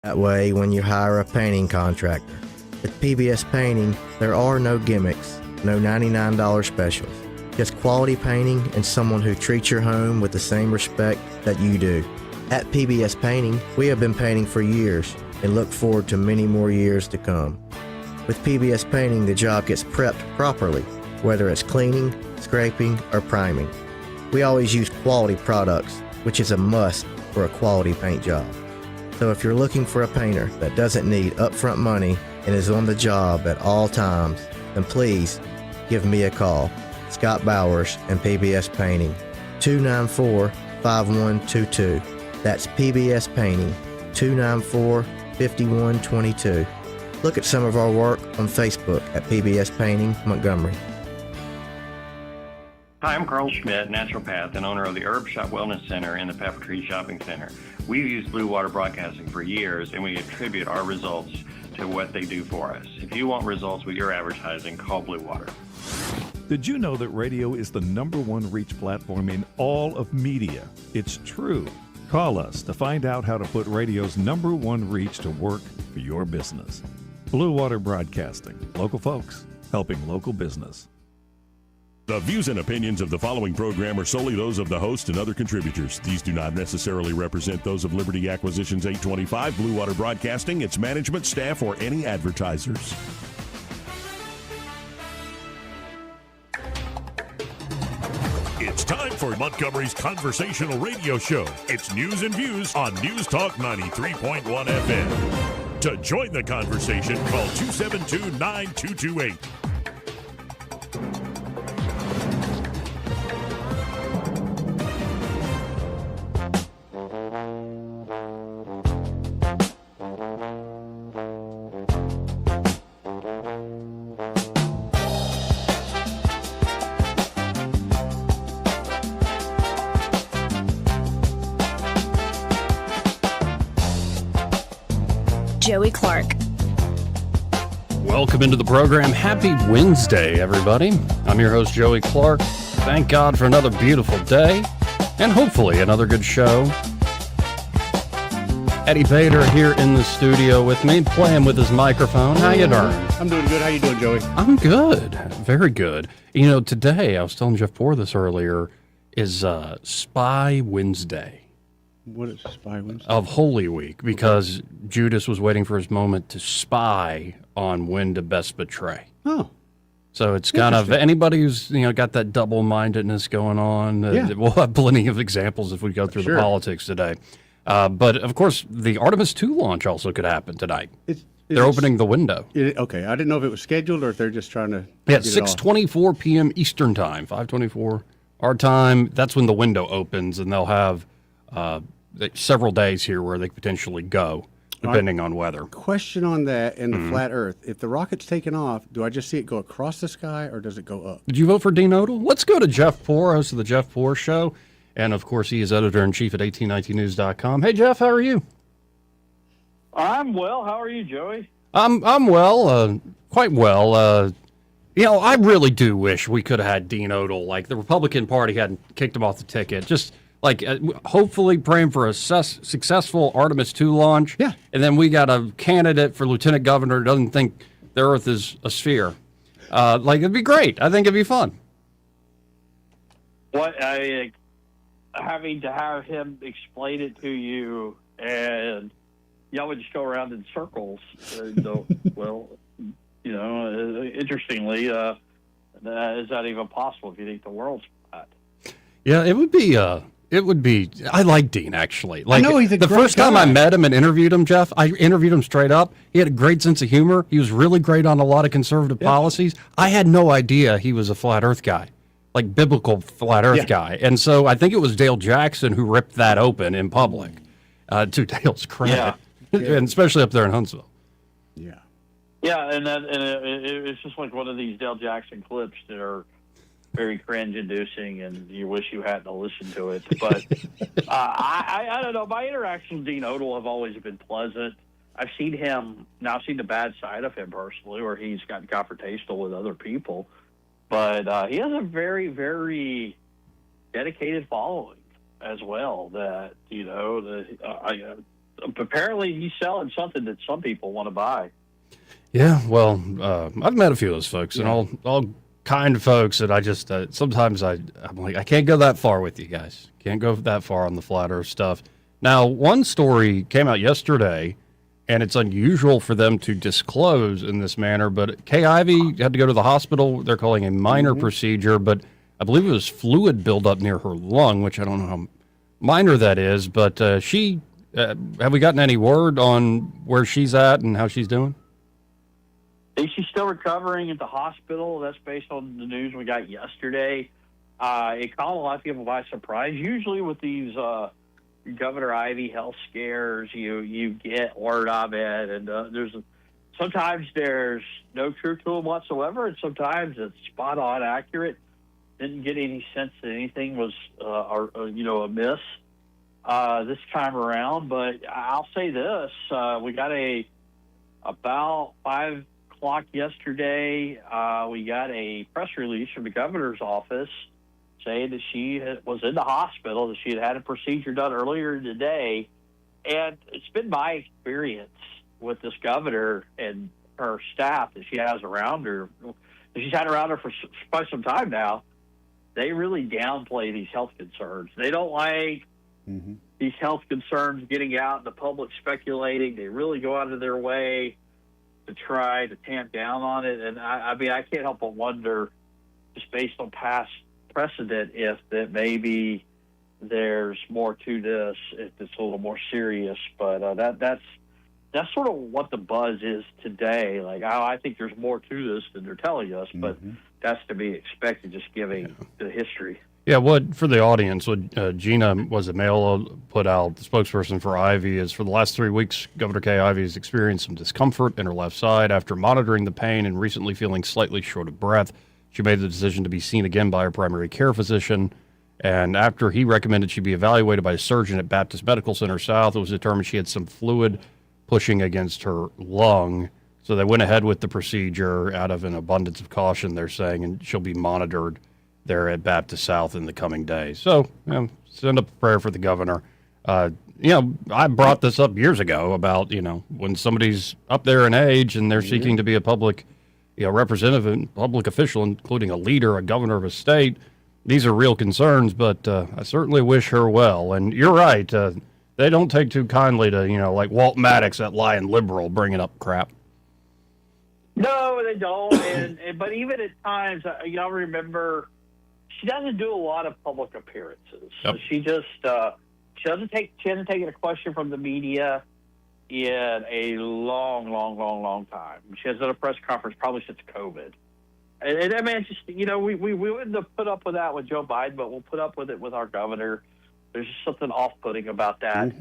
That way, when you hire a painting contractor, with PBS Painting, there are no gimmicks, no $99 specials. Just quality painting and someone who treats your home with the same respect that you do. At PBS Painting, we have been painting for years and look forward to many more years to come. With PBS Painting, the job gets prepped properly, whether it's cleaning, scraping, or priming. We always use quality products, which is a must for a quality paint job. So if you're looking for a painter that doesn't need upfront money and is on the job at all times, then please give me a call. Scott Bowers and PBS Painting, 294-5122. That's PBS Painting, 294-5122. Look at some of our work on Facebook at PBS Painting Montgomery. Hi, I'm Carl Schmidt, naturopath and owner of the Herb Shop Wellness Center in the Pepper Tree Shopping Center. We've used Blue Water Broadcasting for years, and we attribute our results to what they do for us. If you want results with your advertising, call Blue Water. Did you know that radio is the #1 reach platform in all of media? It's true. Call us to find out how to put radio's #1 reach to work for your business. Blue Water Broadcasting. Local folks helping local business. The views and opinions of the following program are solely those of the host and other contributors. These do not necessarily represent those of Liberty Acquisitions 825, Blue Water Broadcasting, its management, staff, or any advertisers. It's time for Montgomery's conversational radio show. It's News and Views on News Talk 93.1 FM. To join the conversation, call 272-9228. Joey Clark. Welcome into the program. Happy Wednesday, everybody. I'm your host, Joey Clark. Thank God for another beautiful day and hopefully another good show. Eddie Bader here in the studio with me, playing with his microphone. How you doing? I'm doing good. How you doing, Joey? I'm good. Very good. You know, today, I was telling Jeff Poor this earlier, is Spy Wednesday. What is Spy Wednesday? Of Holy Week, because Judas was waiting for his moment to spy on when to best betray. Oh. So it's kind of, anybody who's got that double-mindedness going on, we'll have plenty of examples if we go through the politics today. But, of course, the Artemis II launch also could happen tonight. They're opening the window. Okay, I didn't know if it was scheduled or if they're just trying to at 6:24 p.m. Eastern Time, 5:24 our time. That's when the window opens, and they'll have several days here where they could potentially go, depending on weather. Question on that and the flat Earth. If the rocket's taken off, do I just see it go across the sky or does it go up? Did you vote for Dean Odle? Let's go to Jeff Poor, host of the Jeff Poor Show. And, of course, he is editor-in-chief at 1819news.com. Hey, Jeff, how are you? I'm well. How are you, Joey? I'm well, quite well. I really do wish we could have had Dean Odle. Like, the Republican Party hadn't kicked him off the ticket. Just, hopefully praying for a successful Artemis II launch. Yeah. And then we got a candidate for lieutenant governor who doesn't think the Earth is a sphere. It'd be great. I think it'd be fun. Having to have him explain it to you, and y'all would just go around in circles. Interestingly, is that even possible if you think the world's flat? Yeah, it would be. I like Dean, actually. I know he's a the great first time guy. I met him and interviewed him, Jeff, I interviewed him straight up. He had a great sense of humor. He was really great on a lot of conservative policies. I had no idea he was a flat Earth guy. Like biblical flat Earth guy. And so I think it was Dale Jackson who ripped that open in public, to Dale's credit, and especially up there in Huntsville. Yeah. Yeah, and it's just like one of these Dale Jackson clips that are very cringe-inducing, and you wish you hadn't listened to it. But I don't know. My interactions with Dean Odle have always been pleasant. I've seen the bad side of him personally, where he's gotten confrontational with other people. But he has a very, very dedicated following as well. That apparently he's selling something that some people want to buy. Yeah, well, I've met a few of those folks, and all kind of folks that I just sometimes I'm like, I can't go that far with you guys. Can't go that far on the flat Earth stuff. Now, one story came out yesterday, and it's unusual for them to disclose in this manner, but Kay Ivey had to go to the hospital. They're calling a minor procedure, but I believe it was fluid buildup near her lung, which I don't know how minor that is, but have we gotten any word on where she's at and how she's doing? She's still recovering at the hospital. That's based on the news we got yesterday. It caught a lot of people by surprise. Usually with these Governor Ivey health scares, you get word of it, and sometimes there's no truth to them whatsoever, and sometimes it's spot on accurate. Didn't get any sense that anything was amiss this time around. But I'll say this: we got about 5 o'clock yesterday. We got a press release from the governor's office saying that she was in the hospital, that she had a procedure done earlier today. And it's been my experience with this governor and her staff that she has around her, that she's had around her for quite some time now. They really downplay these health concerns. They don't like these health concerns getting out in the public speculating. They really go out of their way to try to tamp down on it. And I mean, I can't help but wonder, just based on past precedent, if that maybe there's more to this, if it's a little more serious. But that's sort of what the buzz is today. Like, I think there's more to this than they're telling us, but that's to be expected, just giving the history. Yeah, what for the audience, what Gina was a mail put out, the spokesperson for Ivey, is for the last 3 weeks, Governor Kay Ivey has experienced some discomfort in her left side after monitoring the pain and recently feeling slightly short of breath. She made the decision to be seen again by her primary care physician, and after he recommended she be evaluated by a surgeon at Baptist Medical Center South, it was determined she had some fluid pushing against her lung. So they went ahead with the procedure out of an abundance of caution, they're saying, and she'll be monitored there at Baptist South in the coming days. So, send up a prayer for the governor. I brought this up years ago about, when somebody's up there in age and they're seeking to be a public, representative and public official, including a leader, a governor of a state, these are real concerns, but I certainly wish her well. And you're right. They don't take too kindly to, like Walt Maddox, that lying liberal, bringing up crap. No, they don't. But even at times, y'all remember, she doesn't do a lot of public appearances. Yep. She just she hasn't taken a question from the media in a long time. She hasn't done a press conference probably since COVID. And I mean, it's just, we wouldn't have put up with that with Joe Biden, but we'll put up with it with our governor. There's just something off-putting about that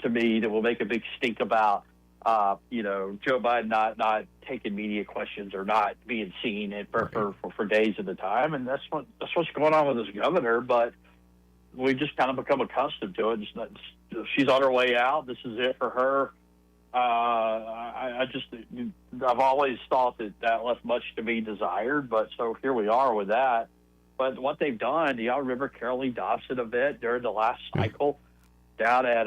to me that will make a big stink about. Joe Biden not taking media questions or not being seen for days at a time, and that's what's going on with this governor. But we've just kind of become accustomed to it. She's on her way out. This is it for her. I've always thought that left much to be desired, but so here we are with that. But what they've done, do y'all remember Carol Lee Dobson event during the last cycle down at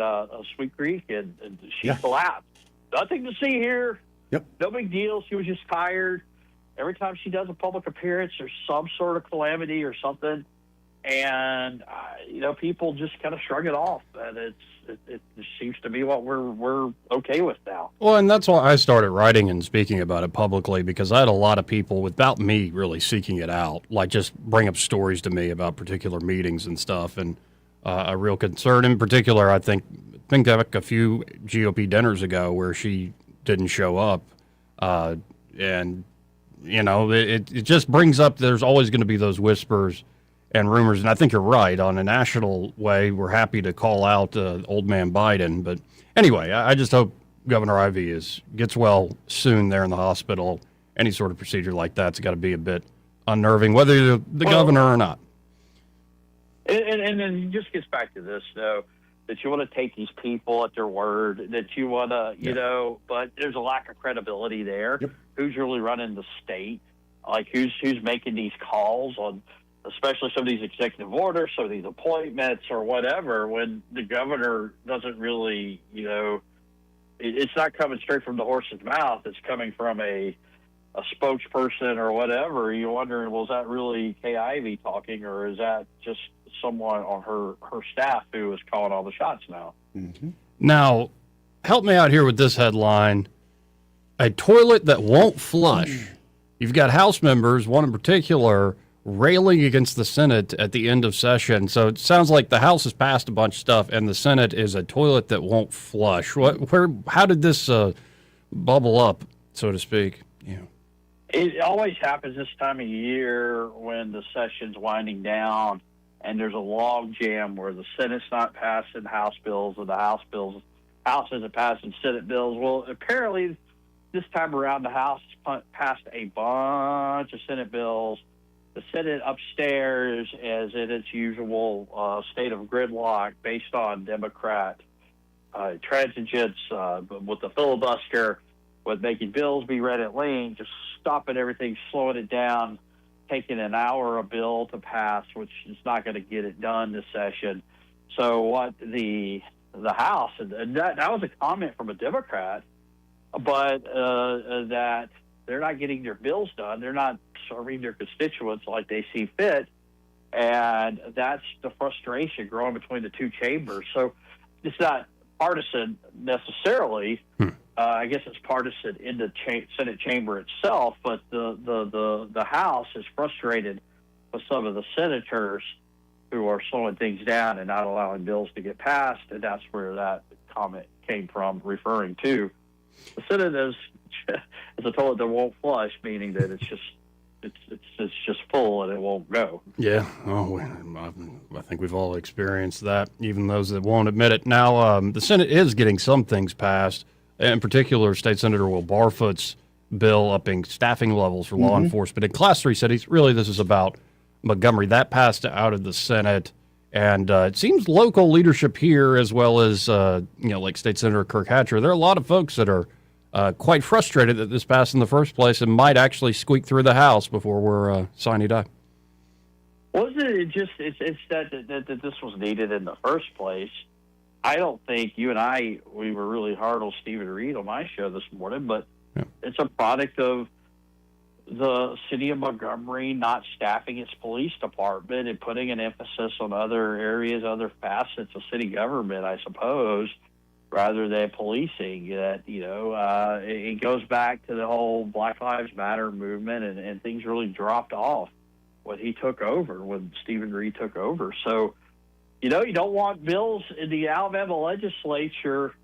Sweet Creek, and she collapsed. Nothing to see here. Yep. No big deal. She was just tired. Every time she does a public appearance, there's some sort of calamity or something, and people just kind of shrug it off. And it seems to be what we're okay with now. Well, and that's why I started writing and speaking about it publicly, because I had a lot of people, without me really seeking it out, like just bring up stories to me about particular meetings and stuff, and a real concern in particular, I think back a few GOP dinners ago where she didn't show up. It just brings up, there's always going to be those whispers and rumors. And I think you're right. On a national way, we're happy to call out old man Biden. But anyway, I just hope Governor Ivey gets well soon there in the hospital. Any sort of procedure like that's got to be a bit unnerving, whether you're the governor or not. And then it just gets back to this, though, that you want to take these people at their word, that you want to, but there's a lack of credibility there. Yep. Who's really running the state? Like, who's making these calls on, especially some of these executive orders, some of these appointments or whatever, when the governor doesn't really, it's not coming straight from the horse's mouth. It's coming from a spokesperson or whatever. You're wondering, well, is that really Kay Ivey talking, or is that just someone on her staff who is calling all the shots now? Mm-hmm. Now, help me out here with this headline. A toilet that won't flush. You've got House members, one in particular, railing against the Senate at the end of session. So it sounds like the House has passed a bunch of stuff, and the Senate is a toilet that won't flush. How did this bubble up, so to speak? Yeah. It always happens this time of year when the session's winding down, and there's a log jam where the Senate's not passing House bills, or the House isn't passing Senate bills. Well, apparently this time around, the House passed a bunch of Senate bills. The Senate upstairs is in its usual state of gridlock based on Democrat transigence with the filibuster, with making bills be read at length, just stopping everything, slowing it down, taking an hour a bill to pass, which is not going to get it done this session. So what the House, and that was a comment from a Democrat, but that they're not getting their bills done. They're not serving their constituents like they see fit. And that's the frustration growing between the two chambers. So it's not partisan necessarily. I guess it's partisan in the Senate chamber itself, but the House is frustrated with some of the senators who are slowing things down and not allowing bills to get passed, and that's where that comment came from, referring to the Senate is a toilet that won't flush, meaning that it's just full and it won't go. Yeah, I think we've all experienced that, even those that won't admit it. Now, the Senate is getting some things passed. In particular, State Senator Will Barfoot's bill upping staffing levels for law enforcement in Class 3 cities. Really, this is about Montgomery. That passed out of the Senate, and it seems local leadership here, as well as like State Senator Kirk Hatcher, there are a lot of folks that are quite frustrated that this passed in the first place and might actually squeak through the House before we're sine die. Wasn't it just it's that this was needed in the first place? I don't think we were really hard on Stephen Reed on my show this morning, but it's a product of the city of Montgomery not staffing its police department and putting an emphasis on other areas, other facets of city government, I suppose, rather than policing. That it goes back to the whole Black Lives Matter movement, and things really dropped off when he took over, when Stephen Reed took over. So, you don't want bills in the Alabama legislature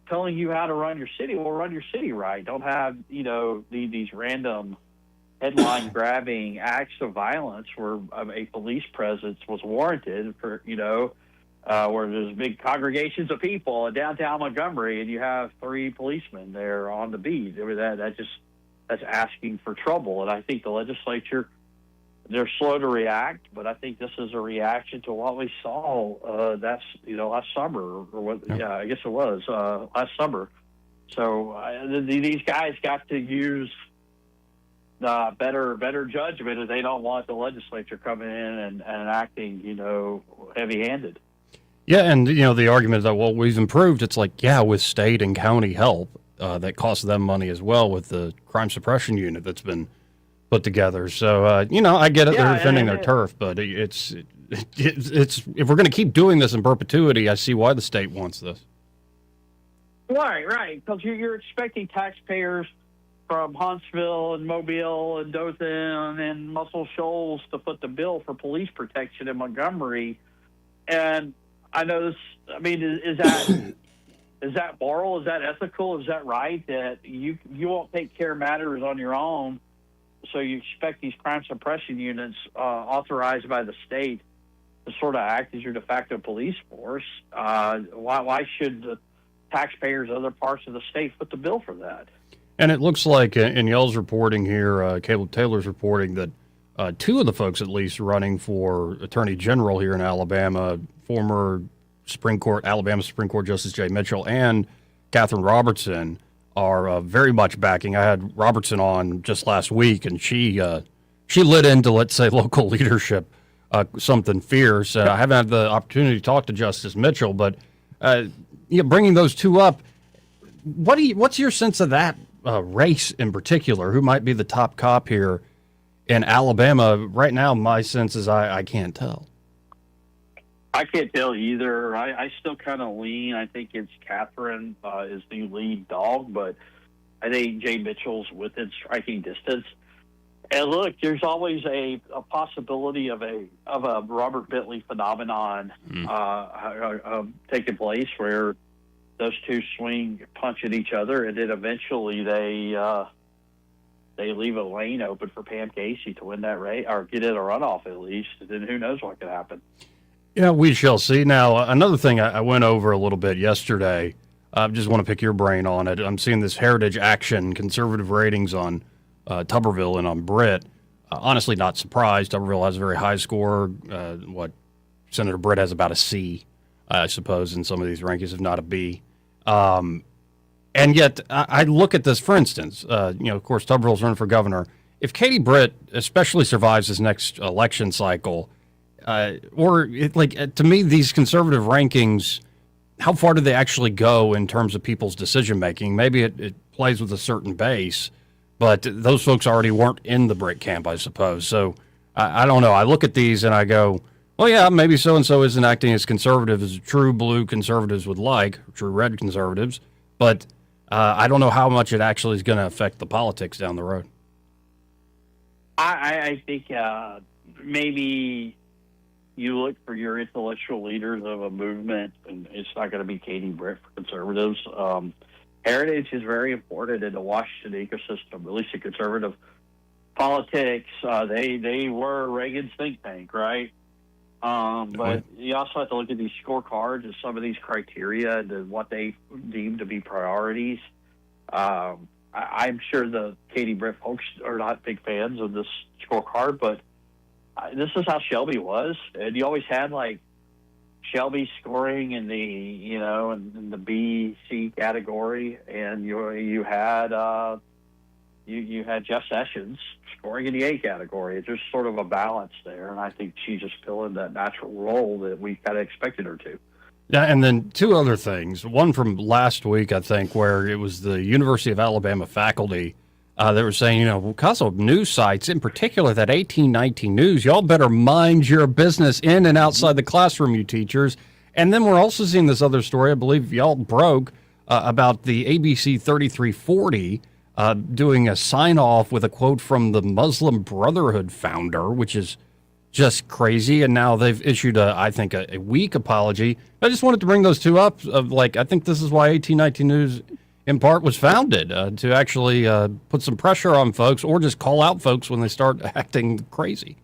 telling you how to run your city. Well, run your city right. Don't have, these random headline-grabbing acts of violence where a police presence was warranted for, where there's big congregations of people in downtown Montgomery and you have 3 policemen there on the beat. I mean, that's asking for trouble. And I think the legislature, they're slow to react, but I think this is a reaction to what we saw last summer, or what? Yeah, I guess it was last summer. So these guys got to use better judgment if they don't want the legislature coming in and acting, heavy-handed. Yeah, and the argument that we've improved. It's like, with state and county help, that costs them money as well with the crime suppression unit that's been put together. So, I get it. They're defending their turf, but it's if we're going to keep doing this in perpetuity, I see why the state wants this. Right. Because you're expecting taxpayers from Huntsville and Mobile and Dothan and Muscle Shoals to foot the bill for police protection in Montgomery. And I know this. I mean, is that moral? Is that ethical? Is that right? That you won't take care of matters on your own? So you expect these crime suppression units authorized by the state to sort of act as your de facto police force. Why should the taxpayers of other parts of the state foot the bill for that? And it looks like in y'all's reporting here, Caleb Taylor's reporting that 2 of the folks at least running for Attorney General here in Alabama, former Alabama Supreme Court Justice Jay Mitchell and Catherine Robertson, are very much backing. I had Robertson on just last week, and she lit into, let's say, local leadership something fierce. I haven't had the opportunity to talk to Justice Mitchell, but bringing those 2 up, what's your sense of that race in particular? Who might be the top cop here in Alabama? Right now, my sense is I can't tell. I can't tell either. I still kind of lean. I think it's Catherine is the lead dog, but I think Jay Mitchell's within striking distance. And look, there's always a possibility of a Robert Bentley phenomenon taking place where those two punch at each other, and then eventually they leave a lane open for Pam Casey to win that race or get in a runoff at least. And then who knows what could happen. Yeah, we shall see. Now, another thing I went over a little bit yesterday. I just want to pick your brain on it. I'm seeing this Heritage Action conservative ratings on Tuberville and on Britt. Honestly, not surprised. Tuberville has a very high score. Senator Britt has about a C, I suppose, in some of these rankings, if not a B. And yet, I look at this, for instance, of course, Tuberville's running for governor. If Katie Britt especially survives this next election cycle, to me, these conservative rankings, how far do they actually go in terms of people's decision-making? Maybe it plays with a certain base, but those folks already weren't in the Britt camp, I suppose. So I don't know. I look at these and I go, well, yeah, maybe so-and-so isn't acting as conservative as true blue conservatives would like, true red conservatives, but I don't know how much it actually is going to affect the politics down the road. I think maybe you look for your intellectual leaders of a movement, and it's not going to be Katie Britt for conservatives. Heritage is very important in the Washington ecosystem, at least in conservative politics. They were Reagan's think tank, right? But you also have to look at these scorecards and some of these criteria and what they deem to be priorities. I'm sure the Katie Britt folks are not big fans of this scorecard, but this is how Shelby was, and you always had Shelby scoring in the in the B, C category, and you had you had Jeff Sessions scoring in the A category. There's sort of a balance there, and I think she's just filling that natural role that we kind of expected her to. Yeah, and then two other things. One from last week, I think, where it was the University of Alabama faculty. They were saying, because of news sites, in particular that 1819 News, y'all better mind your business in and outside the classroom, you teachers. And then we're also seeing this other story, I believe y'all broke, about the ABC 3340 doing a sign-off with a quote from the Muslim Brotherhood founder, which is just crazy. And now they've issued, I think, a weak apology. I just wanted to bring those two up. I think this is why 1819 News in part was founded, to actually put some pressure on folks or just call out folks when they start acting crazy.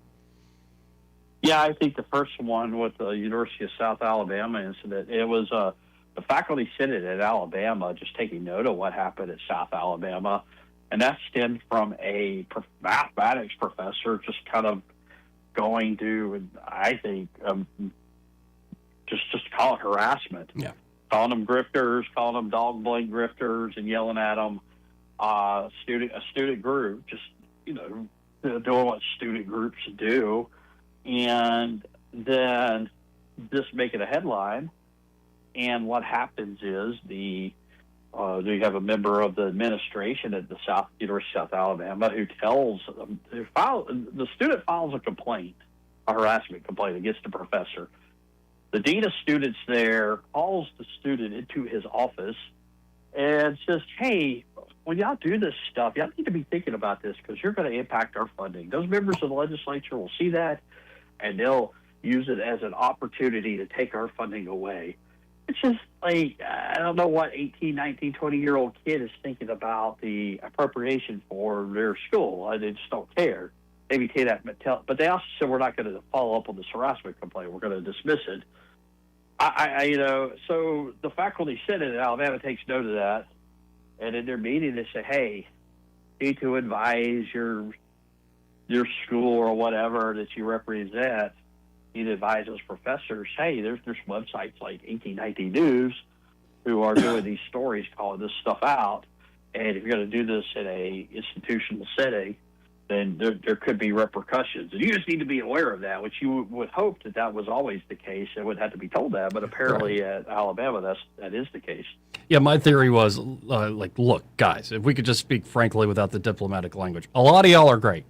Yeah, I think the first one with the University of South Alabama incident, it was the faculty senate at Alabama just taking note of what happened at South Alabama, and that stemmed from a mathematics professor just kind of going to, I think, just call it harassment. Yeah. Calling them grifters, calling them dog blank grifters, and yelling at them. A student group, just doing what student groups do, and then just making a headline. And what happens is you have a member of the administration at the University of South Alabama who tells the student files a complaint, a harassment complaint against the professor. The dean of students there calls the student into his office and says, hey, when y'all do this stuff, y'all need to be thinking about this because you're going to impact our funding. Those members of the legislature will see that, and they'll use it as an opportunity to take our funding away. It's just I don't know what 18, 19, 20-year-old kid is thinking about the appropriation for their school. They just don't care. Maybe say that, but they also said we're not going to follow up on this harassment complaint. We're going to dismiss it. So the faculty senate in Alabama takes note of that, and in their meeting they say, hey, you need to advise your school or whatever that you represent. You need to advise those professors, hey, there's websites like 1819 News who are doing these stories, calling this stuff out, and if you're going to do this in a institutional setting, then there could be repercussions. And you just need to be aware of that, which you would hope that was always the case. It would have to be told that, but apparently at Alabama, that is the case. Yeah, my theory was, look, guys, if we could just speak frankly without the diplomatic language, a lot of y'all are great.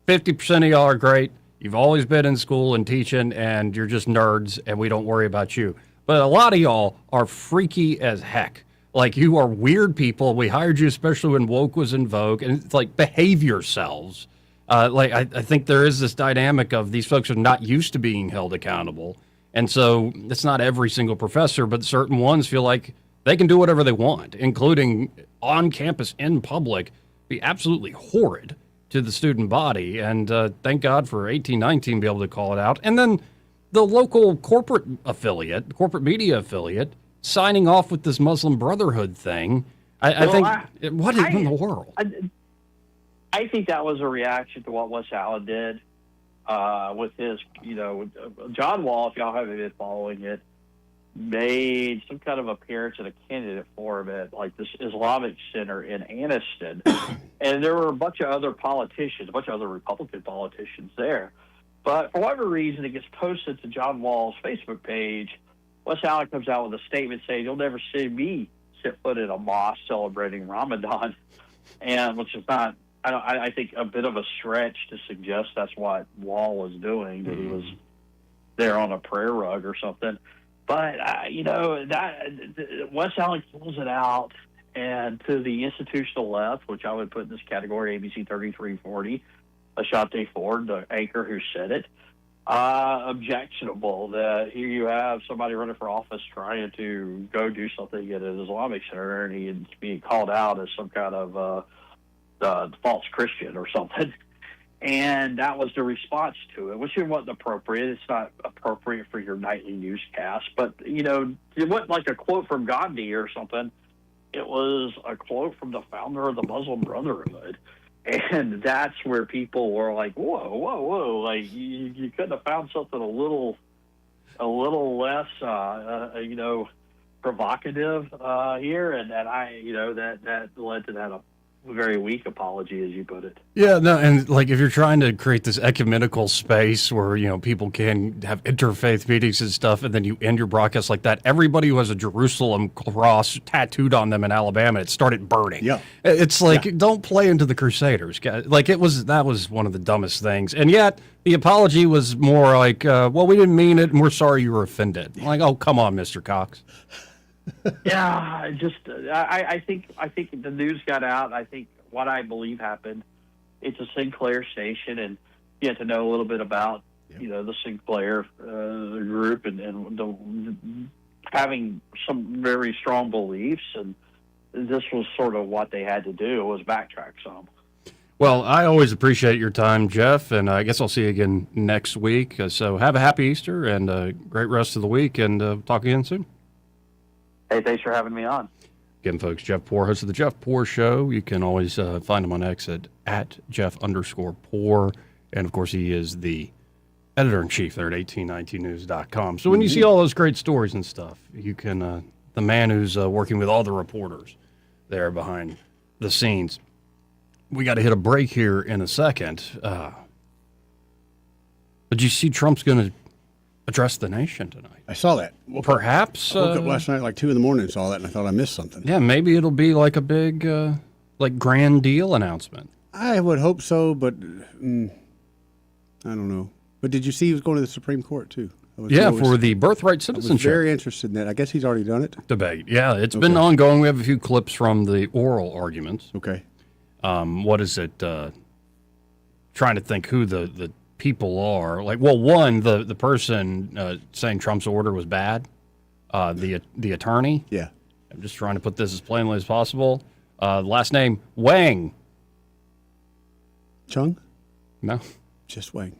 50% of y'all are great. You've always been in school and teaching, and you're just nerds, and we don't worry about you. But a lot of y'all are freaky as heck. Like, you are weird people. We hired you especially when woke was in vogue, and it's like, behave yourselves. I think there is this dynamic of these folks are not used to being held accountable. And so it's not every single professor, but certain ones feel like they can do whatever they want, including on campus in public, be absolutely horrid to the student body. And thank God for 1819 be able to call it out. And then the local corporate media affiliate, signing off with this Muslim Brotherhood thing. What in the world? I think that was a reaction to what Wes Allen did with his, John Wall, if y'all haven't been following it, made some kind of appearance at a candidate forum at like this Islamic Center in Anniston. And there were a bunch of other politicians, a bunch of other Republican politicians there. But for whatever reason, it gets posted to John Wall's Facebook page. Wes Allen comes out with a statement saying, "You'll never see me set foot in a mosque celebrating Ramadan," and which is not, I think, a bit of a stretch to suggest that's what Wall was doing, that he was there on a prayer rug or something. But Wes Allen pulls it out, and to the institutional left, which I would put in this category, ABC 3340, Ashante Ford, the anchor who said it. Objectionable that here you have somebody running for office trying to go do something at an Islamic center, and he's being called out as some kind of false Christian or something. And that was the response to it, which wasn't appropriate. It's not appropriate for your nightly newscast. But, it wasn't like a quote from Gandhi or something. It was a quote from the founder of the Muslim Brotherhood. And that's where people were like, whoa. Like, you couldn't have found something a little less, provocative here. And that led to that very weak apology, as you put it. Yeah, no, and like if you're trying to create this ecumenical space where, people can have interfaith meetings and stuff, and then you end your broadcast like that, everybody who has a Jerusalem cross tattooed on them in Alabama, it started burning. Yeah. It's like, don't play into the Crusaders. Like, that was one of the dumbest things. And yet, the apology was more like, well, we didn't mean it, and we're sorry you were offended. I'm like, oh, come on, Mr. Cox. Yeah, I think the news got out. I think what I believe happened, it's a Sinclair station, and you have to know a little bit about the Sinclair group and having some very strong beliefs, and this was sort of what they had to do, was backtrack some. Well, I always appreciate your time, Jeff, and I guess I'll see you again next week. So have a happy Easter and a great rest of the week, and talk again soon. Hey, thanks for having me on. Again, folks, Jeff Poor, host of The Jeff Poor Show. You can always find him on X at Jeff_Poor. And, of course, he is the editor-in-chief there at 1819news.com. So when you see all those great stories and stuff, you can, the man who's working with all the reporters there behind the scenes. We got to hit a break here in a second. But you see Trump's going to address the nation tonight. I saw that. Perhaps. I woke up last night like 2 a.m. and saw that, and I thought I missed something. Yeah, maybe it'll be like a big, grand deal announcement. I would hope so, but I don't know. But did you see he was going to the Supreme Court, too? For the Birthright Citizenship. I was very interested in that. I guess he's already done it. Debate. Yeah, it's been ongoing. We have a few clips from the oral arguments. Okay. What is it? Trying to think who the people are. Like, well, one, the person saying Trump's order was bad, the attorney. Yeah. I'm just trying to put this as plainly as possible. Last name, Wang. Chung? No. Just Wang.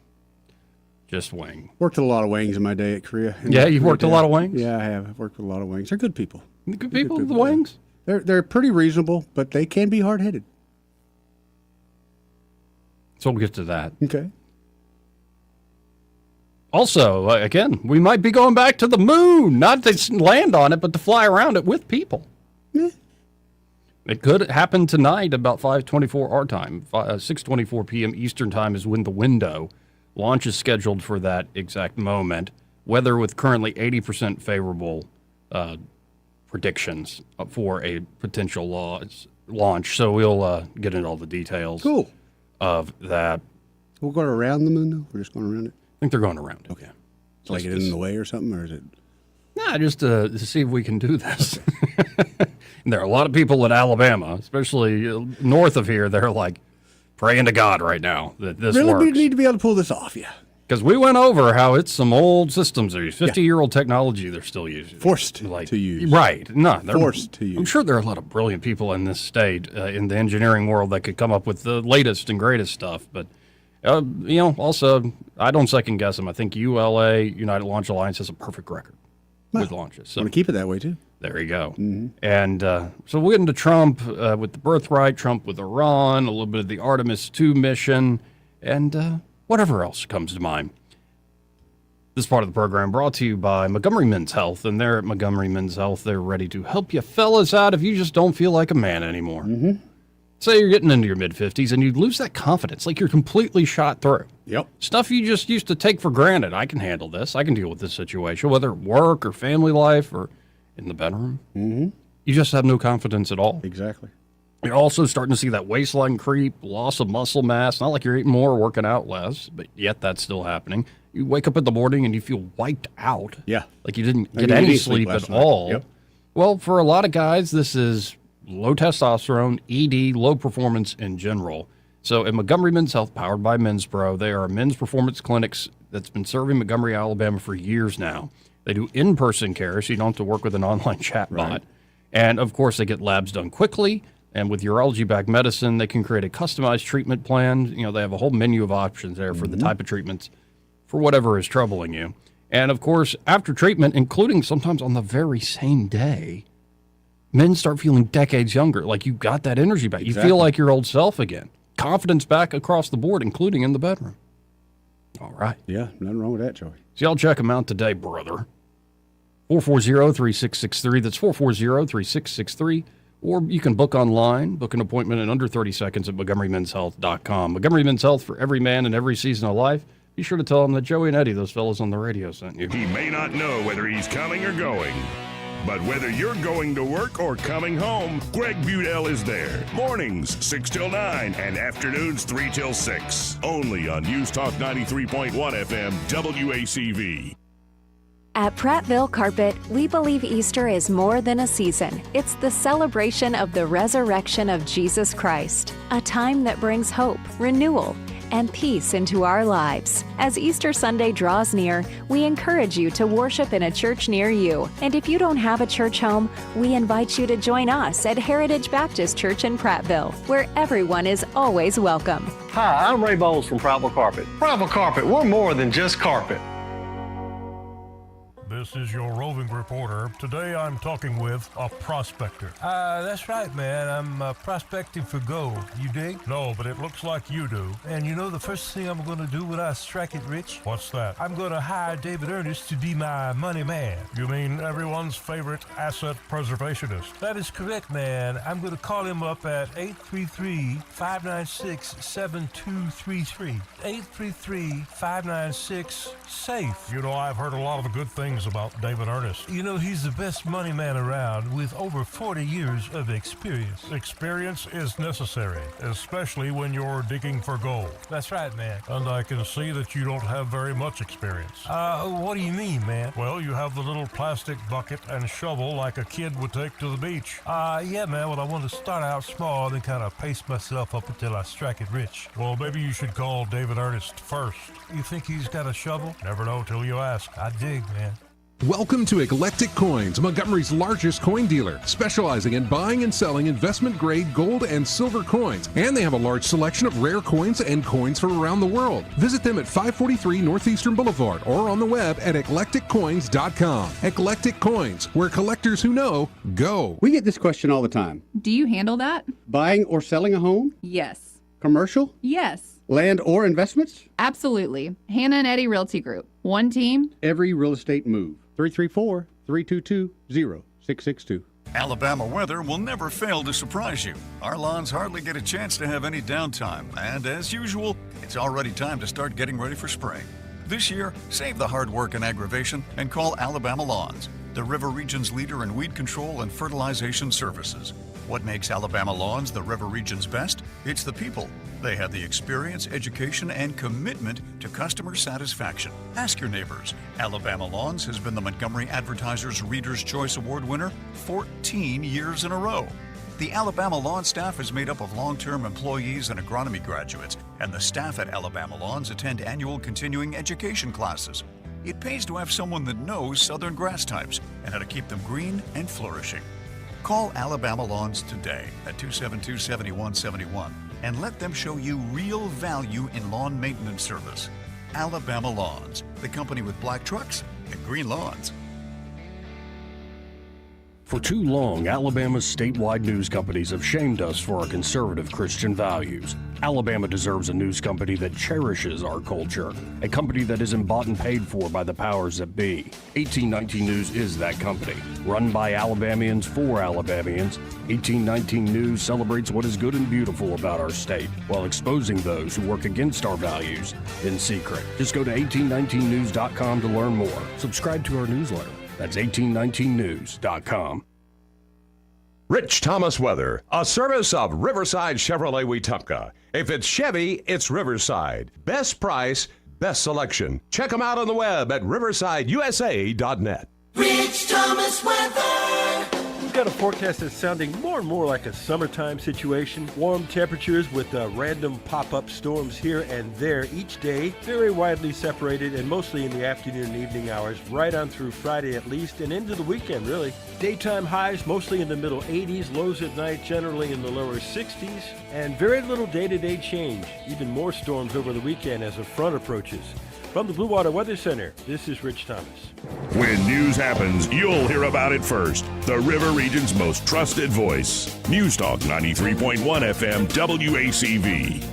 Just Wang. Worked with a lot of Wangs in my day at Korea. Yeah, you've worked with a lot of Wangs? Yeah, I have. I've worked with a lot of Wangs. They're good people. Good people, the Wangs? They're pretty reasonable, but they can be hard-headed. So we'll get to that. Okay. Also, again, we might be going back to the moon, not to land on it, but to fly around it with people. Yeah. It could happen tonight about 5:24 our time. 6:24 p.m. Eastern time is when the window. Launch is scheduled for that exact moment. Weather with currently 80% favorable predictions for a potential launch. So we'll get into all the details of that. We're going around the moon, though? We're just going around it? I think they're going around it. Okay. It's like it in the way or something, or is it? Nah, just to see if we can do this. And there are a lot of people in Alabama, especially north of here, they're like praying to God right now that this really, works. we need to be able to pull this off, yeah. Because we went over how it's some old systems. There's 50-year-old technology they're still using. Forced to use. Right. No, they're forced to use. I'm sure there are a lot of brilliant people in this state, in the engineering world, that could come up with the latest and greatest stuff. But, also, I don't second guess them. I think ULA, United Launch Alliance, has a perfect record with launches. So I'm going to keep it that way, too. There you go. Mm-hmm. And so we'll get into Trump with the Birthright, Trump with Iran, a little bit of the Artemis II mission, and whatever else comes to mind. This part of the program brought to you by Montgomery Men's Health, and they're at Montgomery Men's Health. They're ready to help you fellas out if you just don't feel like a man anymore. Mm-hmm. Say you're getting into your mid-50s and you lose that confidence, like you're completely shot through. Yep. Stuff you just used to take for granted. I can handle this. I can deal with this situation, whether work or family life or in the bedroom. Mm-hmm. You just have no confidence at all. Exactly. You're also starting to see that waistline creep, loss of muscle mass. Not like you're eating more or working out less, but yet that's still happening. You wake up in the morning and you feel wiped out. Yeah. Like you didn't get any sleep at all. Yep. Well, for a lot of guys, this is low testosterone, ED, low performance in general. So at Montgomery Men's Health, powered by Men's Pro, they are men's performance clinics that's been serving Montgomery, Alabama for years now. They do in-person care, so you don't have to work with an online chat bot. Right. And, of course, they get labs done quickly. And with urology-backed medicine, they can create a customized treatment plan. They have a whole menu of options there for the type of treatments for whatever is troubling you. And, of course, after treatment, including sometimes on the very same day, men start feeling decades younger. Like you got that energy back. Exactly. You feel like your old self again. Confidence back across the board, including in the bedroom. All right. Yeah, nothing wrong with that, Joey. So y'all check them out today, brother. 440-3663. That's 440-3663. Or you can book online, book an appointment in under 30 seconds at MontgomeryMen'sHealth.com. Montgomery Men's Health for every man in every season of life. Be sure to tell them that Joey and Eddie, those fellas on the radio, sent you. He may not know whether he's coming or going, but whether you're going to work or coming home, Greg Budell is there. Mornings, 6 till 9, and afternoons, 3 till 6. Only on News Talk 93.1 FM, WACV. At Prattville Carpet, we believe Easter is more than a season. It's the celebration of the resurrection of Jesus Christ, a time that brings hope, renewal, and peace into our lives. As Easter Sunday draws near, we encourage you to worship in a church near you. And if you don't have a church home, we invite you to join us at Heritage Baptist Church in Prattville, where everyone is always welcome. Hi, I'm Ray Bowles from Prattville Carpet. Prattville Carpet, we're more than just carpet. This is your roving reporter. Today I'm talking with a prospector. That's right, man. I'm prospecting for gold. You dig? No, but it looks like you do. And you know the first thing I'm going to do when I strike it rich? What's that? I'm going to hire David Ernest to be my money man. You mean everyone's favorite asset preservationist? That is correct, man. I'm going to call him up at 833-596-7233. 833-596-SAFE. You know, I've heard a lot of good things about David Ernest. You know, he's the best money man around with over 40 years of experience. Experience is necessary, especially when you're digging for gold. That's right, man. And I can see that you don't have very much experience. What do you mean, man? Well, you have the little plastic bucket and shovel like a kid would take to the beach. Yeah, man. Well, I want to start out small and kind of pace myself up until I strike it rich. Well, maybe you should call David Ernest first. You think he's got a shovel? Never know till you ask. I dig, man. Welcome to Eclectic Coins, Montgomery's largest coin dealer, specializing in buying and selling investment-grade gold and silver coins. And they have a large selection of rare coins and coins from around the world. Visit them at 543 Northeastern Boulevard or on the web at eclecticcoins.com. Eclectic Coins, where collectors who know go. We get this question all the time. Do you handle that? Buying or selling a home? Yes. Commercial? Yes. Land or investments? Absolutely. Hannah and Eddie Realty Group. One team. Every real estate move. 334-322-0662. Alabama weather will never fail to surprise you. Our lawns hardly get a chance to have any downtime, and as usual, it's already time to start getting ready for spring. This year, save the hard work and aggravation and call Alabama Lawns, the River Region's leader in weed control and fertilization services. What makes Alabama Lawns the River Region's best? It's the people. They have the experience, education, and commitment to customer satisfaction. Ask your neighbors. Alabama Lawns has been the Montgomery Advertiser's Reader's Choice Award winner 14 years in a row. The Alabama Lawn staff is made up of long-term employees and agronomy graduates, and the staff at Alabama Lawns attend annual continuing education classes. It pays to have someone that knows southern grass types and how to keep them green and flourishing. Call Alabama Lawns today at 272-7171 and let them show you real value in lawn maintenance service. Alabama Lawns, the company with black trucks and green lawns. For too long, Alabama's statewide news companies have shamed us for our conservative Christian values. Alabama deserves a news company that cherishes our culture, a company that isn't bought and paid for by the powers that be. 1819 News is that company. Run by Alabamians for Alabamians, 1819 News celebrates what is good and beautiful about our state, while exposing those who work against our values in secret. Just go to 1819news.com to learn more. Subscribe to our newsletter. That's 1819news.com. Rich Thomas Weather, a service of Riverside Chevrolet Wetumpka. If it's Chevy, it's Riverside. Best price, best selection. Check them out on the web at riversideusa.net. Rich Thomas Weather. We've got a forecast that's sounding more and more like a summertime situation. Warm temperatures with random pop-up storms here and there each day, very widely separated and mostly in the afternoon and evening hours, right on through Friday at least and into the weekend really. Daytime highs mostly in the middle 80s, lows at night generally in the lower 60s, and very little day-to-day change. Even more storms over the weekend as a front approaches. From the Blue Water Weather Center, this is Rich Thomas. When news happens, you'll hear about it first. The River Region's most trusted voice. News Talk 93.1 FM WACV.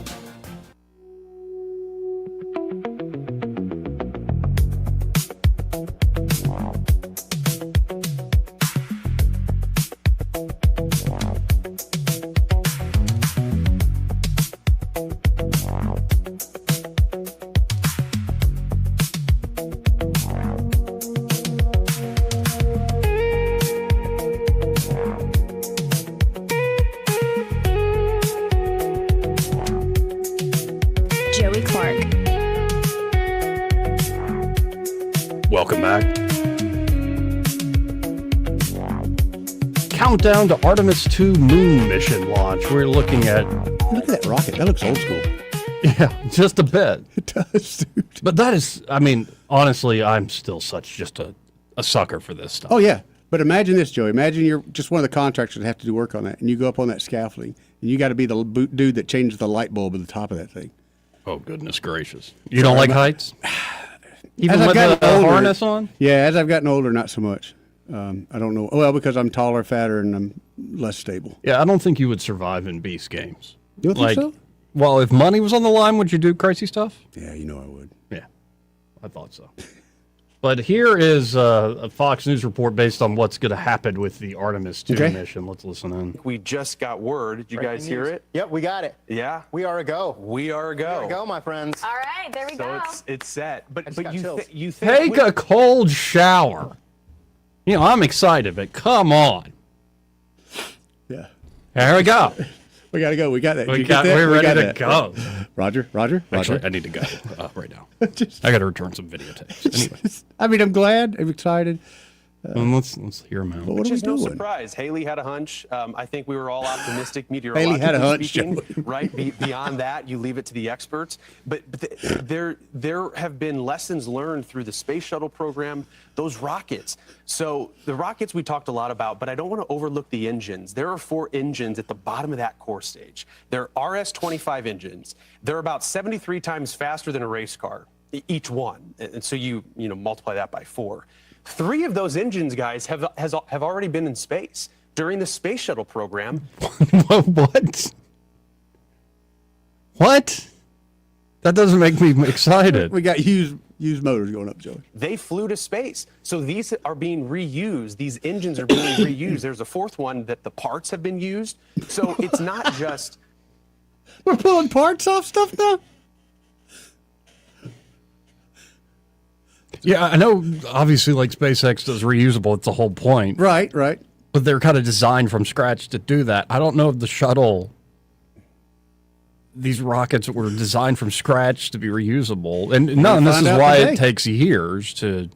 Welcome back. Countdown to Artemis II moon mission launch. We're looking at... Look at that rocket. That looks old school. Yeah, just a bit. It does, dude. But that is, I mean, honestly, I'm still just a sucker for this stuff. Oh, yeah. But imagine this, Joey. Imagine you're just one of the contractors that have to do work on that, and you go up on that scaffolding, and you got to be the dude that changes the light bulb at the top of that thing. Oh, goodness gracious. You don't like heights? Even As with I've the older, harness on? Yeah, as I've gotten older, not so much. I don't know. Well, because I'm taller, fatter, and I'm less stable. Yeah, I don't think you would survive in Beast games. You don't think so? Well, if money was on the line, would you do crazy stuff? Yeah, you know I would. Yeah, I thought so. But here is a Fox News report based on what's going to happen with the Artemis II mission. Let's listen in. We just got word. Did you guys hear it? Yep, we got it. Yeah? We are a go. We are a go. We are a go, my friends. All right, there we go. So it's set. But you think Take a cold shower. You know, I'm excited, but come on. Yeah. There we go. We got to go. We got that. We're ready to go. Roger. Actually, I need to go right now. I got to return some videotapes. Anyway. I mean, I'm glad. I'm excited. Let's hear them out. Which is no surprise. Haley had a hunch. I think we were all optimistic meteorologically Haley had a hunch. speaking, right? Beyond that, you leave it to the experts. But there have been lessons learned through the space shuttle program, those rockets. So the rockets we talked a lot about, but I don't want to overlook the engines. There are 4 engines at the bottom of that core stage. They're RS-25 engines. They're about 73 times faster than a race car, each one. And so you multiply that by 4. 3 of those engines, guys, have already been in space during the space shuttle program. What? That doesn't make me excited. We got used Used motors going up, Joey. They flew to space. So these are being reused. These engines are being reused. There's a fourth one that the parts have been used. So it's not just... We're pulling parts off stuff now? Yeah, I know, obviously, like SpaceX does reusable. It's the whole point. Right. But they're kind of designed from scratch to do that. I don't know if the shuttle, these rockets were designed from scratch to be reusable. And this is why it takes years to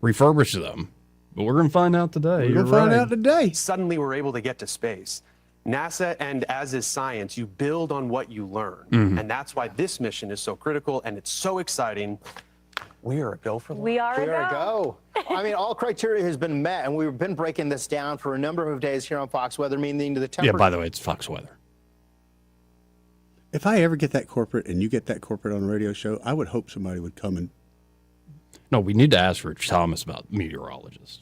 refurbish them. But we're going to find out today. We're going to find out today. Suddenly we're able to get to space. NASA, and as is science, you build on what you learn. Mhm. And that's why this mission is so critical and it's so exciting. We are a go for launch. We are a go. I mean, all criteria has been met, and we've been breaking this down for a number of days here on Fox Weather, meaning the temperature. Yeah, by the way, it's Fox Weather. If I ever get that corporate and you get that corporate on a radio show, I would hope somebody would come and... No, we need to ask Rich Thomas about meteorologists.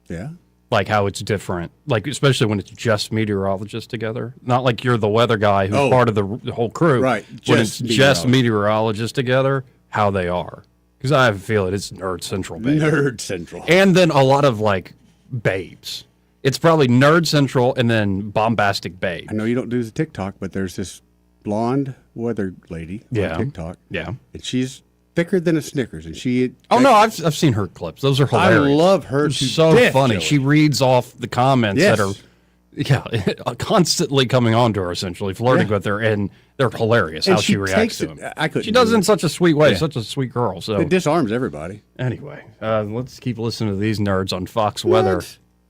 Yeah? Like how it's different, like especially when it's just meteorologists together. Not like you're the weather guy who's part of the whole crew. Right. When it's just meteorologists together, how they are. Because I have a feeling it's Nerd Central, baby. Nerd Central. And then a lot of, like, babes. It's probably Nerd Central and then bombastic babe. I know you don't do the TikTok, but there's this blonde weather lady on TikTok. Yeah. And she's thicker than a Snickers. And she... Oh, no, I've seen her clips. Those are hilarious. I love her to so death, funny. Joey. She reads off the comments Yes. that are... Yeah, constantly coming on to her, essentially, flirting with her, and they're hilarious And how she she reacts takes to it- him. I couldn't She does do it in it. such a sweet way, Yeah. such a sweet girl. So It disarms everybody. Anyway, let's keep listening to these nerds on Fox Weather.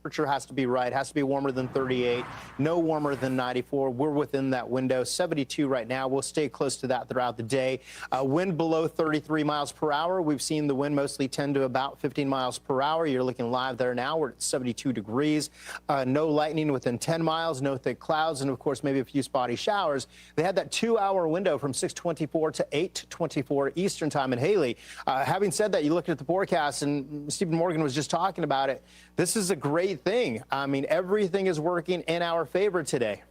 Temperature has to be right, has to be warmer than 38, no warmer than 94. We're within that window. 72 right now. We'll stay close to that throughout the day. Wind below 33 miles per hour. We've seen the wind mostly tend to about 15 miles per hour. You're looking live there now. We're at 72 degrees. No lightning within 10 miles, no thick clouds, and of course, maybe a few spotty showers. They had that 2-hour window from 6:24 to 8:24 Eastern time in Haley. Having said that, you look at the forecast, and Stephen Morgan was just talking about it. This is a great thing. I mean, everything is working in our favor today.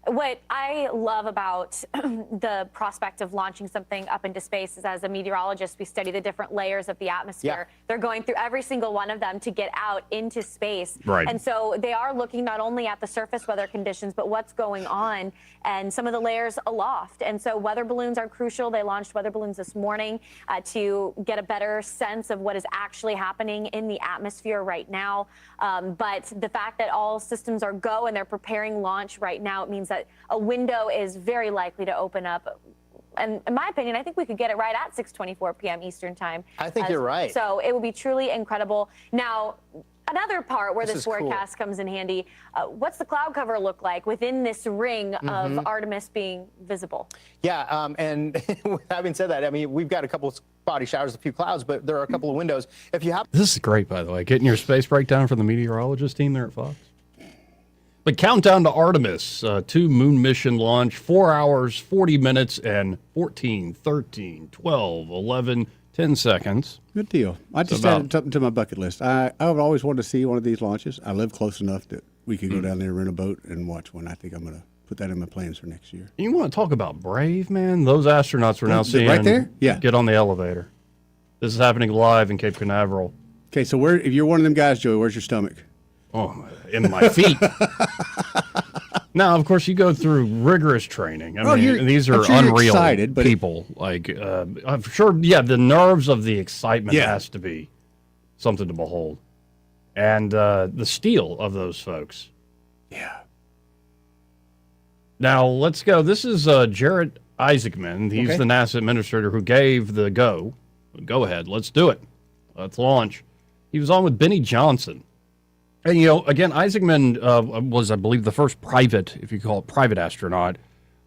What I love about the prospect of launching something up into space is, as a meteorologist, we study the different layers of the atmosphere. Yeah. They're going through every single one of them to get out into space. Right. And so they are looking not only at the surface weather conditions, but what's going on and some of the layers aloft. And so weather balloons are crucial. They launched weather balloons this morning to get a better sense of what is actually happening in the atmosphere right now. But the fact that all systems are go and they're preparing launch right now, it means that a window is very likely to open up. And in my opinion, I think we could get it right at 6:24 p.m. Eastern time. I think you're right. So it would be truly incredible. Now, another part where This this is cool. forecast comes in handy, what's the cloud cover look like within this ring Mhm. of Artemis being visible? Yeah, and having said that, I mean, we've got a couple of spotty showers, a few clouds, but there are a couple of windows. If you have... This is great, by the way, getting your space breakdown from the meteorologist team there at Fox. But countdown to Artemis, 2 moon mission launch, 4 hours, 40 minutes, and 14, 13, 12, 11, 10 seconds. Good deal. I just about- added something to my bucket list. I've always wanted to see one of these launches. I live close enough that we could go down there, rent a boat, and watch one. I think I'm going to put that in my plans for next year. You want to talk about brave, man? Those astronauts we're now Right seeing there? Yeah. get on the elevator. This is happening live in Cape Canaveral. Okay, so if you're one of them guys, Joey, where's your stomach? Oh, in my feet. Now, of course, you go through rigorous training. I mean, these are I'm sure you're unreal excited, but people. I'm sure, the nerves of the excitement Yeah. has to be something to behold. And the steel of those folks. Yeah. Now, let's go. This is Jared Isaacman. He's Okay. the NASA administrator who gave the go ahead. Let's do it. Let's launch. He was on with Benny Johnson. And, again, Isaacman was, I believe, the first private, if you call it private astronaut,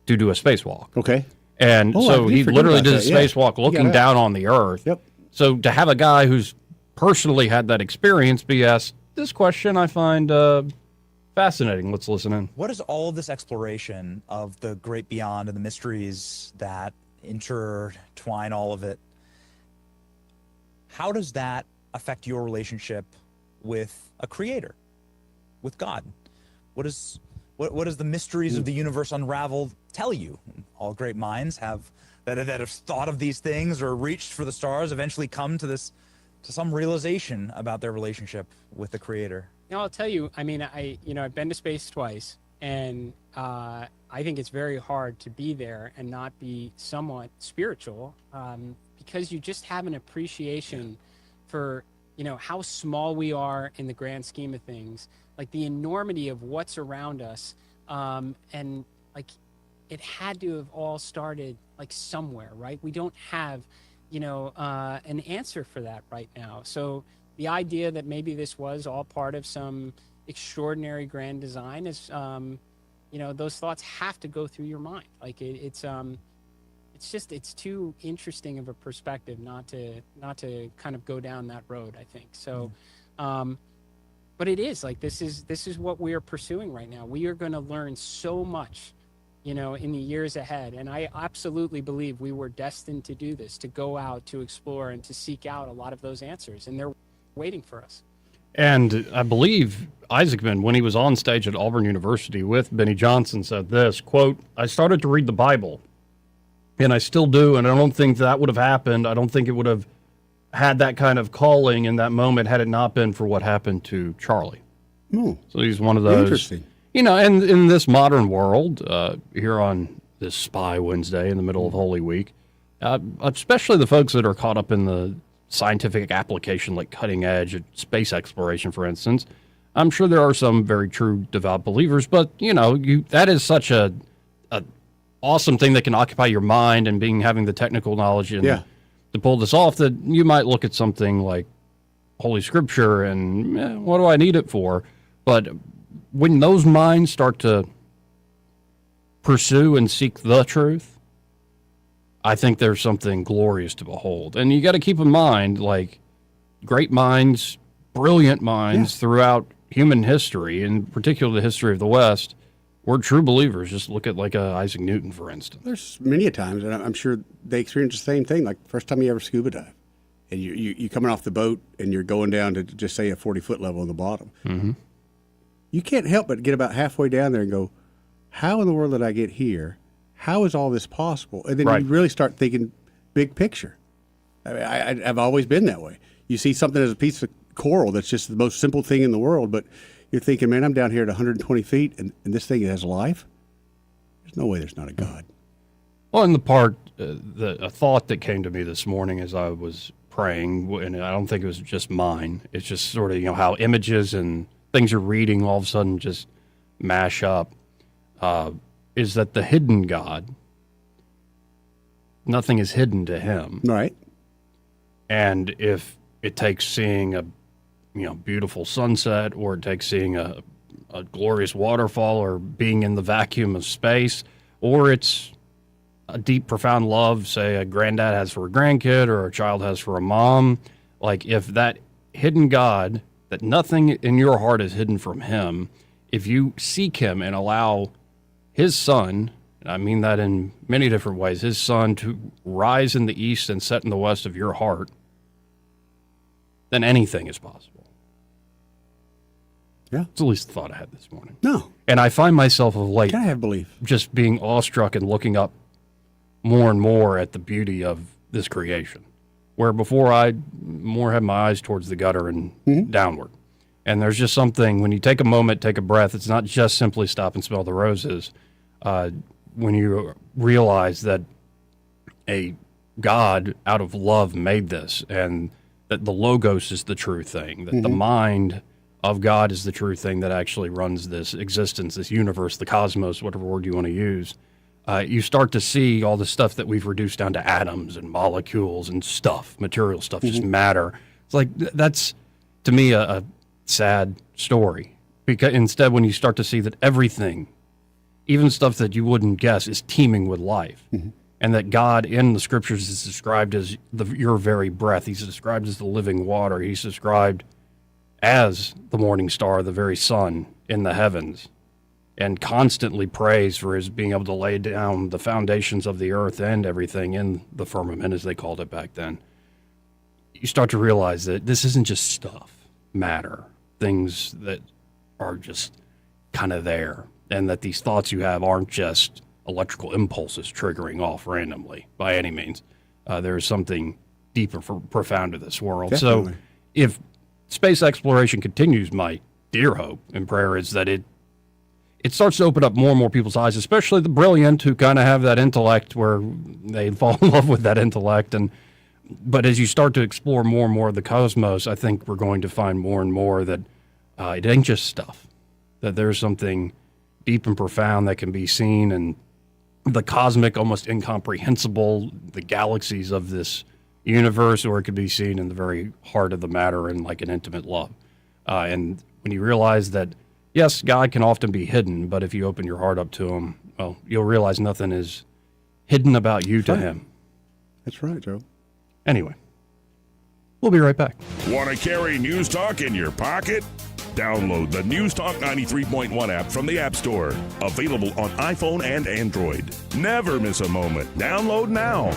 to do a spacewalk. Okay. And so he literally did a spacewalk looking down on the Earth. Yep. So to have a guy who's personally had that experience be asked this question, I find fascinating. Let's listen in. What is all of this exploration of the great beyond and the mysteries that intertwine all of it? How does that affect your relationship with a creator, with God? What is What does the mysteries of the universe unravel tell you? All great minds have that have thought of these things or reached for the stars eventually come to some realization about their relationship with the Creator. I'll tell you. I mean, I've been to space twice, and I think it's very hard to be there and not be somewhat spiritual, because you just have an appreciation for how small we are in the grand scheme of things, like the enormity of what's around us, and like it had to have all started like somewhere, right? We don't have an answer for that right now. So the idea that maybe this was all part of some extraordinary grand design is those thoughts have to go through your mind. Like it's too interesting of a perspective not to kind of go down that road, I think. So but it is like this is what we are pursuing right now. We are going to learn so much in the years ahead, and I absolutely believe we were destined to do this, to go out, to explore, and to seek out a lot of those answers, and they're waiting for us. And I believe Isaacman, when he was on stage at Auburn University with Benny Johnson, said this, quote, "I started to read the Bible, and I still do, and I don't think that would have happened. I don't think it would have had that kind of calling in that moment had it not been for what happened to Charlie." Oh, so he's one of those. Interesting. And in this modern world, here on this Spy Wednesday in the middle of Holy Week, especially the folks that are caught up in the scientific application, like cutting edge space exploration, for instance, I'm sure there are some very true devout believers, but that is such a awesome thing that can occupy your mind, and having the technical knowledge to pull this off, that you might look at something like Holy Scripture and what do I need it for? But when those minds start to pursue and seek the truth, I think there's something glorious to behold. And you got to keep in mind, like, great minds, brilliant minds throughout human history, in particular the history of the West, were true believers. Just look at like Isaac Newton, for instance. There's many a times, and I'm sure they experience the same thing. Like first time you ever scuba dive, and you coming off the boat and you're going down to just say a 40-foot level on the bottom. Mm-hmm. You can't help but get about halfway down there and go, how in the world did I get here? How is all this possible? And then you really start thinking big picture. I've always been that way. You see something as a piece of coral that's just the most simple thing in the world, but you're thinking, man, I'm down here at 120 feet, and this thing has life? There's no way there's not a God. Well, in the part, a thought that came to me this morning as I was praying, and I don't think it was just mine, it's just sort of, how images and things you're reading all of a sudden just mash up, is that the hidden God, nothing is hidden to him. Right. And if it takes seeing a beautiful sunset, or it takes seeing a glorious waterfall, or being in the vacuum of space, or it's a deep, profound love, say a granddad has for a grandkid or a child has for a mom, like if that hidden God, that nothing in your heart is hidden from him, if you seek him and allow his sun, and I mean that in many different ways, his sun to rise in the east and set in the west of your heart, then anything is possible. Yeah. It's at least the thought I had this morning. No. And I find myself of late I have belief. Just being awestruck and looking up more and more at the beauty of this creation, where before I more had my eyes towards the gutter and downward. And there's just something, when you take a moment, take a breath, it's not just simply stop and smell the roses. When you realize that a God out of love made this, and that the Logos is the true thing, that the mind of God is the true thing that actually runs this existence, this universe, the cosmos, whatever word you want to use, you start to see all the stuff that we've reduced down to atoms and molecules and stuff, material stuff, just matter. It's like, that's, to me, a sad story. Because instead, when you start to see that everything, even stuff that you wouldn't guess, is teeming with life, and that God in the scriptures is described as your very breath. He's described as the living water. He's described as the morning star, the very sun in the heavens, and constantly praised for his being able to lay down the foundations of the earth and everything in the firmament, as they called it back then. You start to realize that this isn't just stuff, matter, things that are just kind of there. and that these thoughts you have aren't just electrical impulses triggering off randomly by any means. There is something deep and profound to this world. Definitely. So if space exploration continues, my dear hope and prayer is that it starts to open up more and more people's eyes, especially the brilliant who kind of have that intellect where they fall in love with that intellect. But as you start to explore more and more of the cosmos, I think we're going to find more and more that it ain't just stuff, that there's something deep and profound that can be seen, and the cosmic, almost incomprehensible, the galaxies of this universe, or it could be seen in the very heart of the matter in like an intimate love. And when you realize that, yes, God can often be hidden, but if you open your heart up to him, well, you'll realize nothing is hidden about you to him. That's right, Joe. Anyway, we'll be right back. Want to carry News Talk in your pocket? Download the News Talk 93.1 app from the App Store. Available on iPhone and Android. Never miss a moment. Download now.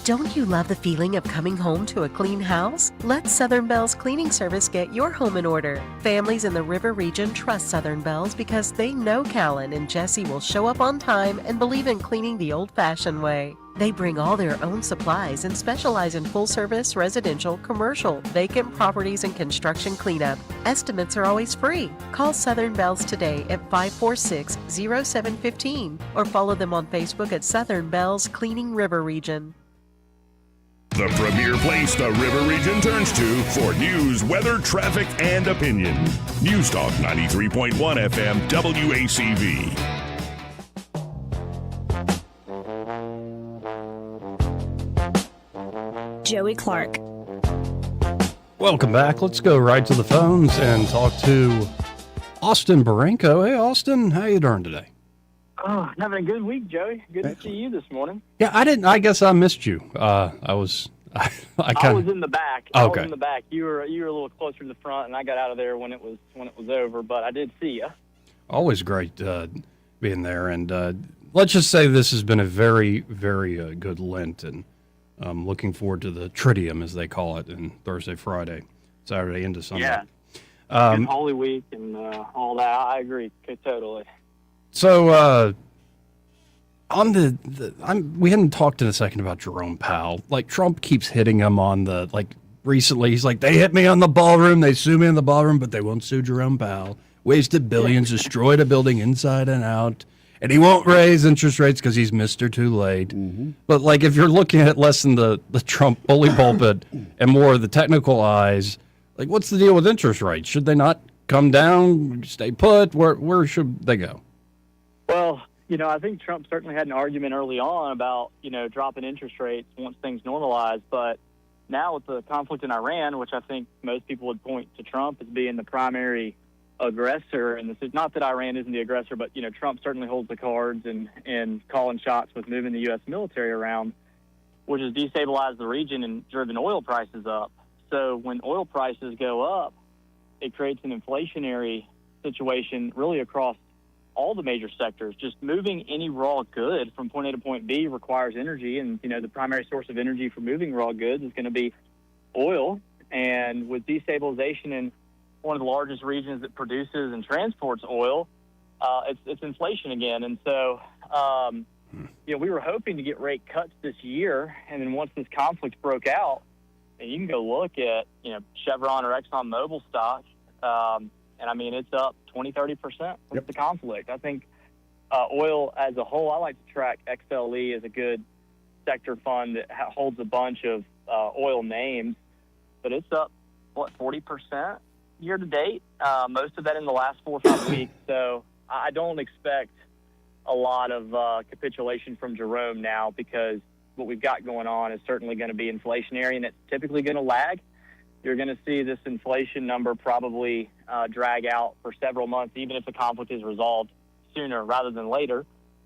Don't you love the feeling of coming home to a clean house? Let Southern Bell's cleaning service get your home in order. Families in the River region trust Southern Bell's because they know Callan and Jesse will show up on time and believe in cleaning the old-fashioned way. They bring all their own supplies and specialize in full-service, residential, commercial, vacant properties, and construction cleanup. Estimates are always free. Call Southern Bells today at 546-0715 or follow them on Facebook at Southern Bells Cleaning River Region. The premier place the River Region turns to for news, weather, traffic, and opinion. News Talk 93.1 FM WACV. Joey Clark. Welcome back. Let's go right to the phones and talk to Austin Barenko. Hey, Austin, how you doing today? Oh, having a good week, Joey. Good to see you this morning. Yeah, I guess I missed you. I was in the back. I Okay. was in the back. You were a little closer to the front, and I got out of there when it was over. But I did see you. Always great being there, and let's just say this has been a very, very good Lent, and I'm looking forward to the Triduum, as they call it, in Thursday, Friday, Saturday into Sunday. Yeah. Good Holy Week and all that. I agree totally. So, we hadn't talked in a second about Jerome Powell. Like, Trump keeps hitting him on recently, he's like, they hit me on the ballroom, they sue me in the ballroom, but they won't sue Jerome Powell. Wasted billions, destroyed a building inside and out, and he won't raise interest rates because he's Mr. Too Late. Mm-hmm. But, like, if you're looking at less than the Trump bully pulpit and more of the technical eyes, like, what's the deal with interest rates? Should they not come down, stay put? Where should they go? Well, I think Trump certainly had an argument early on about, dropping interest rates once things normalize. But now with the conflict in Iran, which I think most people would point to Trump as being the primary aggressor, and this is not that Iran isn't the aggressor, but, Trump certainly holds the cards and calling shots with moving the U.S. military around, which has destabilized the region and driven oil prices up. So when oil prices go up, it creates an inflationary situation really across all the major sectors. Just moving any raw good from point A to point B requires energy, and the primary source of energy for moving raw goods is going to be oil. And with destabilization in one of the largest regions that produces and transports oil, it's inflation again. And so, we were hoping to get rate cuts this year, and then once this conflict broke out, and you can go look at Chevron or ExxonMobil stock. And I mean, it's up 20-30% since the conflict. I think oil as a whole, I like to track XLE as a good sector fund that holds a bunch of oil names, but it's up, 40% year to date, most of that in the last 4 or 5 weeks. So I don't expect a lot of capitulation from Jerome now, because what we've got going on is certainly going to be inflationary, and it's typically going to lag. You're going to see this inflation number probably drag out for several months, even if the conflict is resolved sooner rather than later.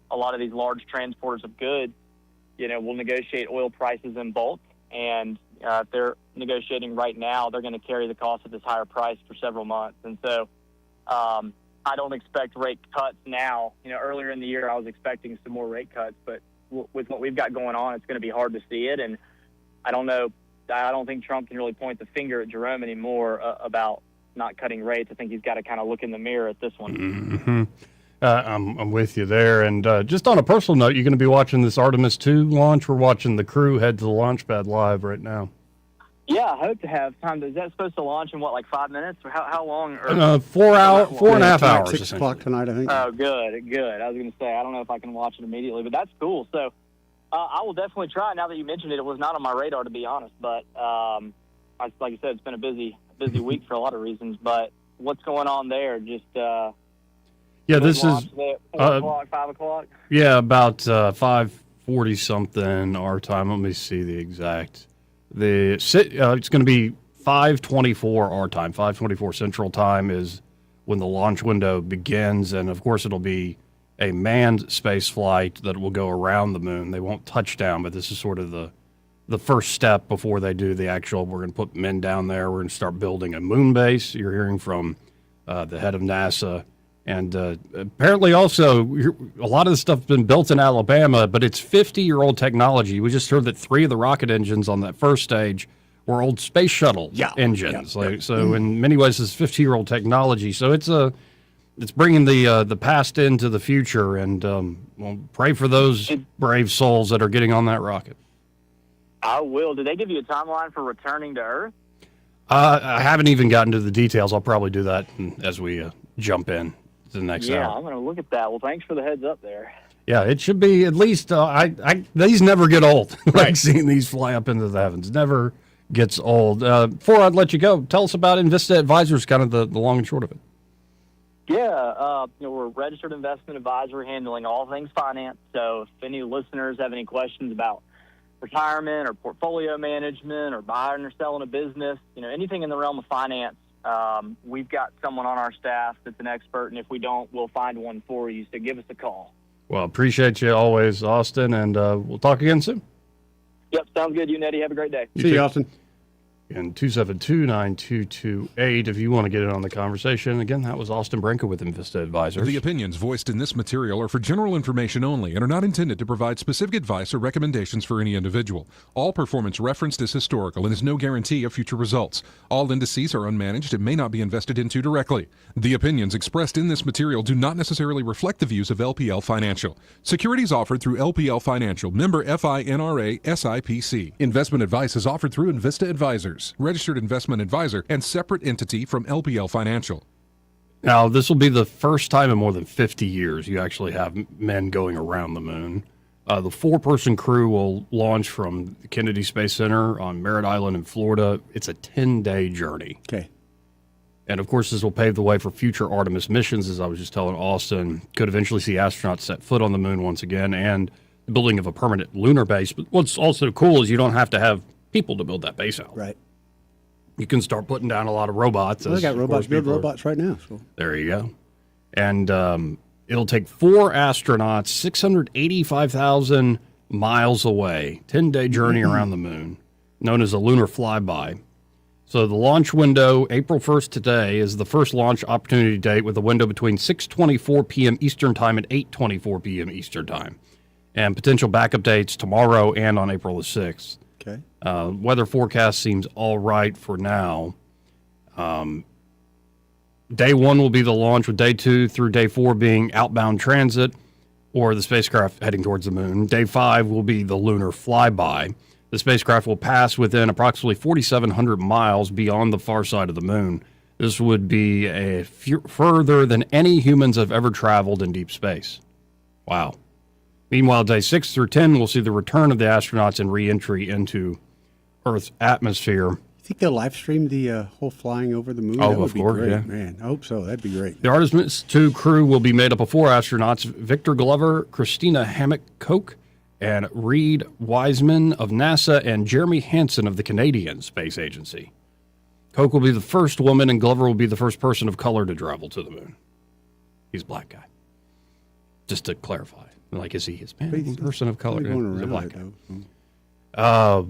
A lot of these large transporters of goods, will negotiate oil prices in bulk, and if they're negotiating right now, they're going to carry the cost of this higher price for several months. And so I don't expect rate cuts now. Earlier in the year, I was expecting some more rate cuts, but with what we've got going on, it's going to be hard to see it. And I don't know. I don't think Trump can really point the finger at Jerome anymore about not cutting rates. I think he's got to kind of look in the mirror at this one. Mm-hmm. I'm with you there. And just on a personal note, you're going to be watching this Artemis II launch. We're watching the crew head to the launch pad live right now. Yeah, I hope to have time. Is that supposed to launch in, 5 minutes? Or how long? 4.5 hours. 6 o'clock tonight, I think. Oh, good. I was going to say, I don't know if I can watch it immediately, but that's cool. So I will definitely try. Now that you mentioned it, it was not on my radar, to be honest. But like you said, it's been a busy week for a lot of reasons. But what's going on there? Just this is 4 o'clock, 5 o'clock. Yeah, about 5:40 something our time. Let me see the exact. It's going to be 5:24 our time. 5:24 Central Time is when the launch window begins, and of course it'll be a manned space flight that will go around the moon. They won't touch down, but this is sort of the first step before they do the actual. We're going to put men down there. We're going to start building a moon base. You're hearing from the head of NASA. And apparently also, a lot of this stuff has been built in Alabama, but it's 50-year-old technology. We just heard that 3 of the rocket engines on that first stage were old space shuttle engines. So in many ways, it's 50-year-old technology. So it's bringing the past into the future. And we'll pray for those brave souls that are getting on that rocket. I will. Did they give you a timeline for returning to Earth? I haven't even gotten to the details. I'll probably do that as we jump in. The next hour. Yeah, I'm going to look at that. Well, thanks for the heads up there. Yeah, it should be at least. These never get old. Seeing these fly up into the heavens never gets old. Before I'd let you go, tell us about Invista Advisors, kind of the long and short of it. Yeah, we're a registered investment advisor handling all things finance. So if any listeners have any questions about retirement or portfolio management or buying or selling a business, anything in the realm of finance, we've got someone on our staff that's an expert, and if we don't, we'll find one for you. So give us a call. Well, appreciate you always, Austin, and we'll talk again soon. Yep, sounds good. You and Eddie have a great day. See you, Austin. And 272-9228 if you want to get in on the conversation. Again, that was Austin Brinker with Invista Advisors. The opinions voiced in this material are for general information only and are not intended to provide specific advice or recommendations for any individual. All performance referenced is historical and is no guarantee of future results. All indices are unmanaged and may not be invested into directly. The opinions expressed in this material do not necessarily reflect the views of LPL Financial. Securities offered through LPL Financial, member FINRA SIPC. Investment advice is offered through Invista Advisors, registered investment advisor and separate entity from LPL Financial. Now, this will be the first time in more than 50 years you actually have men going around the moon. The 4-person crew will launch from the Kennedy Space Center on Merritt Island in Florida. It's a 10-day journey. Okay. And, of course, this will pave the way for future Artemis missions, as I was just telling Austin. Could eventually see astronauts set foot on the moon once again, and the building of a permanent lunar base. But what's also cool is you don't have to have people to build that base out. Right. You can start putting down a lot of robots. Well, they got robots build robots right now. So. There you go. And it'll take 4 astronauts 685,000 miles away, 10-day journey around the moon, known as a lunar flyby. So the launch window, April 1st today, is the first launch opportunity date with a window between 6:24 p.m. Eastern Time and 8:24 p.m. Eastern Time. And potential backup dates tomorrow and on April the 6th. Okay. Weather forecast seems all right for now. Day 1 will be the launch, with day 2 through day 4 being outbound transit or the spacecraft heading towards the moon. Day 5 will be the lunar flyby. The spacecraft will pass within approximately 4,700 miles beyond the far side of the moon. This would be further than any humans have ever traveled in deep space. Wow. Meanwhile, day 6 through 10 will see the return of the astronauts and re-entry into Earth's atmosphere. You think they'll live stream the whole flying over the moon? Oh, that would of be course, great, yeah. Man, I hope so. That'd be great. The Artemis II crew will be made up of 4 astronauts: Victor Glover, Christina Hammock-Koch, and Reed Wiseman of NASA, and Jeremy Hansen of the Canadian Space Agency. Koch will be the first woman, and Glover will be the first person of color to travel to the moon. He's a black guy. Just to clarify. Like, is he Hispanic? Person of color? He's a black guy.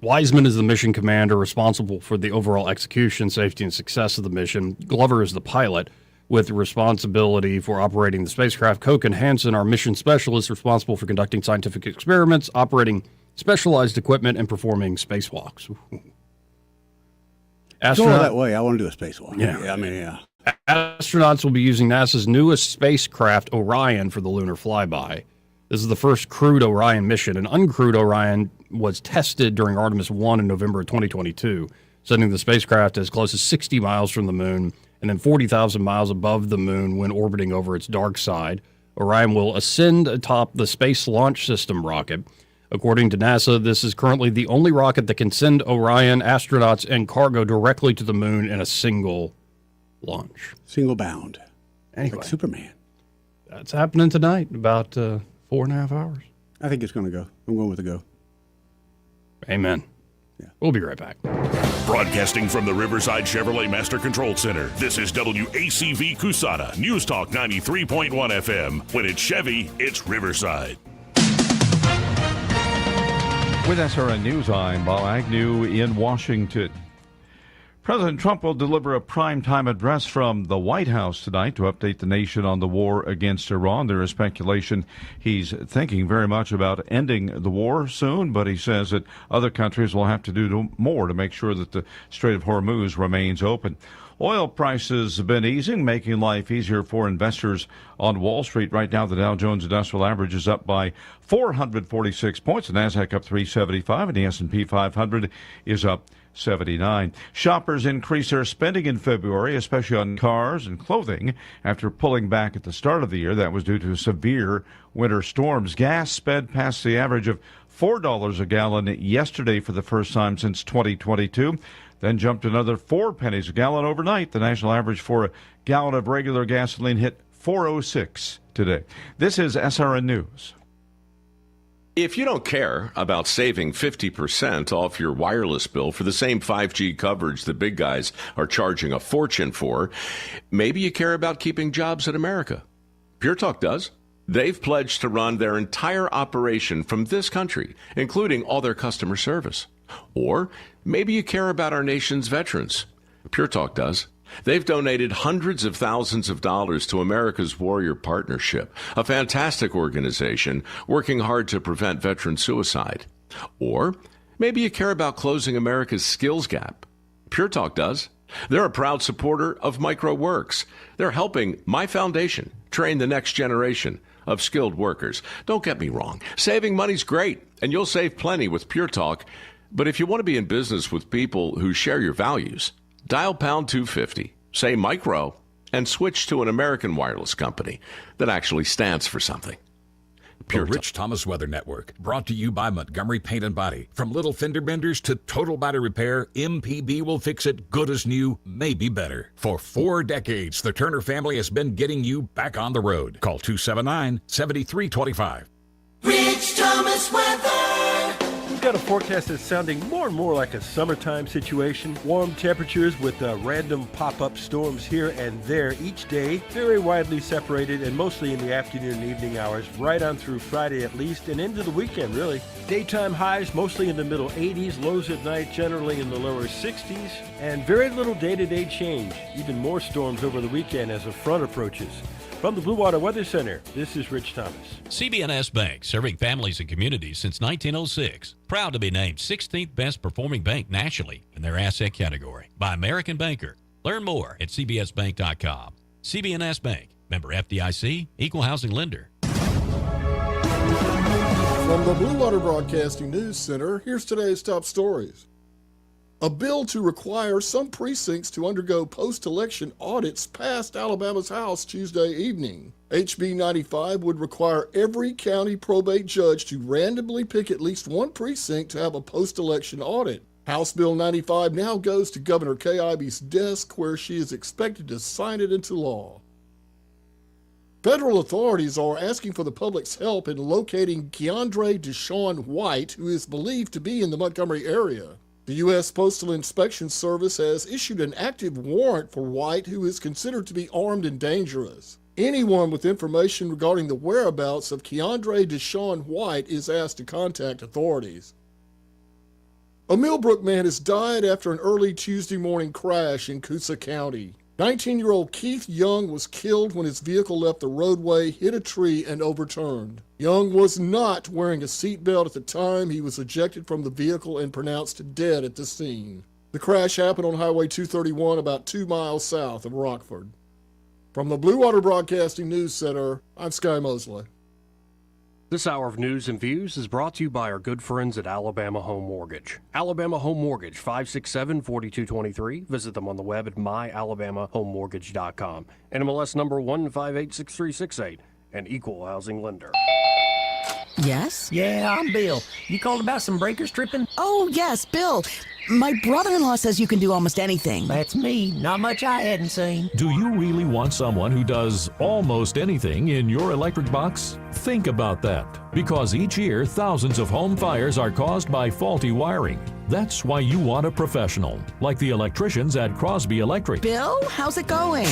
Wiseman is the mission commander responsible for the overall execution, safety, and success of the mission. Glover is the pilot with responsibility for operating the spacecraft. Koch and Hansen are mission specialists responsible for conducting scientific experiments, operating specialized equipment, and performing spacewalks. Go that way. I want to do a spacewalk. Yeah. I mean, yeah. Astronauts will be using NASA's newest spacecraft, Orion, for the lunar flyby. This is the first crewed Orion mission. An uncrewed Orion was tested during Artemis I in November of 2022, sending the spacecraft as close as 60 miles from the moon and then 40,000 miles above the moon when orbiting over its dark side. Orion will ascend atop the Space Launch System rocket. According to NASA, this is currently the only rocket that can send Orion astronauts and cargo directly to the moon in a single launch. Single bound. Anyway, like Superman. That's happening tonight, about 4.5 hours. I think it's going to go. I'm going with the go. Amen. Yeah. We'll be right back. Broadcasting from the Riverside Chevrolet Master Control Center, this is WACV Cusana, News Talk 93.1 FM. When it's Chevy, it's Riverside. With SRN News, I'm Bob Agnew in Washington. President Trump will deliver a primetime address from the White House tonight to update the nation on the war against Iran. There is speculation he's thinking very much about ending the war soon, but he says that other countries will have to do more to make sure that the Strait of Hormuz remains open. Oil prices have been easing, making life easier for investors on Wall Street. Right now, the Dow Jones Industrial Average is up by 446 points. The Nasdaq up 375, and the S&P 500 is up 79. Shoppers increased their spending in February, especially on cars and clothing, after pulling back at the start of the year. That was due to severe winter storms. Gas sped past the average of $4 a gallon yesterday for the first time since 2022. Then jumped another 4 pennies a gallon overnight. The national average for a gallon of regular gasoline hit $4.06 today. This is SRN News. If you don't care about saving 50% off your wireless bill for the same 5G coverage the big guys are charging a fortune for, maybe you care about keeping jobs in America. Pure Talk does. They've pledged to run their entire operation from this country, including all their customer service. Or maybe you care about our nation's veterans. Pure Talk does. They've donated hundreds of thousands of dollars to America's Warrior Partnership, a fantastic organization working hard to prevent veteran suicide. Or maybe you care about closing America's skills gap. Pure Talk does. They're a proud supporter of MicroWorks. They're helping my foundation train the next generation of skilled workers. Don't get me wrong. Saving money's great, and you'll save plenty with Pure Talk. But if you want to be in business with people who share your values, dial pound 250, say micro, and switch to an American wireless company that actually stands for something. The Rich Thomas Weather Network, brought to you by Montgomery Paint and Body. From little fender benders to total body repair, MPB will fix it good as new, maybe better. For 4 decades, the Turner family has been getting you back on the road. Call 279-7325. Rich Thomas Weather. We've got a forecast that's sounding more and more like a summertime situation. Warm temperatures with random pop-up storms here and there each day, very widely separated and mostly in the afternoon and evening hours, right on through Friday at least and into the weekend really. Daytime highs mostly in the middle 80s, lows at night generally in the lower 60s, and very little day-to-day change. Even more storms over the weekend as a front approaches. From the Blue Water Weather Center, this is Rich Thomas. CB&S Bank, serving families and communities since 1906. Proud to be named 16th best performing bank nationally in their asset category by American Banker. Learn more at cbsbank.com. CB&S Bank, member FDIC, equal housing lender. From the Blue Water Broadcasting News Center, here's today's top stories. A bill to require some precincts to undergo post-election audits passed Alabama's House Tuesday evening. HB 95 would require every county probate judge to randomly pick at least one precinct to have a post-election audit. House Bill 95 now goes to Governor Kay Ivey's desk, where she is expected to sign it into law. Federal authorities are asking for the public's help in locating Keandre Deshaun White, who is believed to be in the Montgomery area. The U.S. Postal Inspection Service has issued an active warrant for White, who is considered to be armed and dangerous. Anyone with information regarding the whereabouts of Keandre Deshaun White is asked to contact authorities. A Millbrook man has died after an early Tuesday morning crash in Coosa County. 19-year-old Keith Young was killed when his vehicle left the roadway, hit a tree, and overturned. Young was not wearing a seatbelt at the time he was ejected from the vehicle and pronounced dead at the scene. The crash happened on Highway 231 about 2 miles south of Rockford. From the Blue Water Broadcasting News Center, I'm Sky Mosley. This hour of news and views is brought to you by our good friends at Alabama Home Mortgage. Alabama Home Mortgage, 567-4223. Visit them on the web at myalabamahomemortgage.com. NMLS number 1586368, an equal housing lender. Yes? Yeah, I'm Bill. You called about some breakers tripping? Oh, yes, Bill. My brother-in-law says you can do almost anything. That's me. Not much I hadn't seen. Do you really want someone who does almost anything in your electric box? Think about that, because each year thousands of home fires are caused by faulty wiring. That's why you want a professional, like the electricians at Crosby Electric. Bill, how's it going?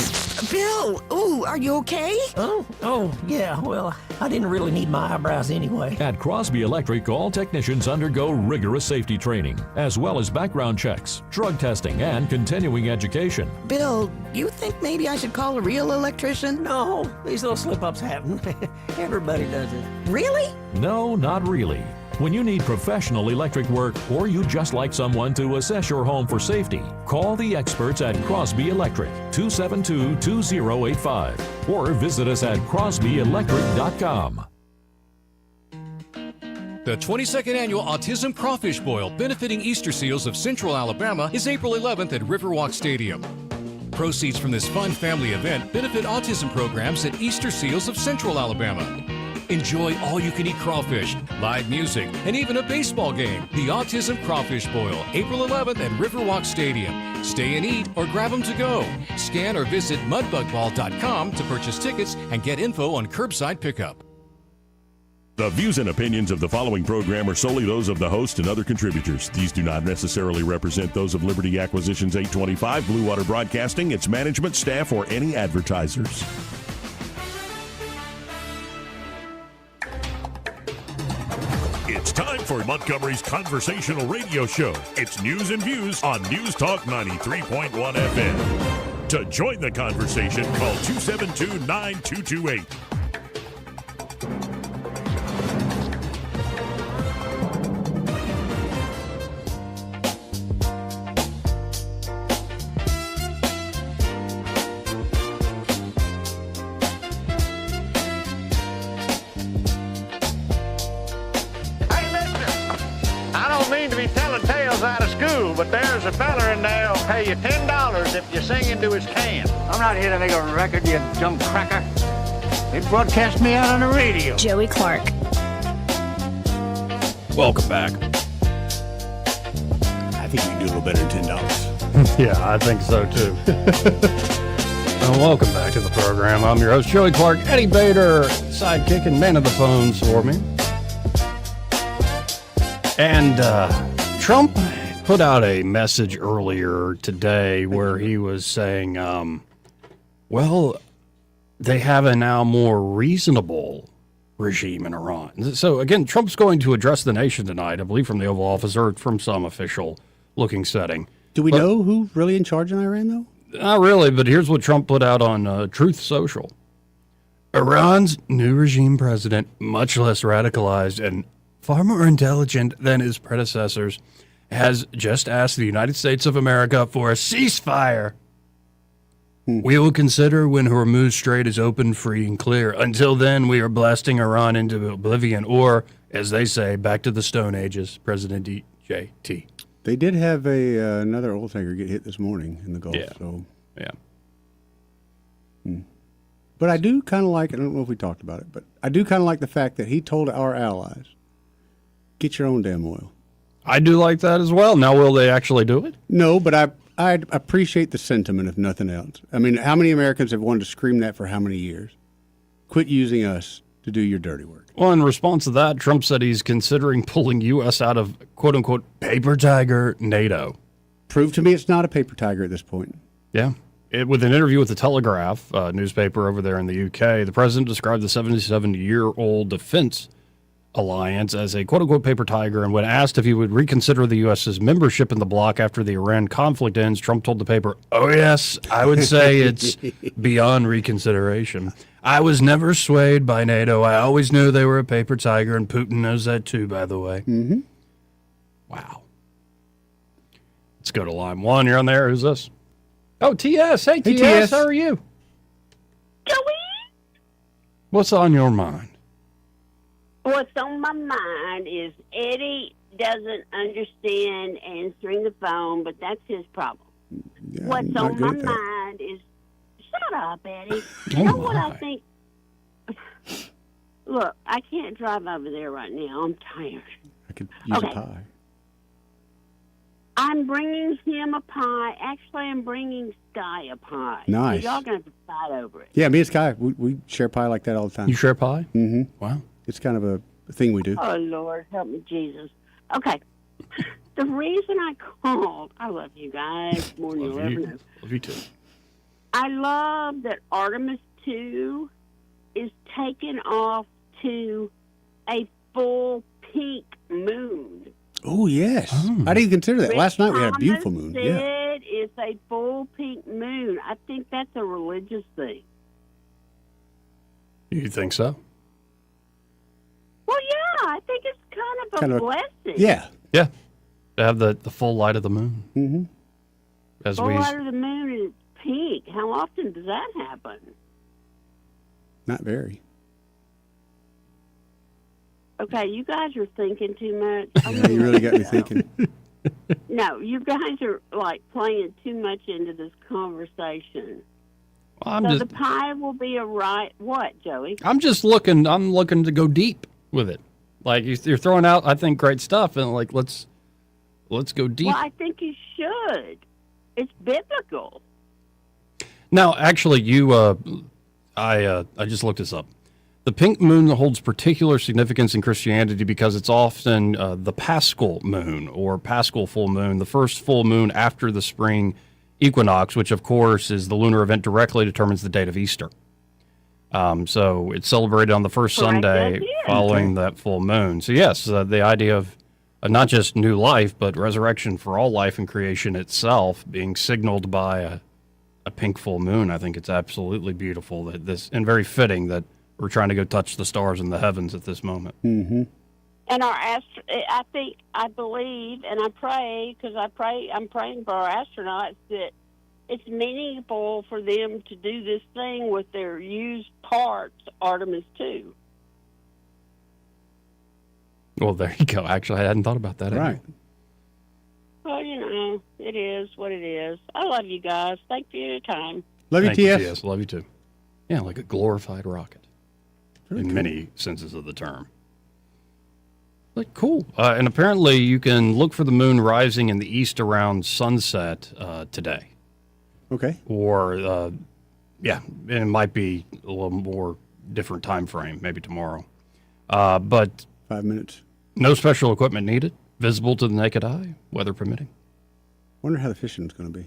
Bill, ooh, are you okay? Oh, yeah, well, I didn't really need my eyebrows anyway. At Crosby Electric, all technicians undergo rigorous safety training, as well as background checks, drug testing, and continuing education. Bill, you think maybe I should call a real electrician? No, these little slip-ups happen. Everybody does it. Really? No, not really. When you need professional electric work, or you just like someone to assess your home for safety, call the experts at Crosby Electric, 272-2085, or visit us at crosbyelectric.com. The 22nd Annual Autism Crawfish Boil benefiting Easter Seals of Central Alabama is April 11th at Riverwalk Stadium. Proceeds from this fun family event benefit autism programs at Easter Seals of Central Alabama. Enjoy all-you-can-eat crawfish, live music, and even a baseball game. The Autism Crawfish Boil, April 11th at Riverwalk Stadium. Stay and eat or grab them to go. Scan or visit mudbugball.com to purchase tickets and get info on curbside pickup. The views and opinions of the following program are solely those of the host and other contributors. These do not necessarily represent those of Liberty Acquisitions 825, Blue Water Broadcasting, its management, staff, or any advertisers. It's time for Montgomery's conversational radio show. It's news and views on News Talk 93.1 FM. To join the conversation, call 272-9228. But there's a fella in there who'll pay you $10 if you sing into his can. I'm not here to make a record, you dumb cracker. They broadcast me out on the radio. Joey Clark. Welcome back. I think you can do a little better than $10. Yeah, I think so too. Welcome back to the program. I'm your host, Joey Clark. Eddie Bader, sidekick and man of the phones for me. And Trump put out a message earlier today where he was saying, well, they have a now more reasonable regime in Iran. So, again, Trump's going to address the nation tonight, I believe from the Oval Office or from some official-looking setting. Do we know who's really in charge in Iran, though? Not really, but here's what Trump put out on Truth Social. Iran's new regime president, much less radicalized and far more intelligent than his predecessors, has just asked the United States of America for a ceasefire. We will consider when Hormuz Strait is open, free, and clear. Until then, we are blasting Iran into oblivion, or, as they say, back to the Stone Ages, President DJT. They did have another oil tanker get hit this morning in the Gulf. Yeah. So. Yeah. But I do kind of like, I don't know if we talked about it, but I do kind of like the fact that he told our allies, get your own damn oil. I do like that as well. Now, will they actually do it? No, but I appreciate the sentiment, if nothing else. I mean, how many Americans have wanted to scream that for how many years? Quit using us to do your dirty work. Well, in response to that, Trump said he's considering pulling U.S. out of, quote-unquote, paper tiger NATO. Prove to me it's not a paper tiger at this point. Yeah. With an interview with the Telegraph newspaper over there in the UK, the president described the 77-year-old defense alliance as a quote-unquote paper tiger, and when asked if he would reconsider the U.S.'s membership in the bloc after the Iran conflict ends, Trump told the paper, "Oh yes, I would say it's beyond reconsideration. I was never swayed by NATO. I always knew they were a paper tiger, and Putin knows that too, by the way." Mm-hmm. Wow. Let's go to line 1. You're on there. Who's this? Oh, TS. Hey, Hey, TS. TS. How are you? What's on your mind? What's on my mind is Eddie doesn't understand answering the phone, but that's his problem. Yeah, What's I'm not on my good at that. mind is, shut up, Eddie. You know what I think? Look, I can't drive over there right now. I'm tired. I could use Okay. a pie. I'm bringing him a pie. Actually, I'm bringing Sky a pie. Nice. So y'all going to have to fight over it. Yeah, me and Sky, we share pie like that all the time. You share pie? Mm-hmm. Wow. It's kind of a thing we do. Oh, Lord, help me, Jesus. Okay. The reason I called, I love you guys more than you'll ever know. Love you too. I love that Artemis II is taken off to a full pink moon. Oh, yes. I didn't consider that. Last night we had a beautiful moon. Said Yeah. it's a full pink moon. I think that's a religious thing. You think so? Well, yeah, I think it's kind of a blessing. Yeah. Yeah. To have the full light of the moon. Mm-hmm. As Full we light of the moon and it's pink. How often does that happen? Not very. Okay, you guys are thinking too much. Yeah, you really got me thinking. No, you guys are like playing too much into this conversation. I'm so just the pie will be a right. What, Joey? I'm looking to go deep with it. Like you're throwing out, I think, great stuff, and like let's go deep. Well, I think you should. It's biblical. Now, actually, I just looked this up. The pink moon holds particular significance in Christianity because it's often the Paschal moon or Paschal full moon, the first full moon after the spring equinox, which of course is the lunar event directly determines the date of Easter. So it's celebrated on the first Sunday following that full moon. So yes, the idea of not just new life, but resurrection for all life and creation itself being signaled by a pink full moon. I think it's absolutely beautiful and very fitting that we're trying to go touch the stars in the heavens at this moment. Mm-hmm. And I believe, and I pray, because I'm praying for our astronauts that it's meaningful for them to do this thing with their used parts, Artemis II. Well, there you go. Actually, I hadn't thought about that. Right. Well, you know, it is what it is. I love you guys. Thank you for your time. Love you, Thank you, TS. TS. Love you too. Yeah, like a glorified rocket Very in cool. many senses of the term. Like, cool. And apparently you can look for the moon rising in the east around sunset today. Okay. Or, yeah, it might be a little more different time frame, maybe tomorrow. But 5 minutes. No special equipment needed, visible to the naked eye, weather permitting. Wonder how the fishing's going to be.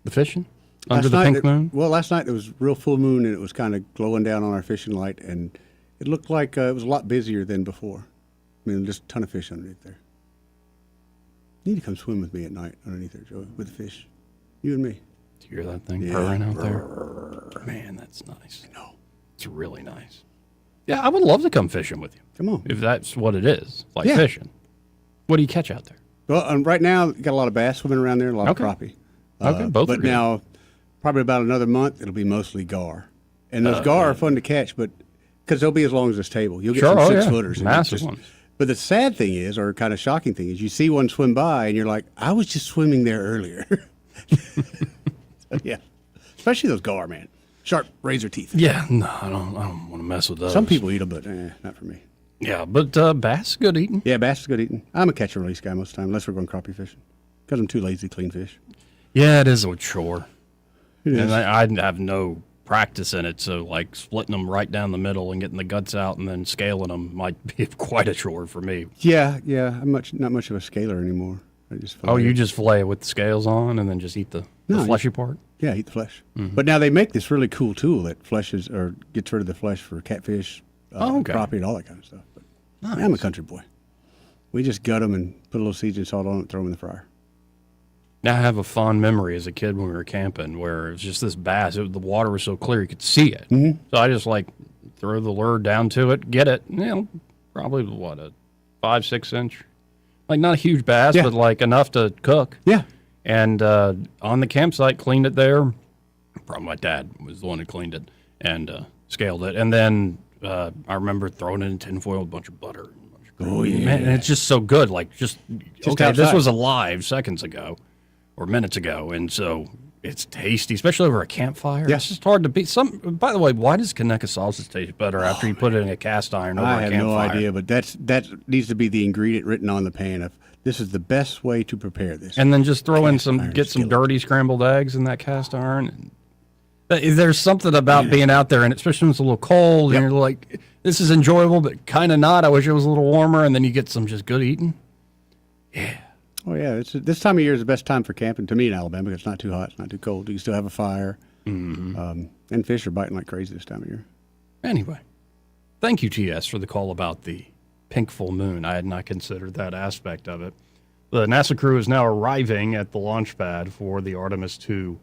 The fishing? Under the pink moon? Well, last night there was real full moon, and it was kind of glowing down on our fishing light, and it looked like it was a lot busier than before. I mean, just a ton of fish underneath there. You need to come swim with me at night underneath there, Joey, with the fish. You and me. Do you hear that thing Yeah. purring out there? Man, that's nice. I know. It's really nice. Yeah, I would love to come fishing with you. Come on. If that's what it is, like Yeah. fishing. What do you catch out there? Well, right now, you got a lot of bass swimming around there, and a lot Okay. of crappie. Okay, both are But good. now, probably about another month, it'll be mostly gar. And those gar are fun to catch, but because they'll be as long as this table. You'll get Sure, some oh, 6 yeah. footers. and Massive just- ones. But the sad thing is, or kind of shocking thing is, you see one swim by, and you're like, I was just swimming there earlier. So, yeah. Especially those gar, man. Sharp razor teeth. Yeah, no, I don't want to mess with those. Some people eat them, but not for me. Yeah, but bass, good eating. Yeah, bass is good eating. I'm a catch and release guy most of the time, unless we're going crappie fishing. Because I'm too lazy to clean fish. Yeah, it is a chore. It and is. I have no practice in it, so like splitting them right down the middle and getting the guts out and then scaling them might be quite a chore for me. Yeah. I'm not much of a scaler anymore. I just fillet You it. just fillet it with the scales on and then just eat the No, fleshy part? Yeah, eat the flesh. Mhm. But now they make this really cool tool that fleshes or gets rid of the flesh for catfish, Okay. crappie, and all that kind of stuff. But I'm a country boy. We just gut them and put a little seasoning salt on it and throw them in the fryer. Now, I have a fond memory as a kid when we were camping where it was just this bass. The water was so clear you could see it. Mm-hmm. So I just like throw the lure down to it, get it, probably a 5-6 inch. Like not a huge bass, Yeah. but like enough to cook. Yeah. and on the campsite, cleaned it there. Probably my dad was the one who cleaned it and scaled it. And then I remember throwing it in tinfoil with a bunch of butter. Oh, yeah. Man, and it's just so good. Like, just okay, outside. this was alive seconds ago or minutes ago. And so it's tasty, especially over a campfire. Yeah. It's just hard to beat. By the way, why does Kaneka sausage taste better after you put it in a cast iron over a campfire? I have no idea, but that needs to be the ingredient written on the pan of this is the best way to prepare this. And then just throw in some dirty scrambled eggs in that cast iron. There's something about being out there, and especially when it's a little cold, and you're like, this is enjoyable, but kind of not. I wish it was a little warmer, and then you get some just good eating. Yeah. Oh, yeah. This time of year is the best time for camping, to me in Alabama, because it's not too hot, it's not too cold. You can still have a fire. Mm-hmm. And fish are biting like crazy this time of year. Anyway, thank you, TS, for the call about the pink full moon. I had not considered that aspect of it. The NASA crew is now arriving at the launch pad for the Artemis II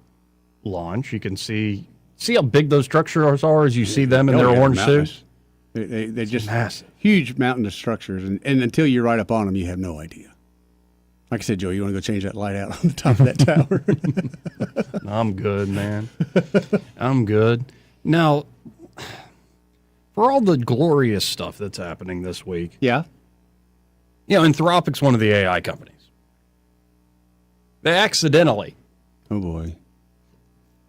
launch. You can see how big those structures are as you see them in their orange suits. They're just massive, huge mountainous structures, and until you're right up on them, you have no idea. Like I said, Joe, you want to go change that light out on the top of that tower? I'm good, man. I'm good. Now, for all the glorious stuff that's happening this week, Anthropic's one of the AI companies. They accidentally, oh boy,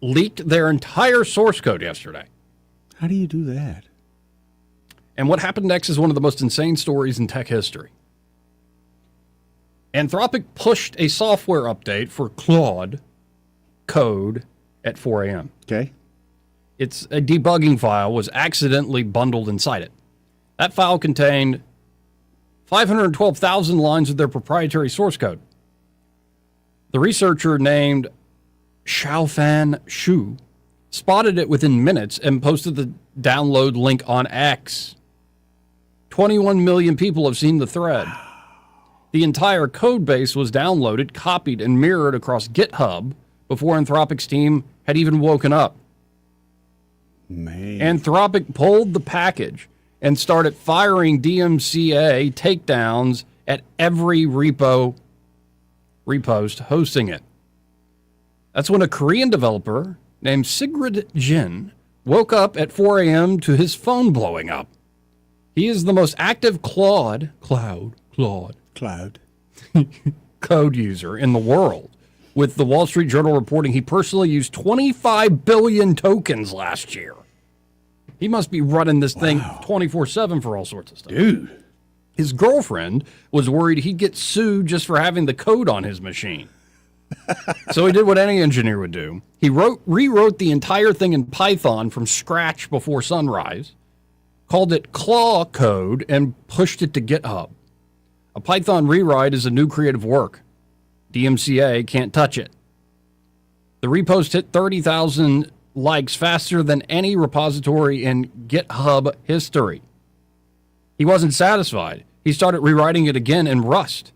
leaked their entire source code yesterday. How do you do that? And what happened next is one of the most insane stories in tech history. Anthropic pushed a software update for Claude code at 4 a.m. Okay. It's a debugging file was accidentally bundled inside it. That file contained 512,000 lines of their proprietary source code. The researcher named Xiaofan Xu spotted it within minutes and posted the download link on X. 21 million people have seen the thread. The entire code base was downloaded, copied, and mirrored across GitHub before Anthropic's team had even woken up. Man. Anthropic pulled the package and started firing DMCA takedowns at every repost hosting it. That's when a Korean developer named Sigrid Jin woke up at 4 a.m. to his phone blowing up. He is the most active Claude code user in the world, with the Wall Street Journal reporting he personally used 25 billion tokens last year. He must be running this thing 24/7 for all sorts of stuff. Dude. His girlfriend was worried he'd get sued just for having the code on his machine. So he did what any engineer would do. He rewrote the entire thing in Python from scratch before sunrise, called it Claw code, and pushed it to GitHub. A Python rewrite is a new creative work. DMCA can't touch it. The repost hit 30,000 likes faster than any repository in GitHub history. He wasn't satisfied. He started rewriting it again in Rust.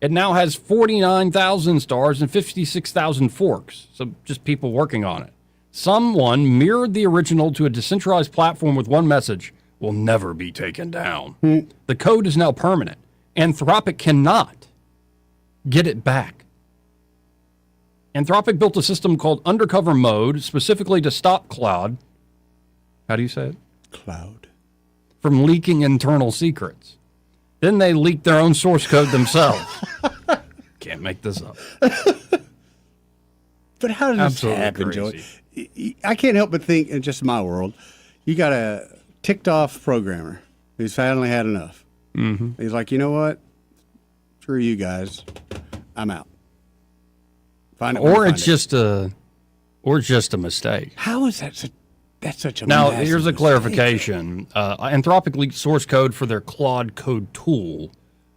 It now has 49,000 stars and 56,000 forks, so just people working on it. Someone mirrored the original to a decentralized platform with one message: will never be taken down. The code is now permanent. Anthropic cannot get it back. Anthropic built a system called Undercover Mode specifically to stop Cloud. How do you say it? Cloud. From leaking internal secrets. Then they leaked their own source code themselves. Can't make this up. But how does this happen, Joey? I can't help but think, in just my world, you got a ticked off programmer who's finally had enough. Mm-hmm. He's like, you know what? Screw you guys. I'm out. Or it's just a mistake. How is that? That's such a now. massive Here's a mistake. clarification. Anthropic leaked source code for their Claude code tool,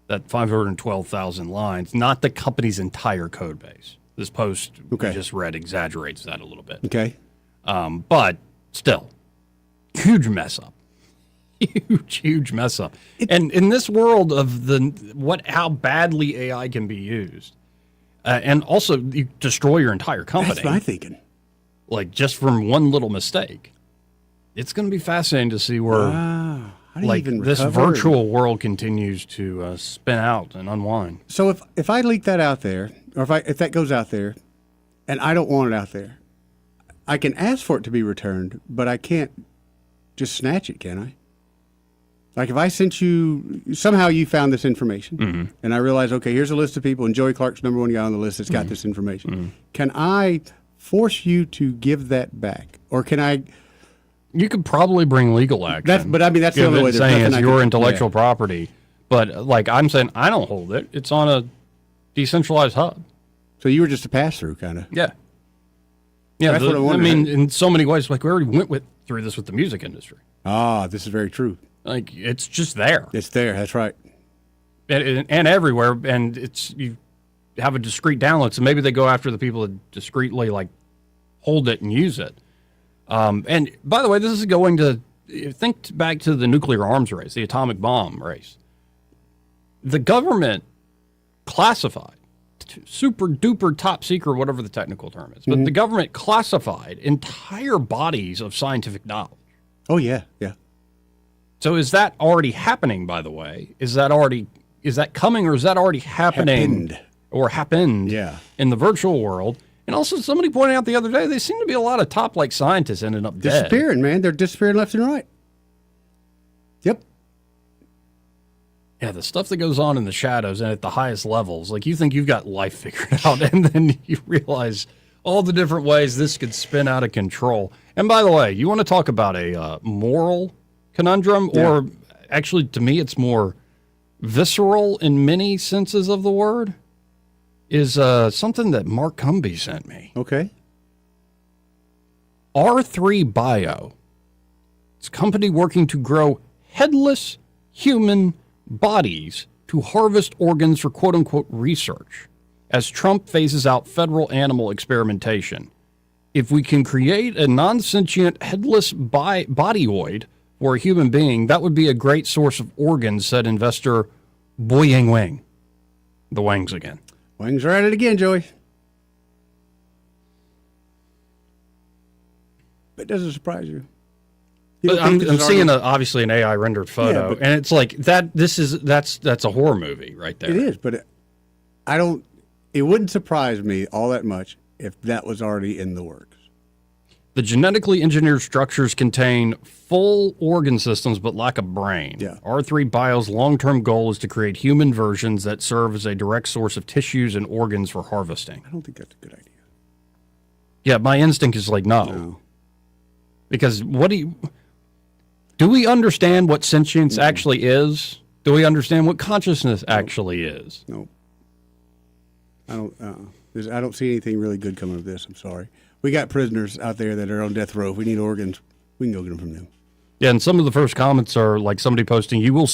that 512,000 lines, not the company's entire code base. This post we just read exaggerates that a little bit. Okay. But still, huge mess up. Huge mess up. And in this world of how badly AI can be used, and also you destroy your entire company. That's my thinking. Like just from one little mistake. It's going to be fascinating to see where this virtual world continues to spin out and unwind. So if I leak that out there, or if that goes out there, and I don't want it out there, I can ask for it to be returned, but I can't just snatch it, can I? Like if I sent you, somehow you found this information, and I realize, okay, here's a list of people, and Joey Clark's number one guy on the list that's got this information. Can I force you to give that back, or can I? You could probably bring legal action. But I mean, that's the only way. There's saying it's your intellectual property. But like I'm saying, I don't hold it. It's on a decentralized hub. So you were just a pass through, kind of. Yeah. Yeah. That's what I mean, in so many ways, like we already went through this with the music industry. Ah, this is very true. Like it's just there. It's there. That's right. And everywhere, and you have a discrete download. So maybe they go after the people that discreetly like hold it and use it. And by the way, this is going to think back to the nuclear arms race, the atomic bomb race. The government classified, super duper top secret, whatever the technical term is, but the government classified entire bodies of scientific knowledge. Oh yeah, yeah. So is that already happening? By the way, is that coming, or is that already happening? Happened? Yeah. In the virtual world. And also, somebody pointed out the other day, there seem to be a lot of top like scientists ending up dead. Disappearing, man. They're disappearing left and right. Yep. Yeah, the stuff that goes on in the shadows and at the highest levels, like you think you've got life figured out, and then you realize all the different ways this could spin out of control. And by the way, you want to talk about a moral conundrum, or actually, to me, it's more visceral in many senses of the word, is something that Mark Cumby sent me. Okay. R3 Bio. It's a company working to grow headless human bodies to harvest organs for quote-unquote research as Trump phases out federal animal experimentation. If we can create a non-sentient headless bodyoid for a human being, that would be a great source of organs, said investor Boyang Wang. The Wangs again. Wings are at it again, Joey. It doesn't surprise you. I'm seeing obviously an AI rendered photo, and it's like that. That's a horror movie right there. It is, but it wouldn't surprise me all that much if that was already in the works. The genetically engineered structures contain full organ systems but lack a brain. Yeah. R3 Bio's long-term goal is to create human versions that serve as a direct source of tissues and organs for harvesting. I don't think that's a good idea. Yeah, my instinct is like, no. Because do we understand what sentience actually is? Do we understand what consciousness actually is? No. I don't see anything really good coming of this. I'm sorry. We got prisoners out there that are on death row. If we need organs, we can go get them from them. Yeah, and some of the first comments are like somebody posting, "You will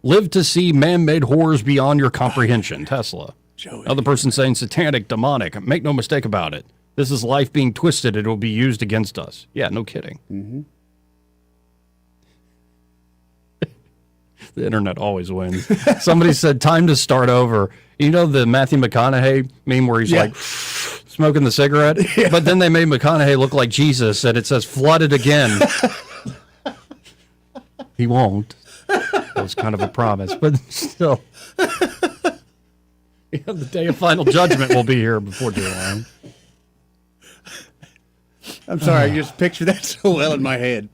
live to see man-made horrors beyond your comprehension." Tesla. Joey. Another person saying satanic, demonic. Make no mistake about it. This is life being twisted. It will be used against us. Yeah, no kidding. Mm-hmm. The internet always wins. Somebody said, time to start over. You know the Matthew McConaughey meme where he's like smoking the cigarette? Yeah. But then they made McConaughey look like Jesus, and it says, flooded again. He won't. That was kind of a promise, but still. The day of final judgment will be here before too long. I'm sorry, I just picture that so well in my head.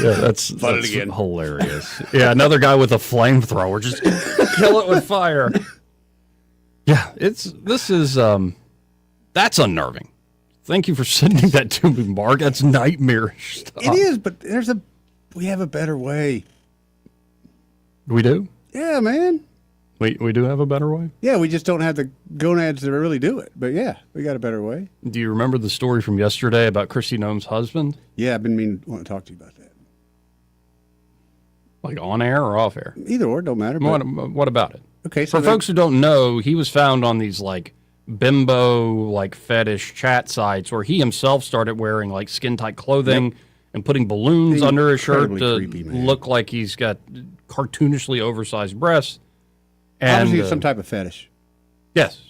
Yeah, that's hilarious. Yeah, another guy with a flamethrower, just kill it with fire. Yeah, that's unnerving. Thank you for sending that to me, Mark. That's nightmarish stuff. It is, but we have a better way. We do? Yeah, man. We do have a better way? Yeah, we just don't have the gonads to really do it. But yeah, we got a better way. Do you remember the story from yesterday about Kristi Noem's husband? Yeah, I've been wanting to talk to you about that. Like on air or off air? Either or, don't matter. What about it? Okay, so for folks who don't know, he was found on these like bimbo like fetish chat sites where he himself started wearing like skin tight clothing and putting balloons under his shirt to look like he's got cartoonishly oversized breasts. And obviously some type of fetish. Yes.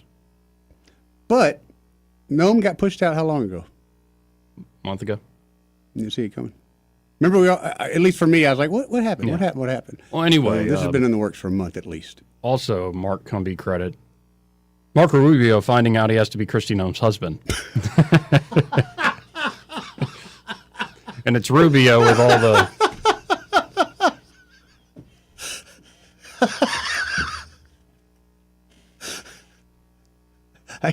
But Noam got pushed out how long ago? A month ago. You didn't see it coming. Remember, we all, at least for me, I was like, what happened? Yeah. What happened? Well, anyway. This has been in the works for a month at least. Also, Mark Cumby credit. Marco Rubio finding out he has to be Kristi Noem's husband. And it's Rubio with all the...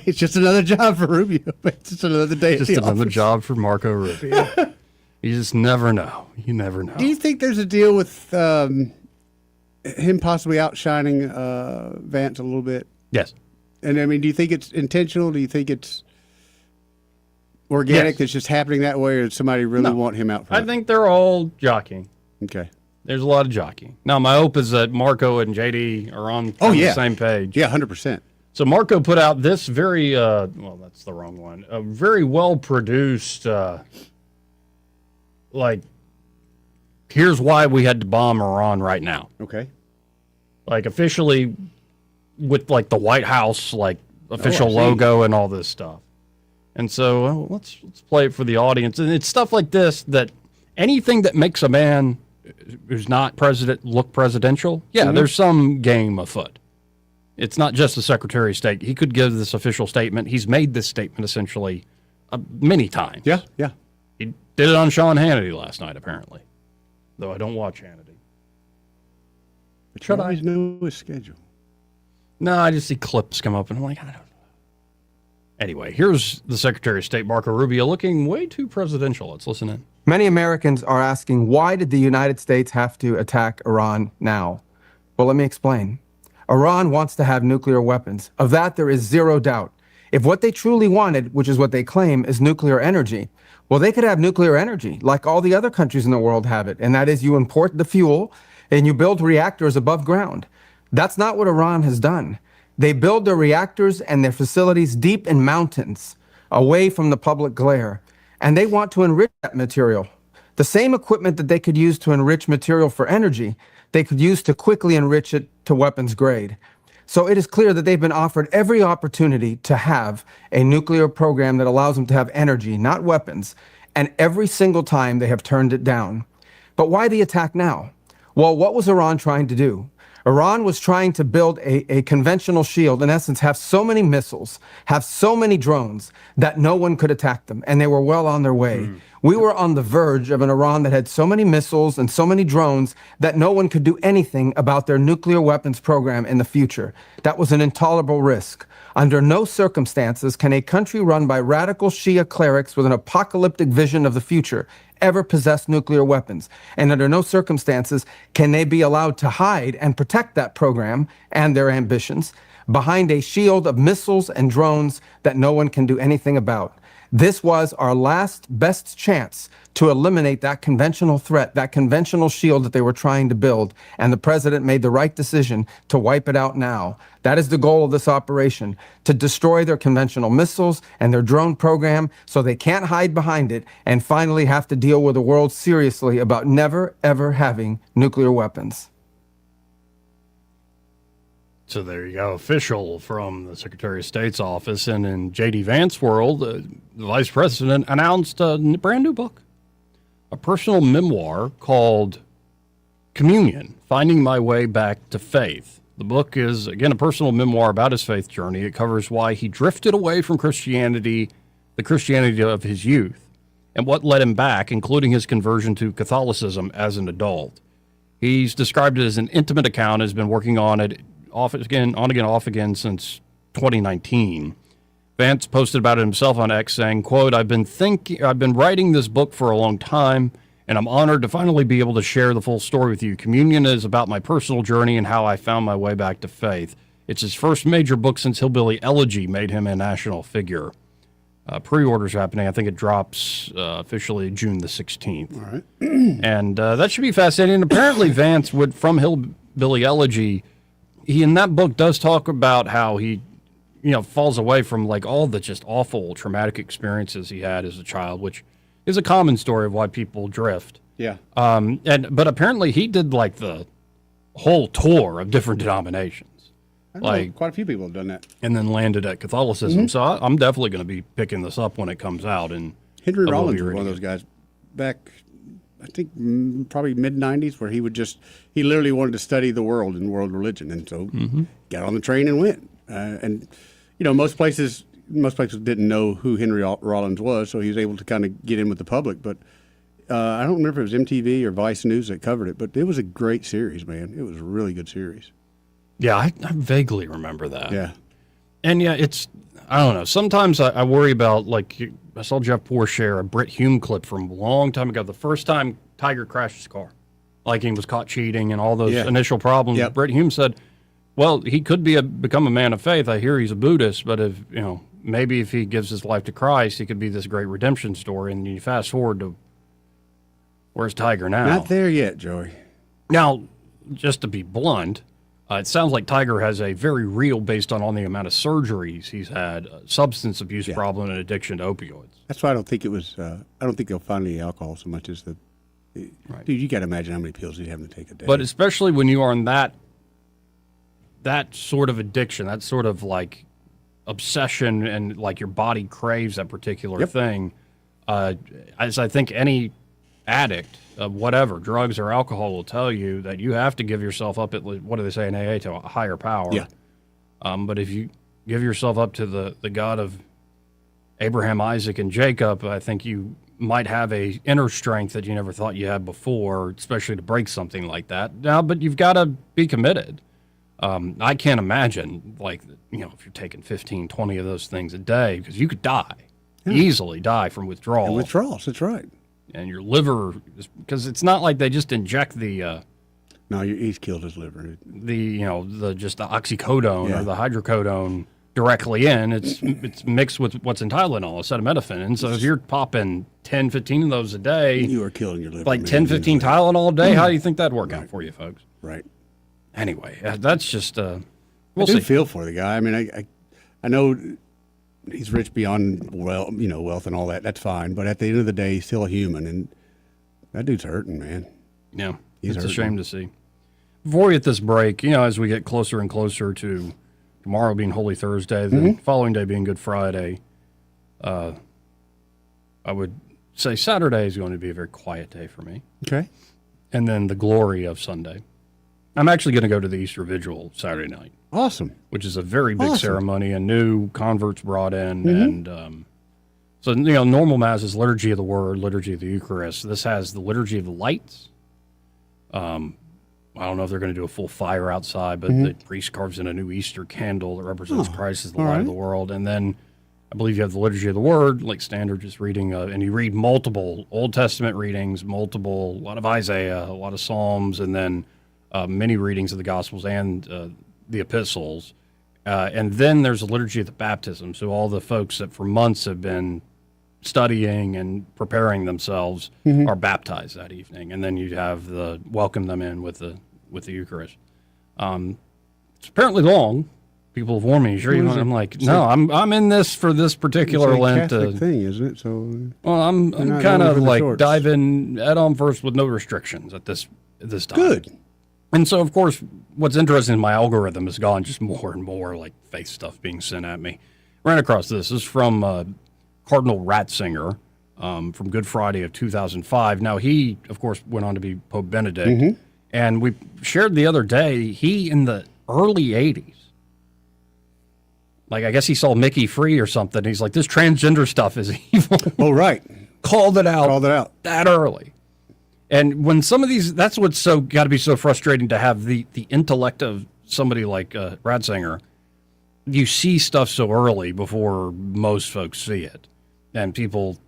It's just another job for Rubio. It's just another day Just at the another office. job for Marco Rubio. You just never know. You never know. Do you think there's a deal with him possibly outshining Vance a little bit? Yes. And I mean, do you think it's intentional? Do you think it's organic? Yes. That's just happening that way, or does somebody really want him out front? I think they're all jockeying. Okay. There's a lot of jockeying. Now, my hope is that Marco and JD are on the same page. Yeah, 100%. So Marco put out this very, well, that's the wrong one, a very well-produced, here's why we had to bomb Iran right now. Okay. Like, officially, with, like, the White House, like, official logo and all this stuff. And so, well, let's play it for the audience. And it's stuff like this that anything that makes a man who's not president look presidential, there's some game afoot. It's not just the Secretary of State. He could give this official statement. He's made this statement essentially many times. Yeah. He did it on Sean Hannity last night, apparently. Though I don't watch Hannity. But you always know his schedule. No, I just see clips come up, and I'm like, I don't know. Anyway, here's the Secretary of State, Marco Rubio, looking way too presidential. Let's listen in. Many Americans are asking, why did the United States have to attack Iran now? Well, let me explain. Iran wants to have nuclear weapons. Of that, there is zero doubt. If what they truly wanted, which is what they claim, is nuclear energy, well, they could have nuclear energy like all the other countries in the world have it. And that is, you import the fuel and you build reactors above ground. That's not what Iran has done. They build their reactors and their facilities deep in mountains, away from the public glare. And they want to enrich that material. The same equipment that they could use to enrich material for energy, they could use to quickly enrich it to weapons grade. So it is clear that they've been offered every opportunity to have a nuclear program that allows them to have energy, not weapons. And every single time they have turned it down. But why the attack now? Well, what was Iran trying to do? Iran was trying to build a conventional shield, in essence, have so many missiles, have so many drones that no one could attack them, and they were well on their way. We were on the verge of an Iran that had so many missiles and so many drones that no one could do anything about their nuclear weapons program in the future. That was an intolerable risk. Under no circumstances can a country run by radical Shia clerics with an apocalyptic vision of the future ever possess nuclear weapons. And under no circumstances can they be allowed to hide and protect that program and their ambitions behind a shield of missiles and drones that no one can do anything about. This was our last best chance to eliminate that conventional threat, that conventional shield that they were trying to build, and the president made the right decision to wipe it out now. That is the goal of this operation, to destroy their conventional missiles and their drone program so they can't hide behind it and finally have to deal with the world seriously about never, ever having nuclear weapons. So there you go, official from the Secretary of State's office. And in J.D. Vance world, the Vice President announced a brand new book, a personal memoir called Communion, Finding My Way Back to Faith. The book is, again, a personal memoir about his faith journey. It covers why he drifted away from Christianity, the Christianity of his youth, and what led him back, including his conversion to Catholicism as an adult. He's described it as an intimate account, has been working on it on again, off again since 2019. Vance posted about it himself on X saying, quote, I've been writing this book for a long time, and I'm honored to finally be able to share the full story with you. Communion is about my personal journey and how I found my way back to faith. It's his first major book since Hillbilly Elegy made him a national figure. Pre-orders happening. I think it drops officially June the 16th. All right. And that should be fascinating. And apparently Vance from Hillbilly Elegy, he in that book does talk about how he, falls away from like all the just awful traumatic experiences he had as a child, which is a common story of why people drift. Yeah. But apparently he did like the whole tour of different denominations. Quite a few people have done that. And then landed at Catholicism. Mm-hmm. So I'm definitely going to be picking this up when it comes out. And Henry Rollins was one of those guys back, I think probably mid-90s, where he literally wanted to study the world and world religion. And so got on the train and went. And most places didn't know who Henry Rollins was, so he was able to kind of get in with the public. But I don't remember if it was MTV or Vice News that covered it, but it was a great series, man. It was a really good series. Yeah, I vaguely remember that. Yeah. And yeah, I don't know. Sometimes I worry about, I saw Jeff Poor share a Brit Hume clip from a long time ago. The first time Tiger crashed his car, he was caught cheating and all those initial problems. Yep. Brit Hume said, well, he could become a man of faith. I hear he's a Buddhist, but maybe if he gives his life to Christ, he could be this great redemption story. And you fast forward to, where's Tiger now? Not there yet, Joey. Now, just to be blunt, it sounds like Tiger has a very real, based on the amount of surgeries he's had, substance abuse problem and addiction to opioids. That's why I don't think it was. I don't think they'll find any alcohol so much as the. Right. Dude, you got to imagine how many pills he's having to take a day. But especially when you are in that sort of addiction, that sort of obsession, and your body craves that particular thing. As I think any addict of whatever, drugs or alcohol, will tell you that you have to give yourself up, what do they say in AA, to a higher power. Yeah. But if you give yourself up to the God of Abraham, Isaac, and Jacob, I think you might have a inner strength that you never thought you had before, especially to break something like that. Now, but you've got to be committed. I can't imagine, if you're taking 15, 20 of those things a day, because you could easily die from withdrawal. And withdrawals, that's right. And your liver, because it's not like they just inject the. No, he's killed his liver. The oxycodone or the hydrocodone directly in. It's mixed with what's in Tylenol, acetaminophen. And so if you're popping 10, 15 of those a day, you are killing your liver. 10, 15 Tylenol a day. How do you think that'd work out for you, folks? Right. Anyway, that's just. We'll I do see. feel for the guy. I mean, I know he's rich beyond wealth and all that. That's fine. But at the end of the day, he's still a human, and that dude's hurting, man. Yeah, it's a shame to see. Before we get this break, as we get closer and closer to tomorrow being Holy Thursday, the following day being Good Friday, I would say Saturday is going to be a very quiet day for me. Okay. And then the glory of Sunday. I'm actually going to go to the Easter Vigil Saturday night. Awesome. Which is a very big ceremony, and new converts brought in. And so, normal Mass is Liturgy of the Word, Liturgy of the Eucharist. This has the Liturgy of the Lights. I don't know if they're going to do a full fire outside, but the priest carves in a new Easter candle that represents Christ as the light of the world. And then I believe you have the Liturgy of the Word, like standard, just reading, and you read multiple Old Testament readings, a lot of Isaiah, a lot of Psalms, and then many readings of the Gospels and the Epistles. And then there's a Liturgy of the Baptism. So all the folks that for months have been studying and preparing themselves are baptized that evening. And then you have welcome them in with the Eucharist. It's apparently long. People have warned me. Sure, I'm like, no, I'm in this for this particular it's a Lent Catholic thing, isn't it? So well, I'm kind of diving head on first with no restrictions at this time. Good. And so, of course, what's interesting in my algorithm has gone just more and more faith stuff being sent at me. Ran across this. This is from Cardinal Ratzinger from Good Friday of 2005. Now, he, of course, went on to be Pope Benedict. And we shared the other day, he in the early 80s, I guess he saw Mickey Free or something. He's like, this transgender stuff is evil. Oh, right. Called it out that early. And when some of these, that's what's got to be so frustrating to have the intellect of somebody like Ratzinger. You see stuff so early before most folks see it, and people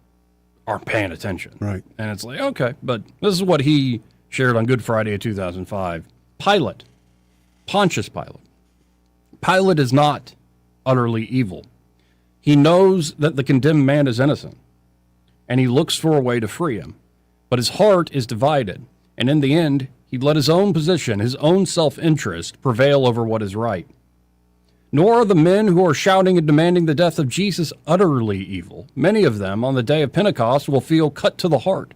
aren't paying attention. Right. And it's like, okay, but this is what he shared on Good Friday of 2005. Pontius Pilate. Pilate is not utterly evil. He knows that the condemned man is innocent, and he looks for a way to free him. But his heart is divided, and in the end, he'd let his own position, his own self-interest, prevail over what is right. Nor are the men who are shouting and demanding the death of Jesus utterly evil. Many of them, on the day of Pentecost, will feel cut to the heart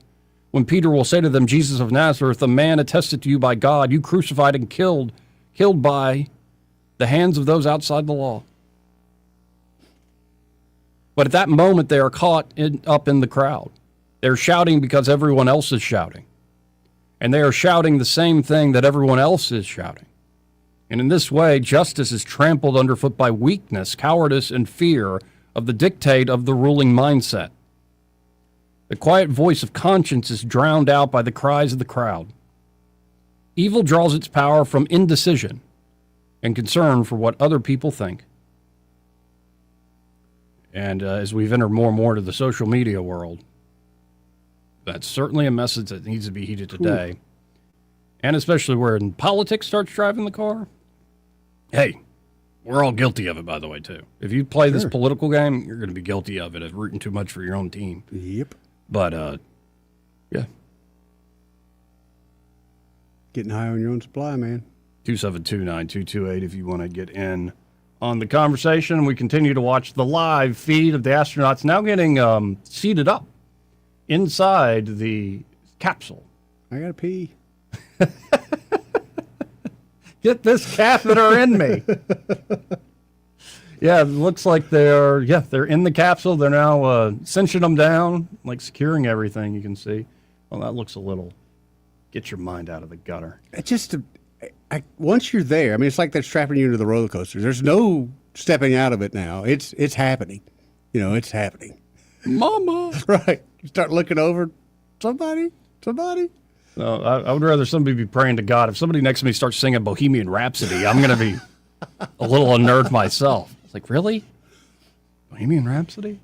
when Peter will say to them, Jesus of Nazareth, a man attested to you by God, you crucified and killed by the hands of those outside the law. But at that moment, they are caught up in the crowd. They're shouting because everyone else is shouting. And they are shouting the same thing that everyone else is shouting. And in this way, justice is trampled underfoot by weakness, cowardice, and fear of the dictate of the ruling mindset. The quiet voice of conscience is drowned out by the cries of the crowd. Evil draws its power from indecision and concern for what other people think. And as we've entered more and more to the social media world, that's certainly a message that needs to be heeded today. And especially when politics starts driving the car. Hey, we're all guilty of it, by the way, too. If you play this political game, you're going to be guilty of it, of rooting too much for your own team. Yep. But, yeah. Getting high on your own supply, man. 272-9228 if you want to get in on the conversation. We continue to watch the live feed of the astronauts now getting seated up inside the capsule. I got to pee. Get this catheter in me. Yeah, it looks like they're in the capsule. They're now cinching them down, like securing everything, you can see. Well, that looks a little, get your mind out of the gutter. It's just, once you're there, I mean, it's like they're strapping you into the roller coaster. There's no stepping out of it now. It's happening. It's happening. Mama. Right. You start looking over, somebody. No, I would rather somebody be praying to God. If somebody next to me starts singing Bohemian Rhapsody, I'm going to be a little unnerved myself. It's like, really? Bohemian Rhapsody?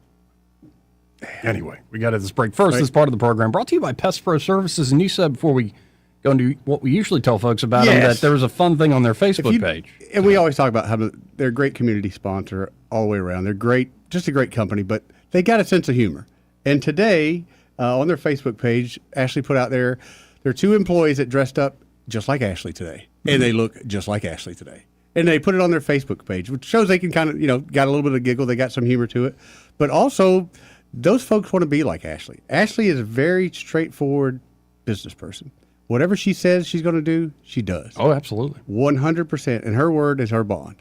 Anyway, we got to this break. First, this part of the program brought to you by Pest Pro Services. And you said before we go into what we usually tell folks about them, that there was a fun thing on their Facebook page. And we always talk about how they're a great community sponsor all the way around. They're great, just a great company, but they got a sense of humor. And today, on their Facebook page, Ashley put out there are 2 employees that dressed up just like Ashley today. And they look just like Ashley today. And they put it on their Facebook page, which shows they can kind of, got a little bit of giggle. They got some humor to it. But also, those folks want to be like Ashley. Ashley is a very straightforward business person. Whatever she says she's going to do, she does. Oh, absolutely. 100%. And her word is her bond.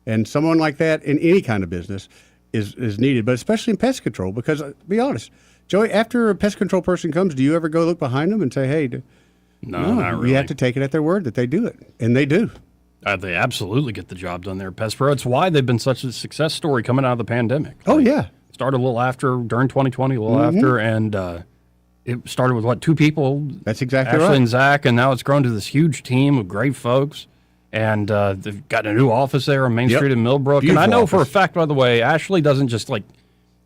And someone like that in any kind of business is needed, but especially in pest control, because, be honest, Joey, after a pest control person comes, do you ever go look behind them and say, hey, no, not really. You have to take it at their word that they do it. And they do. They absolutely get the job done there at Pest Pro. It's why they've been such a success story coming out of the pandemic. Oh, yeah. Started a little after, during 2020, a little after, and it started with, 2 people? That's exactly Ashley right. and Zach, and now it's grown to this huge team of great folks. And they've got a new office there on Main Street in Millbrook. Beautiful and I know office. for a fact, by the way, Ashley doesn't just,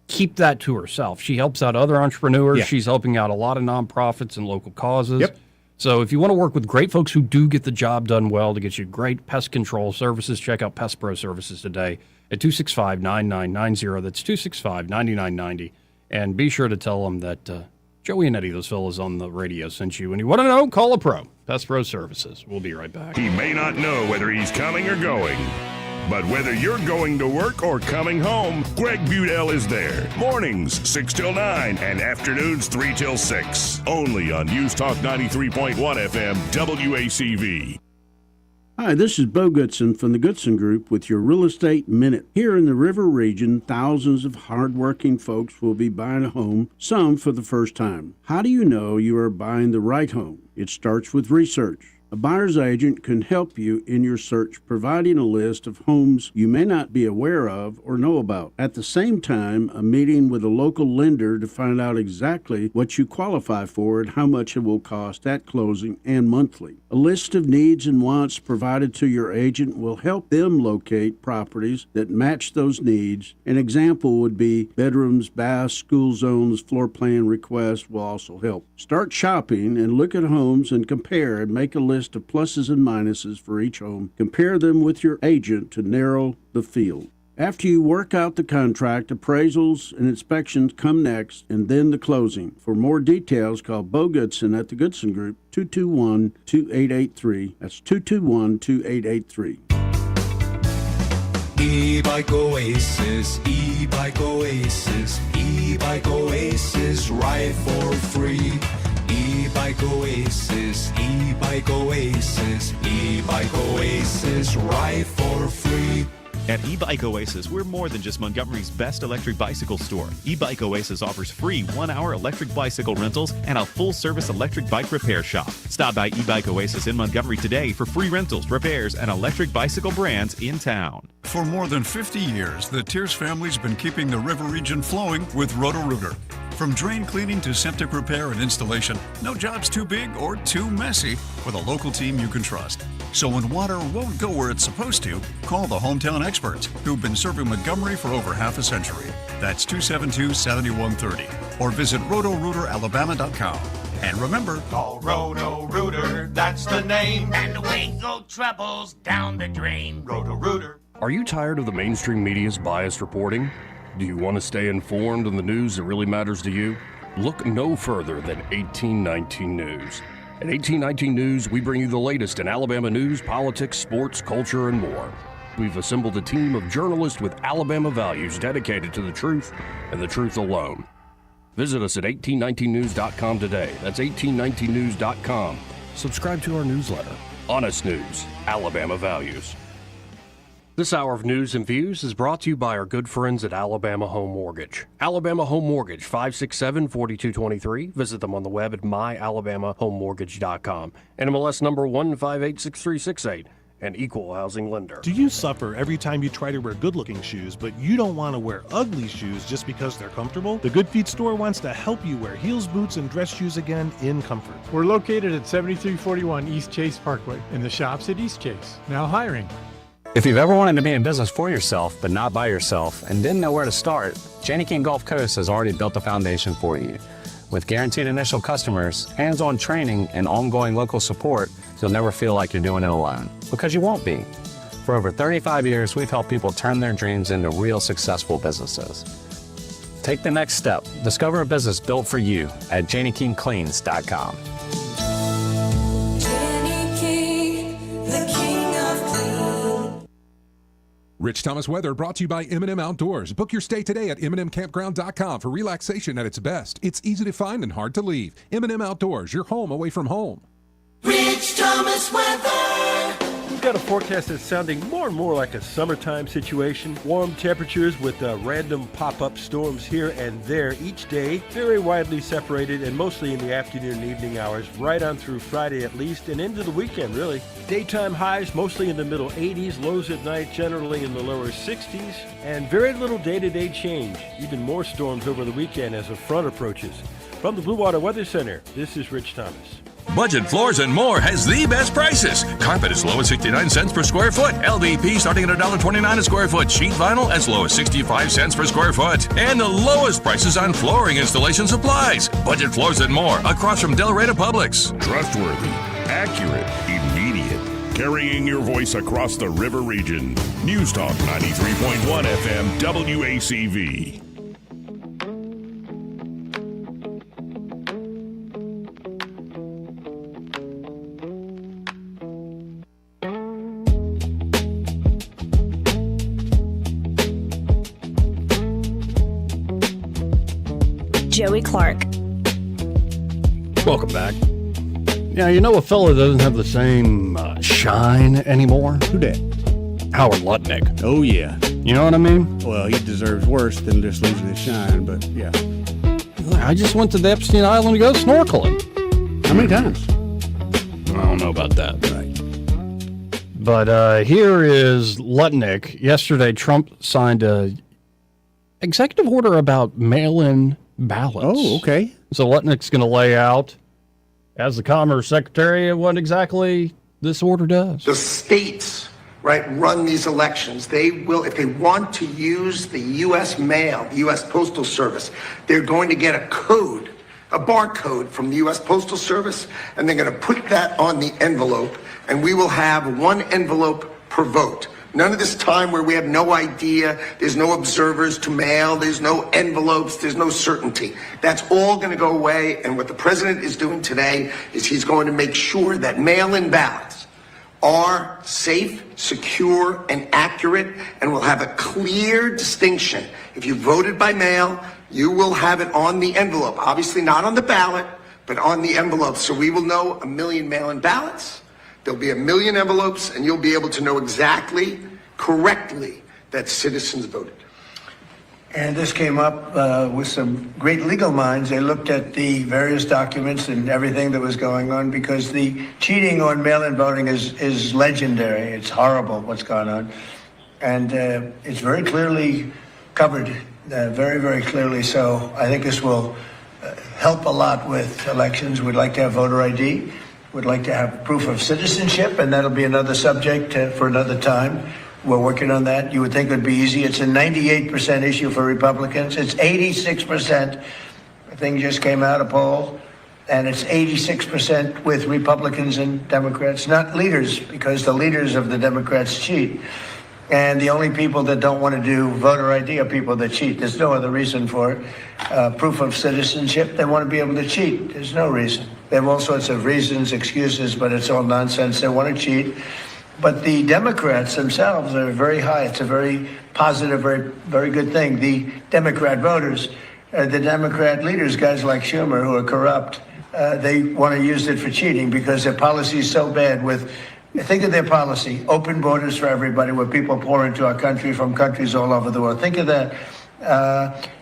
keep that to herself. She helps out other entrepreneurs. Yeah. She's helping out a lot of nonprofits and local causes. Yep. So if you want to work with great folks who do get the job done well to get you great pest control services, check out Pest Pro Services today at 265-9990. That's 265-9990. And be sure to tell them that Joey and Eddie, those fellas on the radio, sent you. And you want to know? Call a pro. Pest Pro Services. We'll be right back. He may not know whether he's coming or going, but whether you're going to work or coming home, Greg Budell is there. Mornings, 6 till 9, and afternoons, 3 till 6. Only on News Talk 93.1 FM, WACV. Hi, this is Bo Goodson from the Goodson Group with your Real Estate Minute. Here in the River region, thousands of hardworking folks will be buying a home, some for the first time. How do you know you are buying the right home? It starts with research. A buyer's agent can help you in your search, providing a list of homes you may not be aware of or know about. At the same time, a meeting with a local lender to find out exactly what you qualify for and how much it will cost at closing and monthly. A list of needs and wants provided to your agent will help them locate properties that match those needs. An example would be bedrooms, baths, school zones, floor plan requests will also help. Start shopping and look at homes and compare and make a list of pluses and minuses for each home. Compare them with your agent to narrow the field. After you work out the contract, appraisals and inspections come next, and then the closing. For more details, call Bo Goodson at the Goodson Group, 221-2883. That's 221-2883. E-Bike Oasis, E-Bike Oasis, E-Bike Oasis, ride for free. E-Bike Oasis, E-Bike Oasis, E-Bike Oasis, ride for free. At E-Bike Oasis, we're more than just Montgomery's best electric bicycle store. E-Bike Oasis offers free 1-hour electric bicycle rentals and a full-service electric bike repair shop. Stop by E-Bike Oasis in Montgomery today for free rentals, repairs, and electric bicycle brands in town. For more than 50 years, the Tears family's been keeping the river region flowing with Roto-Rooter. From drain cleaning to septic repair and installation, no job's too big or too messy with a local team you can trust. So when water won't go where it's supposed to, call the hometown experts who've been serving Montgomery for over half a century. That's 272-7130 or visit rotorooteralabama.com. And remember, call Roto-Rooter, that's the name, and away go troubles down the drain. Roto-Rooter. Are you tired of the mainstream media's biased reporting? Do you want to stay informed on the news that really matters to you? Look no further than 1819 News. At 1819 News, we bring you the latest in Alabama news, politics, sports, culture, and more. We've assembled a team of journalists with Alabama values dedicated to the truth and the truth alone. Visit us at 1819news.com today. That's 1819news.com. Subscribe to our newsletter. Honest News, Alabama Values. This hour of news and views is brought to you by our good friends at Alabama Home Mortgage. Alabama Home Mortgage, 567-4223. Visit them on the web at myalabamahomemortgage.com. NMLS number 1586368. An equal housing lender. Do you suffer every time you try to wear good-looking shoes, but you don't want to wear ugly shoes just because they're comfortable? The Good Feet store wants to help you wear heels, boots, and dress shoes again in comfort. We're located at 7341 East Chase Parkway in the shops at East Chase. Now hiring. If you've ever wanted to be in business for yourself, but not by yourself, and didn't know where to start, Janney King Gulf Coast has already built a foundation for you. With guaranteed initial customers, hands-on training, and ongoing local support, you'll never feel like you're doing it alone, because you won't be. For over 35 years, we've helped people turn their dreams into real successful businesses. Take the next step. Discover a business built for you at JaneyKingCleans.com. Rich Thomas Weather brought to you by M&M Outdoors. Book your stay today at MNMCampground.com for relaxation at its best. It's easy to find and hard to leave. M&M Outdoors, your home away from home. Rich Thomas Weather. We've got a forecast that's sounding more and more like a summertime situation. Warm temperatures with random pop-up storms here and there each day, very widely separated and mostly in the afternoon and evening hours, right on through Friday at least, and into the weekend, really. Daytime highs mostly in the middle 80s, lows at night generally in the lower 60s, and very little day-to-day change. Even more storms over the weekend as a front approaches. From the Blue Water Weather Center, this is Rich Thomas. Budget Floors and More has the best prices. Carpet as low as 69 cents per square foot. LVP starting at $1.29 a square foot. Sheet vinyl as low as 65 cents per square foot. And the lowest prices on flooring installation supplies. Budget Floors and More across from Delray Publix. Trustworthy, accurate, immediate. Carrying your voice across the river region. News Talk 93.1 FM WACV. Joey Clark. Welcome back. Yeah, you know a fella doesn't have the same shine anymore? Who that? Howard Lutnick. Oh, yeah. You know what I mean? Well, he deserves worse than just losing his shine, but yeah. I just went to the Epstein Island to go snorkeling. How many times? I don't know about that. Right. But here is Lutnick. Yesterday, Trump signed a executive order about mail-in ballots. Oh, okay. So Lutnick's going to lay out, as the Commerce Secretary, what exactly this order does. The states, right, run these elections. They will, if they want to use the U.S. mail, the U.S. Postal Service, they're going to get a code, a barcode from the U.S. Postal Service, and they're going to put that on the envelope, and we will have one envelope per vote. None of this time where we have no idea, there's no observers to mail, there's no envelopes, there's no certainty. That's all going to go away, and what the president is doing today is he's going to make sure that mail-in ballots are safe, secure, and accurate, and will have a clear distinction. If you voted by mail, you will have it on the envelope. Obviously not on the ballot, but on the envelope. So we will know 1 million mail-in ballots. There'll be 1 million envelopes, and you'll be able to know exactly, correctly, that citizens voted. And this came up with some great legal minds. They looked at the various documents and everything that was going on, because the cheating on mail-in voting is legendary. It's horrible what's gone on. And it's very clearly covered, very, very clearly. So I think this will help a lot with elections. We'd like to have voter ID. We'd like to have proof of citizenship, and that'll be another subject for another time. We're working on that. You would think it would be easy. It's a 98% issue for Republicans. It's 86%. The thing just came out, a poll, and it's 86% with Republicans and Democrats, not leaders, because the leaders of the Democrats cheat. And the only people that don't want to do voter ID are people that cheat. There's no other reason for it. Proof of citizenship, they want to be able to cheat. There's no reason. They have all sorts of reasons, excuses, but it's all nonsense. They want to cheat. But the Democrats themselves are very high. It's a very positive, very, very good thing. The Democrat voters, the Democrat leaders, guys like Schumer, who are corrupt, they want to use it for cheating because their policy is so bad with, think of their policy, open borders for everybody, where people pour into our country from countries all over the world. Think of that.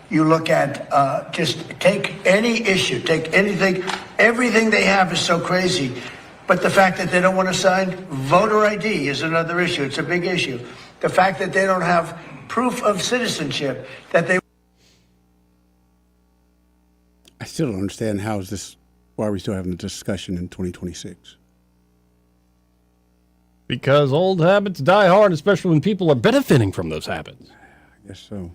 You look at, just take any issue, take anything, everything they have is so crazy. But the fact that they don't want to sign voter ID is another issue. It's a big issue. The fact that they don't have proof of citizenship, that they... I still don't understand why are we still having the discussion in 2026? Because old habits die hard, especially when people are benefiting from those habits. I guess so.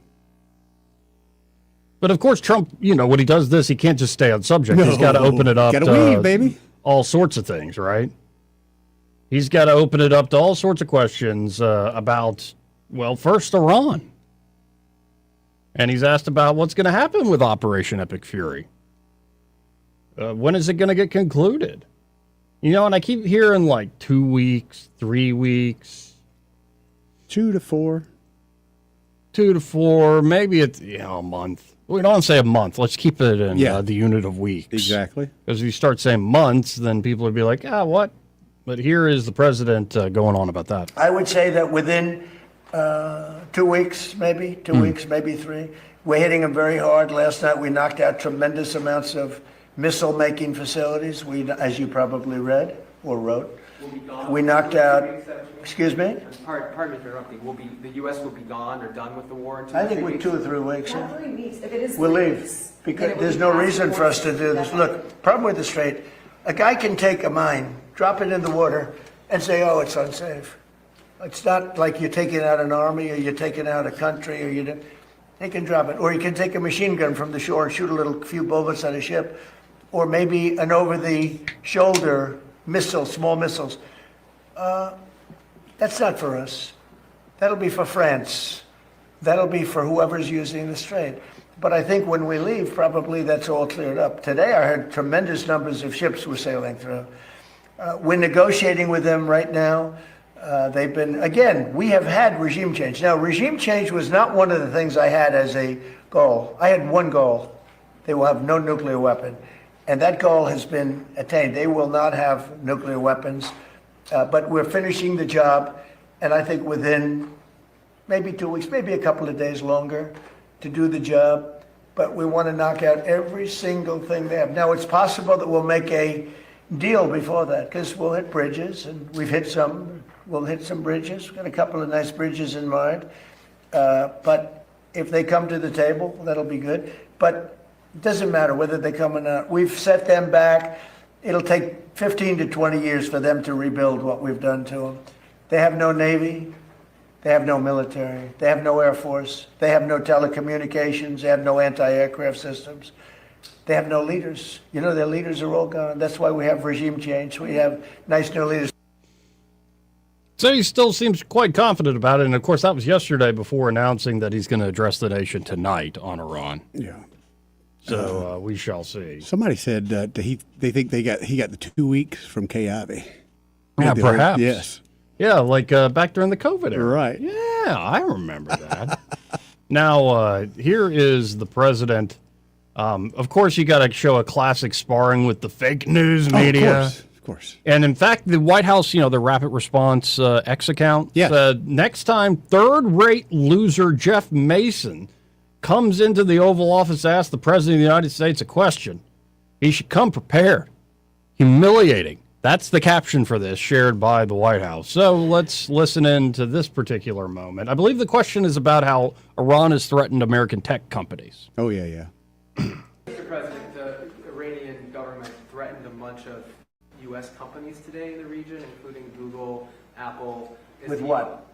But of course, Trump, when he does this, he can't just stay on subject. He's got to open it up. Got to weave, baby. All sorts of things, right? He's got to open it up to all sorts of questions about, first Iran. And he's asked about what's going to happen with Operation Epic Fury. When is it going to get concluded? And I keep hearing 2 weeks, 3 weeks. 2 to 4. 2 to 4, maybe it's a month. We don't say a month. Let's keep it in the unit of weeks. Exactly. Because if you start saying months, then people would be like, what? But here is the president going on about that. I would say that within 2 weeks, maybe 2 weeks, maybe 3, we're hitting them very hard. Last night we knocked out tremendous amounts of missile-making facilities. As you probably read or wrote, we knocked out. Excuse me? Pardon me for interrupting. The U.S. will be gone or done with the war in 2 I think we're 2 or 3 weeks. We'll leave because there's no reason for us to do this. Look, problem with the Strait, a guy can take a mine, drop it in the water, and say, "Oh, it's unsafe." It's not like you're taking out an army or you're taking out a country, or they can drop it, or you can take a machine gun from the shore and shoot a few bullets at a ship, or maybe an over-the-shoulder missile, small missiles. That's not for us. That'll be for France. That'll be for whoever's using the Strait. But I think when we leave, probably that's all cleared up. Today, I heard tremendous numbers of ships were sailing through. We're negotiating with them right now. They've been, again, we have had regime change. Now, regime change was not one of the things I had as a goal. I had one goal. They will have no nuclear weapon. And that goal has been attained. They will not have nuclear weapons. But we're finishing the job, and I think within maybe 2 weeks, maybe a couple of days longer to do the job. But we want to knock out every single thing they have. Now, it's possible that we'll make a deal before that, because we'll hit bridges, and we've hit some. We'll hit some bridges. We've got a couple of nice bridges in mind. But if they come to the table, that'll be good. But it doesn't matter whether they come or not. We've set them back. It'll take 15 to 20 years for them to rebuild what we've done to them. They have no Navy. They have no military. They have no Air Force. They have no telecommunications. They have no anti-aircraft systems. They have no leaders. Their leaders are all gone. That's why we have regime change. We have nice new leaders. So he still seems quite confident about it. And, of course, that was yesterday before announcing that he's going to address the nation tonight on Iran. Yeah. So we shall see. Somebody said they think he got the 2 weeks from Ivey. Yeah, perhaps. Yes. Yeah, like back during the COVID era. Right. Yeah, I remember that. Now, here is the president. Of course, you got to show a classic sparring with the fake news media. Of of course. And in fact, the White House, the rapid response X account, next time, third-rate loser Jeff Mason comes into the Oval Office to ask the President of the United States a question, he should come prepared. Humiliating. That's the caption for this, shared by the White House. So let's listen in to this particular moment. I believe the question is about how Iran has threatened American tech companies. Oh, yeah. Mr. President, the Iranian government threatened a bunch of U.S. companies today in the region, including Google, Apple. With what?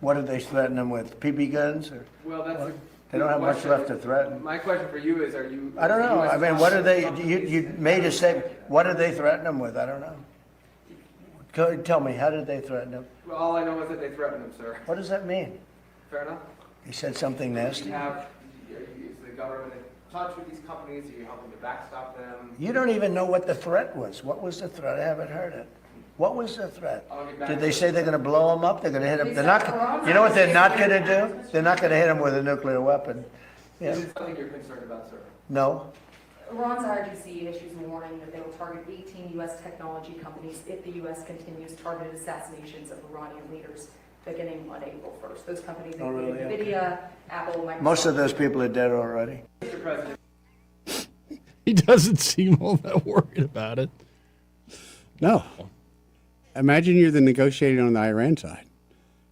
What did they threaten them with? PP guns? Or well, that's they don't have much left to threaten. My question for you is, are you... I don't know. I mean, what are they... You made a statement. What did they threaten them with? I don't know. Tell me, how did they threaten them? Well, all I know is that they threatened them, sir. What does that mean? Fair enough. He said something nasty. Is the government in touch with these companies? Are you helping to backstop them? You don't even know what the threat was. What was the threat? I haven't heard it. What was the threat? Did they say they're going to blow them up? They're going to hit them? They're not. You know what they're not going to do? They're not going to hit them with a nuclear weapon. Yeah. Is it something you're concerned about, sir? No. Iran's IRGC issues a warning that they will target 18 U.S. technology companies if the U.S. continues targeted assassinations of Iranian leaders beginning on April 1st. Those companies include NVIDIA, Apple, Microsoft. Most of those people are dead already. Mr. President. He doesn't seem all that worried about it. No. Imagine you're the negotiator on the Iran side.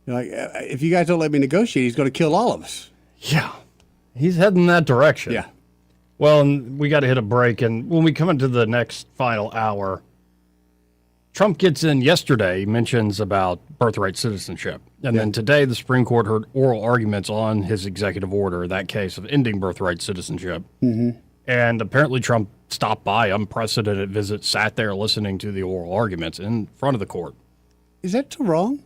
You're like, if you guys don't let me negotiate, he's going to kill all of us. Yeah. He's heading that direction. Yeah. Well, and we got to hit a break. And when we come into the next final hour, Trump gets in yesterday, mentions about birthright citizenship. And then today, the Supreme Court heard oral arguments on his executive order, that case of ending birthright citizenship. Mm-hmm. And apparently Trump stopped by, unprecedented visit, sat there listening to the oral arguments in front of the court. Is that too wrong?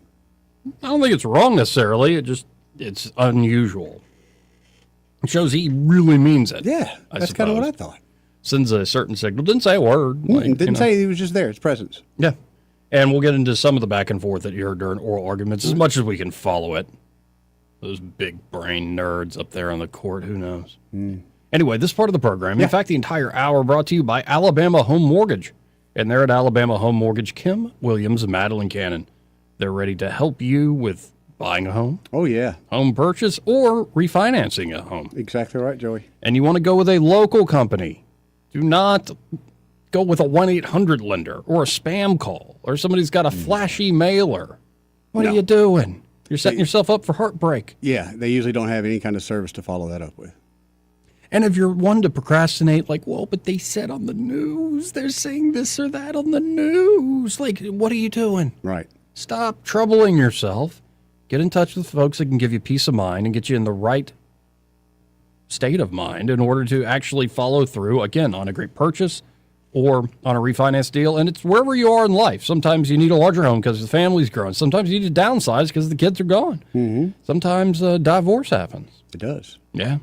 I don't think it's wrong necessarily. It's unusual. It shows he really means it. Yeah, that's kind of what I thought. Sends a certain signal. Didn't say a word. Didn't say he was just there. It's presence. Yeah. And we'll get into some of the back and forth that you heard during oral arguments as much as we can follow it. Those big brain nerds up there on the court, who knows? Anyway, this part of the program, in fact, the entire hour brought to you by Alabama Home Mortgage. And they're at Alabama Home Mortgage, Kim Williams and Madeline Cannon. They're ready to help you with buying a home. Oh, yeah. Home purchase or refinancing a home. Exactly right, Joey. And you want to go with a local company. Do not go with a 1-800 lender or a spam call or somebody's got a flashy mailer. What are you doing? You're setting yourself up for heartbreak. Yeah, they usually don't have any kind of service to follow that up with. And if you're one to procrastinate, like, well, but they said on the news, they're saying this or that on the news. Like, what are you doing? Right. Stop troubling yourself. Get in touch with folks that can give you peace of mind and get you in the right state of mind in order to actually follow through, again, on a great purchase or on a refinance deal. And it's wherever you are in life. Sometimes you need a larger home because the family's growing. Sometimes you need to downsize because the kids are gone. Mm-hmm. Sometimes divorce happens. It does. Yeah.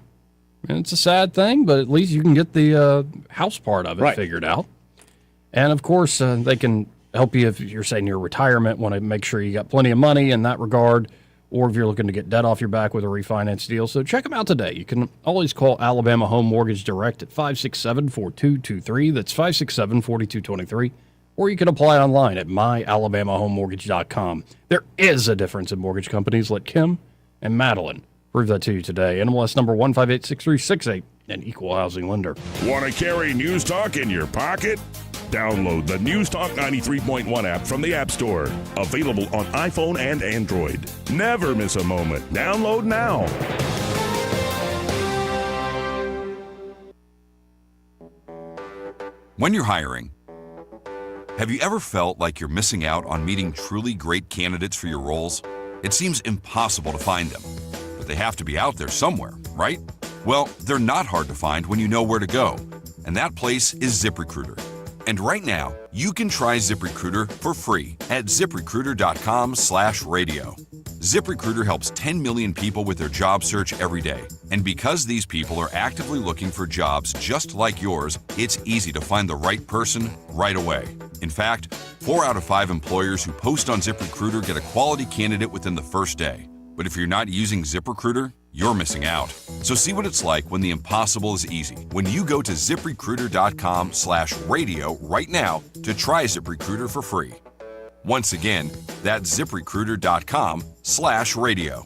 And it's a sad thing, but at least you can get the house part of it figured out. And, of course, they can help you if you're saying your retirement, want to make sure you got plenty of money in that regard, or if you're looking to get debt off your back with a refinance deal. So check them out today. You can always call Alabama Home Mortgage Direct at 567-4223. That's 567-4223. Or you can apply online at myalabamahomemortgage.com. There is a difference in mortgage companies. Let Kim and Madeline prove that to you today. NMLS number 1586368, an equal housing lender. Want to carry News Talk in your pocket? Download the News Talk 93.1 app from the App Store. Available on iPhone and Android. Never miss a moment. Download now. When you're hiring, have you ever felt like you're missing out on meeting truly great candidates for your roles? It seems impossible to find them, but they have to be out there somewhere, right? Well, they're not hard to find when you know where to go, and that place is ZipRecruiter. And right now, you can try ZipRecruiter for free at ZipRecruiter.com/radio. ZipRecruiter helps 10 million people with their job search every day. And because these people are actively looking for jobs just like yours, it's easy to find the right person right away. In fact, 4 out of 5 employers who post on ZipRecruiter get a quality candidate within the first day. But if you're not using ZipRecruiter, you're missing out. So see what it's like when the impossible is easy. When you go to ZipRecruiter.com/radio right now to try ZipRecruiter for free. Once again, that's ZipRecruiter.com/radio.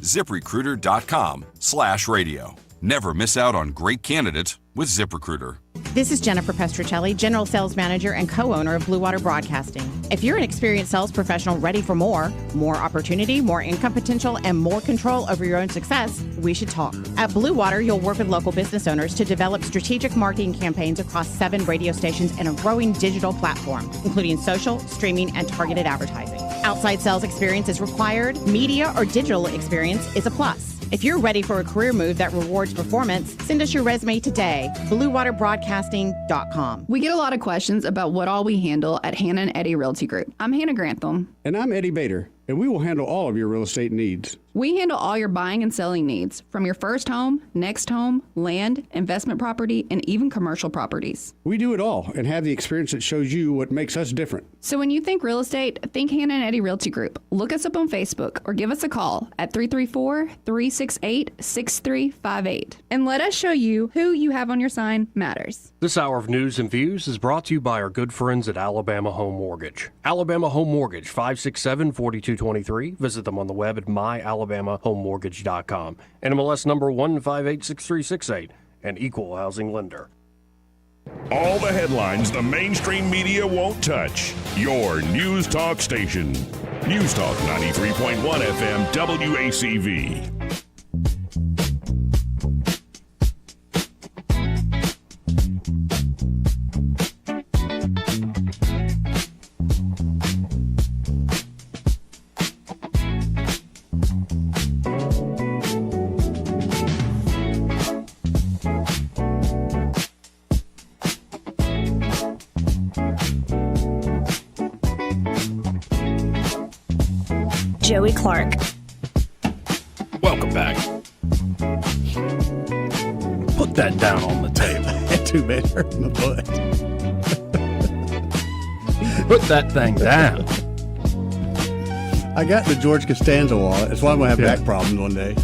ZipRecruiter.com/radio. Never miss out on great candidates with ZipRecruiter. This is Jennifer Pestratelli, General Sales Manager and co-owner of Blue Water Broadcasting. If you're an experienced sales professional ready for more opportunity, more income potential, and more control over your own success, we should talk. At Blue Water, you'll work with local business owners to develop strategic marketing campaigns across 7 radio stations and a growing digital platform, including social, streaming, and targeted advertising. Outside sales experience is required. Media or digital experience is a plus. If you're ready for a career move that rewards performance, send us your resume today. BlueWaterBroadcasting.com. We get a lot of questions about what all we handle at Hannah and Eddie Realty Group. I'm Hannah Grantham. And I'm Eddie Bader, and we will handle all of your real estate needs. We handle all your buying and selling needs, from your first home, next home, land, investment property, and even commercial properties. We do it all and have the experience that shows you what makes us different. So when you think real estate, think Hannah and Eddie Realty Group. Look us up on Facebook or give us a call at 334-368-6358. And let us show you who you have on your sign matters. This hour of news and views is brought to you by our good friends at Alabama Home Mortgage. Alabama Home Mortgage, 567-4223. Visit them on the web at myalabamahomemortgage.com. NMLS number 1586368, an equal housing lender. All the headlines the mainstream media won't touch. Your News Talk station. News Talk 93.1 FM WACV. Joey Clark. Welcome back. Put that down on the table. Too bad hurting the butt. Put that thing down. I got the George Costanza wallet. That's why I'm going to have back problems one day.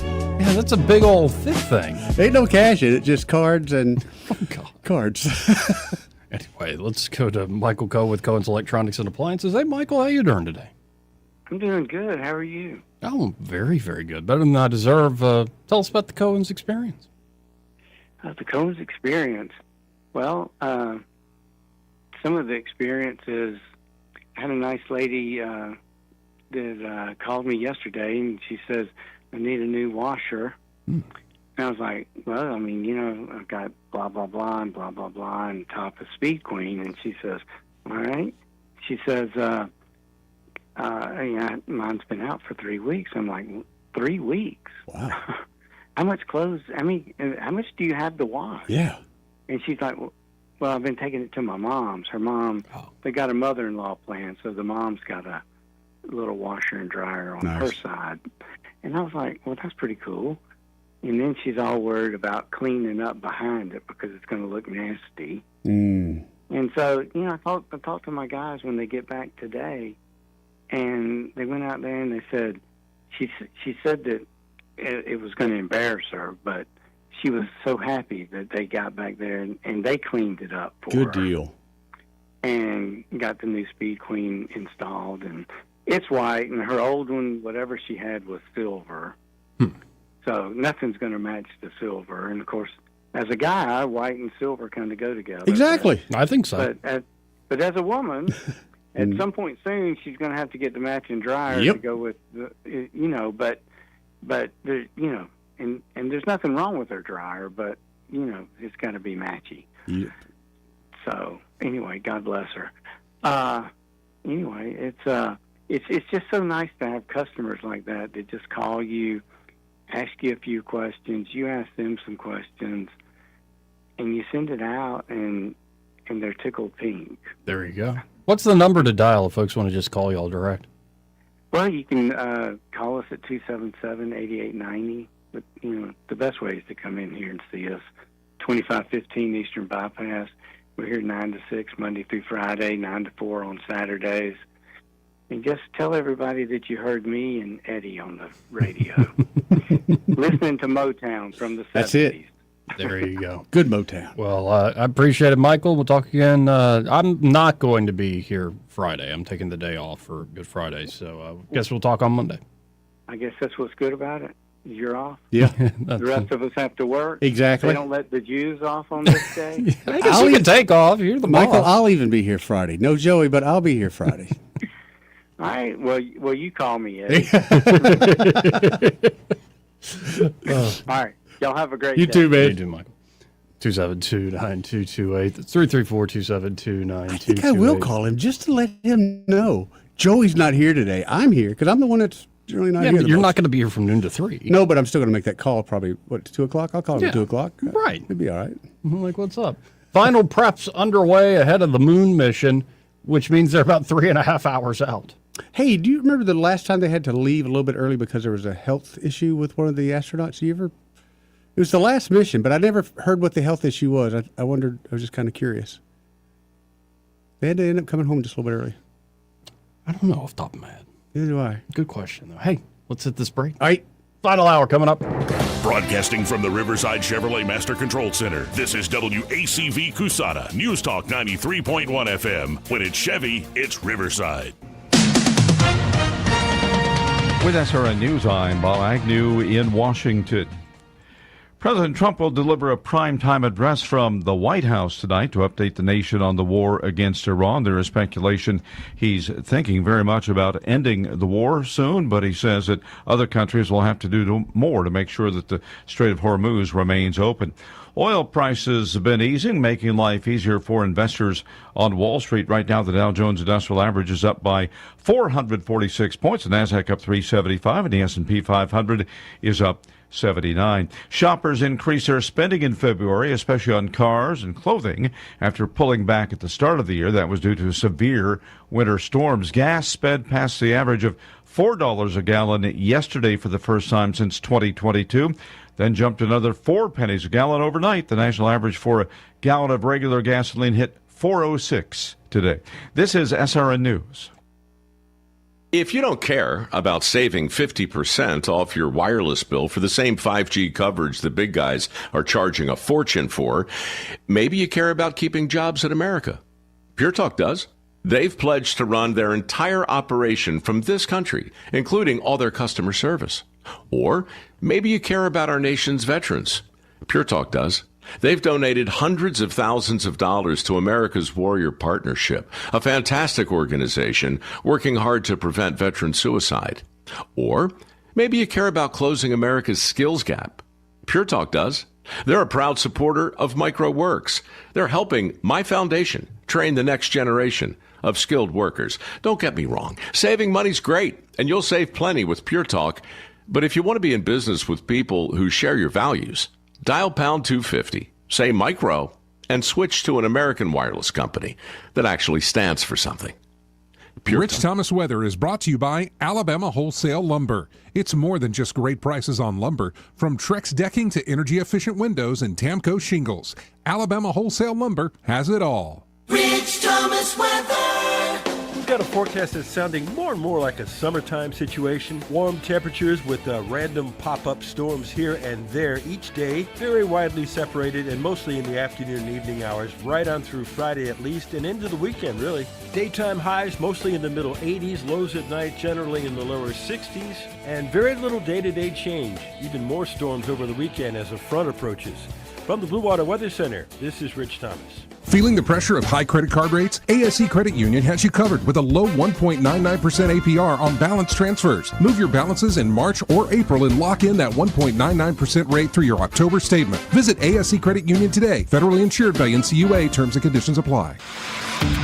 Yeah, that's a big old thick thing. Ain't no cash in it, just cards and cards. Anyway, let's go to Michael Coe with Cohen's Electronics and Appliances. Hey, Michael, how you doing today? I'm doing good. How are you? Oh, very, very good. Better than I deserve. Tell us about the Cohen's experience. The Cohen's experience. Well, some of the experience is I had a nice lady that called me yesterday, and she says, I need a new washer. And I was like, well, I mean, you know, I've got blah, blah, blah, and blah, blah, blah, and top of Speed Queen. And she says, all right. She says, yeah, mine's been out for 3 weeks. I'm like, 3 weeks? Wow. How much clothes, how much do you have to wash? Yeah. And she's like, well, I've been taking it to my mom's. Her mom, they got a mother-in-law plan, so the mom's got a little washer and dryer on her side. And I was like, well, that's pretty cool. And then she's all worried about cleaning up behind it because it's going to look nasty. And so, you know, I talked to my guys when they get back today, and they went out there and they said, she said that it was going to embarrass her, but she was so happy that they got back there and they cleaned it up for her. Good deal. And got the new Speed Queen installed, and it's white, and her old one, whatever she had, was silver. So nothing's going to match the silver. And, of course, as a guy, white and silver kind of go together. Exactly. I think so. But as a woman, at some point soon, she's going to have to get the matching dryer to go with, you know, but there, you know, and there's nothing wrong with her dryer, but, you know, it's got to be matchy. Yep. So, anyway, God bless her. Anyway, it's just so nice to have customers like that just call you, ask you a few questions, you ask them some questions, and you send it out, and they're tickled pink. There you go. What's the number to dial if folks want to just call you all direct? Well, you can call us at 277-8890. But, you know, the best way is to come in here and see us. 2515 Eastern Bypass. We're here 9 to 6, Monday through Friday, 9 to 4 on Saturdays. And just tell everybody that you heard me and Eddie on the radio. Listening to Motown from the 70s. That's it. There you go. Good Motown. Well, I appreciate it, Michael. We'll talk again. I'm not going to be here Friday. I'm taking the day off for Good Friday, so I guess we'll talk on Monday. I guess that's what's good about it. You're off. Yeah. The rest of us have to work. Exactly. They don't let the Jews off on this day. I guess you can take off. You're the Michael, boss. I'll even be here Friday. No Joey, but I'll be here Friday. All right. Well, you call me, Eddie. All right. Y'all have a great day. You too, man. You too, Michael. 272-9228. 334-272-9228. I think I will call him just to let him know. Joey's not here today. I'm here because I'm the one that's generally not here. But you're not going to be here from noon to 3. No, but I'm still going to make that call probably, 2 o'clock? I'll call him at 2 o'clock. Right. It'll be all right. Like, what's up? Final preps underway ahead of the moon mission, which means they're about 3.5 hours out. Hey, do you remember the last time they had to leave a little bit early because there was a health issue with one of the astronauts? It was the last mission, but I never heard what the health issue was. I wondered, I was just kind of curious. They had to end up coming home just a little bit early. I don't know off the top of my head. Neither do I. Good question, though. Hey, let's hit this break. All right. Final hour coming up. Broadcasting from the Riverside Chevrolet Master Control Center, this is WACV Cusana, News Talk 93.1 FM. When it's Chevy, it's Riverside. With SRN News, I'm Bob Agnew in Washington. President Trump will deliver a primetime address from the White House tonight to update the nation on the war against Iran. There is speculation he's thinking very much about ending the war soon, but he says that other countries will have to do more to make sure that the Strait of Hormuz remains open. Oil prices have been easing, making life easier for investors on Wall Street. Right now, the Dow Jones Industrial Average is up by 446 points. The Nasdaq up 375, and the S&P 500 is up 79. Shoppers increased their spending in February, especially on cars and clothing, after pulling back at the start of the year. That was due to severe winter storms. Gas sped past the average of $4 a gallon yesterday for the first time since 2022. Then jumped another 4 pennies a gallon overnight. The national average for a gallon of regular gasoline hit $4.06 today. This is SRN News. If you don't care about saving 50% off your wireless bill for the same 5G coverage the big guys are charging a fortune for, maybe you care about keeping jobs in America. Pure Talk does. They've pledged to run their entire operation from this country, including all their customer service. Or maybe you care about our nation's veterans. Pure Talk does. They've donated hundreds of thousands of dollars to America's Warrior Partnership, a fantastic organization working hard to prevent veteran suicide. Or maybe you care about closing America's skills gap. Pure Talk does. They're a proud supporter of MicroWorks. They're helping my foundation train the next generation of skilled workers. Don't get me wrong. Saving money's great, and you'll save plenty with Pure Talk. But if you want to be in business with people who share your values, dial pound 250, say micro, and switch to an American wireless company that actually stands for something. Rich Thomas Weather is brought to you by Alabama Wholesale Lumber. It's more than just great prices on lumber. From Trex decking to energy-efficient windows and Tamco shingles, Alabama Wholesale Lumber has it all. Rich Thomas Weather. We've got a forecast that's sounding more and more like a summertime situation. Warm temperatures with random pop-up storms here and there each day, very widely separated and mostly in the afternoon and evening hours, right on through Friday at least and into the weekend really. Daytime highs mostly in the middle 80s, lows at night generally in the lower 60s, and very little day-to-day change. Even more storms over the weekend as a front approaches. From the Blue Water Weather Center, this is Rich Thomas. Feeling the pressure of high credit card rates? ASE Credit Union has you covered with a low 1.99% APR on balance transfers. Move your balances in March or April and lock in that 1.99% rate through your October statement. Visit ASE Credit Union today. Federally insured by NCUA. Terms and conditions apply.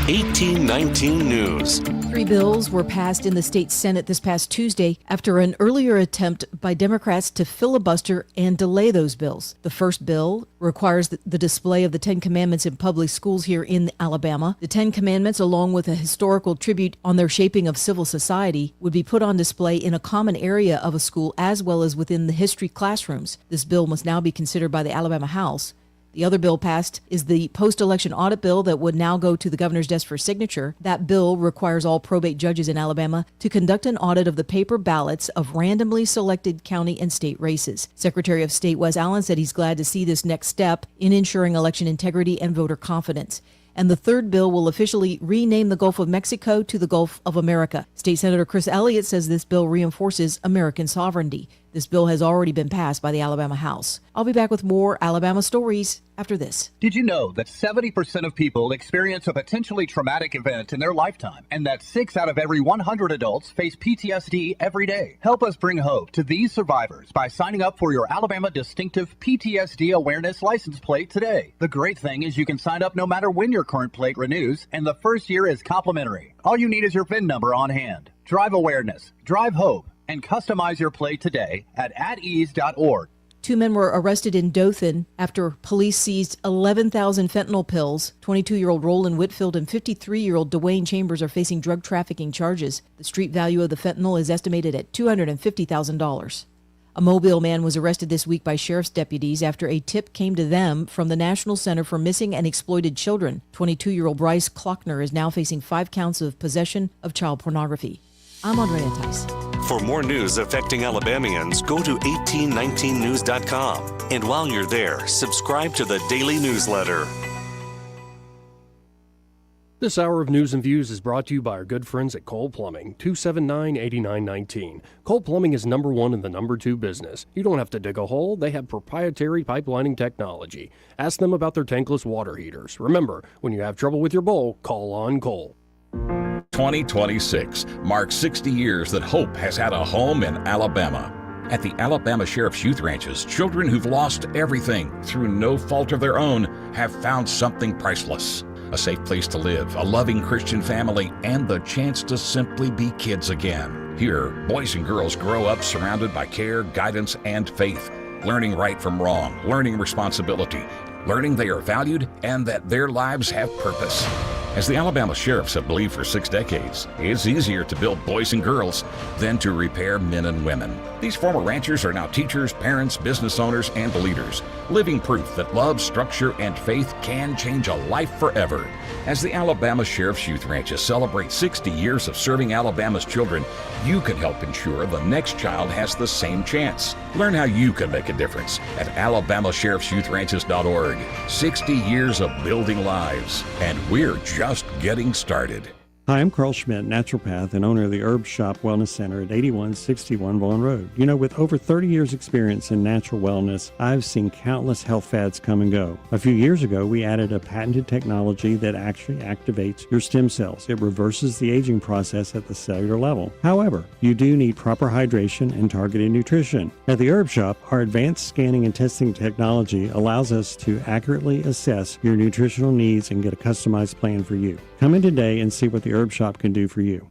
1819 News. 3 bills were passed in the state Senate this past Tuesday after an earlier attempt by Democrats to filibuster and delay those bills. The first bill requires the display of the 10 Commandments in public schools here in Alabama. The 10 Commandments, along with a historical tribute on their shaping of civil society, would be put on display in a common area of a school as well as within the history classrooms. This bill must now be considered by the Alabama House. The other bill passed is the post-election audit bill that would now go to the governor's desk for signature. That bill requires all probate judges in Alabama to conduct an audit of the paper ballots of randomly selected county and state races. Secretary of State Wes Allen said he's glad to see this next step in ensuring election integrity and voter confidence. And the third bill will officially rename the Gulf of Mexico to the Gulf of America. State Senator Chris Elliott says this bill reinforces American sovereignty. This bill has already been passed by the Alabama House. I'll be back with more Alabama stories after this. Did you know that 70% of people experience a potentially traumatic event in their lifetime, and that 6 out of every 100 adults face PTSD every day? Help us bring hope to these survivors by signing up for your Alabama Distinctive PTSD Awareness License Plate today. The great thing is you can sign up no matter when your current plate renews, and the first year is complimentary. All you need is your VIN number on hand. Drive awareness, drive hope, and customize your plate today at ease.org. 2 men were arrested in Dothan after police seized 11,000 fentanyl pills. 22-year-old Roland Whitfield and 53-year-old Dwayne Chambers are facing drug trafficking charges. The street value of the fentanyl is estimated at $250,000. A Mobile man was arrested this week by sheriff's deputies after a tip came to them from the National Center for Missing and Exploited Children. 22-year-old Bryce Klockner is now facing 5 counts of possession of child pornography. I'm Andrea Tice. For more news affecting Alabamians, go to 1819news.com. And while you're there, subscribe to the daily newsletter. This hour of News and Views is brought to you by our good friends at Cole Plumbing, 279-8919. Cole Plumbing is number 1 in the number 2 business. You don't have to dig a hole. They have proprietary pipelining technology. Ask them about their tankless water heaters. Remember, when you have trouble with your bowl, call on Cole. 2026 marks 60 years that hope has had a home in Alabama. At the Alabama Sheriff's Youth Ranches, children who've lost everything through no fault of their own have found something priceless. A safe place to live, a loving Christian family, and the chance to simply be kids again. Here, boys and girls grow up surrounded by care, guidance, and faith, learning right from wrong, learning responsibility, learning they are valued and that their lives have purpose. As the Alabama Sheriffs have believed for 6 decades, it's easier to build boys and girls than to repair men and women. These former ranchers are now teachers, parents, business owners, and leaders, living proof that love, structure, and faith can change a life forever. As the Alabama Sheriff's Youth Ranches celebrate 60 years of serving Alabama's children, you can help ensure the next child has the same chance. Learn how you can make a difference at alabamasheriffsyouthranches.org. 60 years of building lives, and we're just getting started. Hi, I'm Carl Schmidt, naturopath and owner of the Herb Shop Wellness Center at 8161 Vaughan Road. You know, with over 30 years experience in natural wellness, I've seen countless health fads come and go. A few years ago, we added a patented technology that actually activates your stem cells. It reverses the aging process at the cellular level. However, you do need proper hydration and targeted nutrition. At the Herb Shop, our advanced scanning and testing technology allows us to accurately assess your nutritional needs and get a customized plan for you. Come in today and see what the Herb Shop can do for you.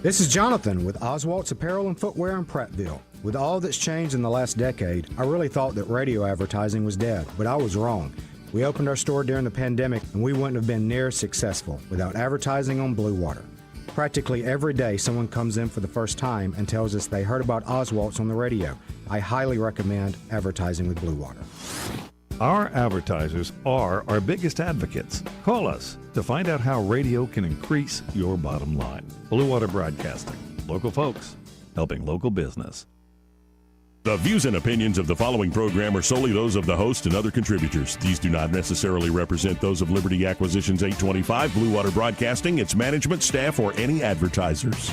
This is Jonathan with Oswalt's Apparel and Footwear in Prattville. With all that's changed in the last decade, I really thought that radio advertising was dead, but I was wrong. We opened our store during the pandemic, and we wouldn't have been near successful without advertising on Blue Water. Practically every day, someone comes in for the first time and tells us they heard about Oswalt's on the radio. I highly recommend advertising with Blue Water. Our advertisers are our biggest advocates. Call us to find out how radio can increase your bottom line. Blue Water Broadcasting. Local folks helping local business. The views and opinions of the following program are solely those of the host and other contributors. These do not necessarily represent those of Liberty Acquisitions 825, Blue Water Broadcasting, its management, staff, or any advertisers.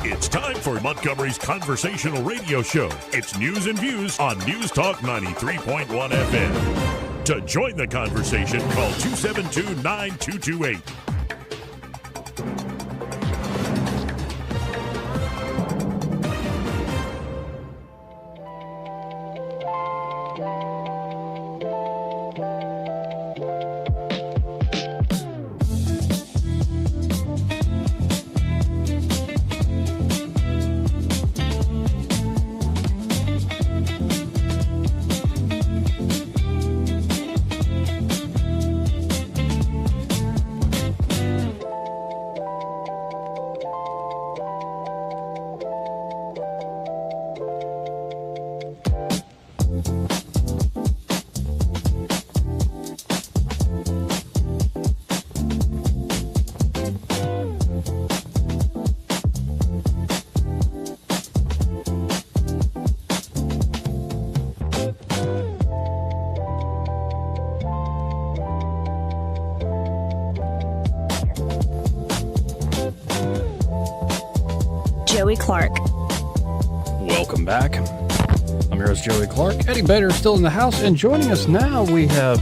It's time for Montgomery's conversational radio show. It's News and Views on News Talk 93.1 FM. To join the conversation, call 272-9228. Clark. Welcome back. I'm your host, Joey Clark. Eddie Bader is still in the house, and joining us now we have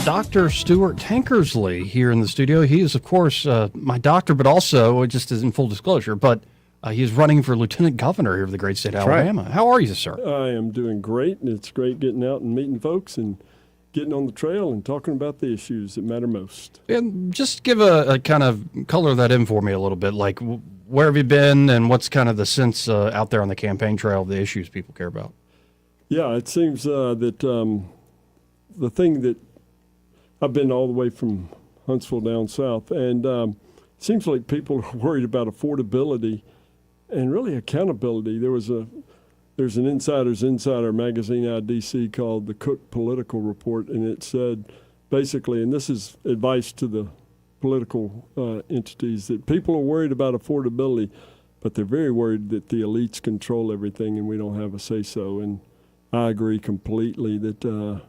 Dr. Stuart Tankersley here in the studio. He is, of course, my doctor, but also, just as in full disclosure, but he is running for lieutenant governor here of the great state of Alabama. Right. How are you, sir? I am doing great, and it's great getting out and meeting folks and getting on the trail and talking about the issues that matter most. And just give a kind of color that in for me a little bit. Like, where have you been, and what's kind of the sense out there on the campaign trail of the issues people care about? Yeah, it seems that the thing that I've been all the way from Huntsville down south, and it seems like people are worried about affordability and really accountability. There's an Insider's Insider magazine out of D.C. called the Cook Political Report, and it said basically, and this is advice to the political entities, that people are worried about affordability, but they're very worried that the elites control everything and we don't have a say-so. And I agree completely that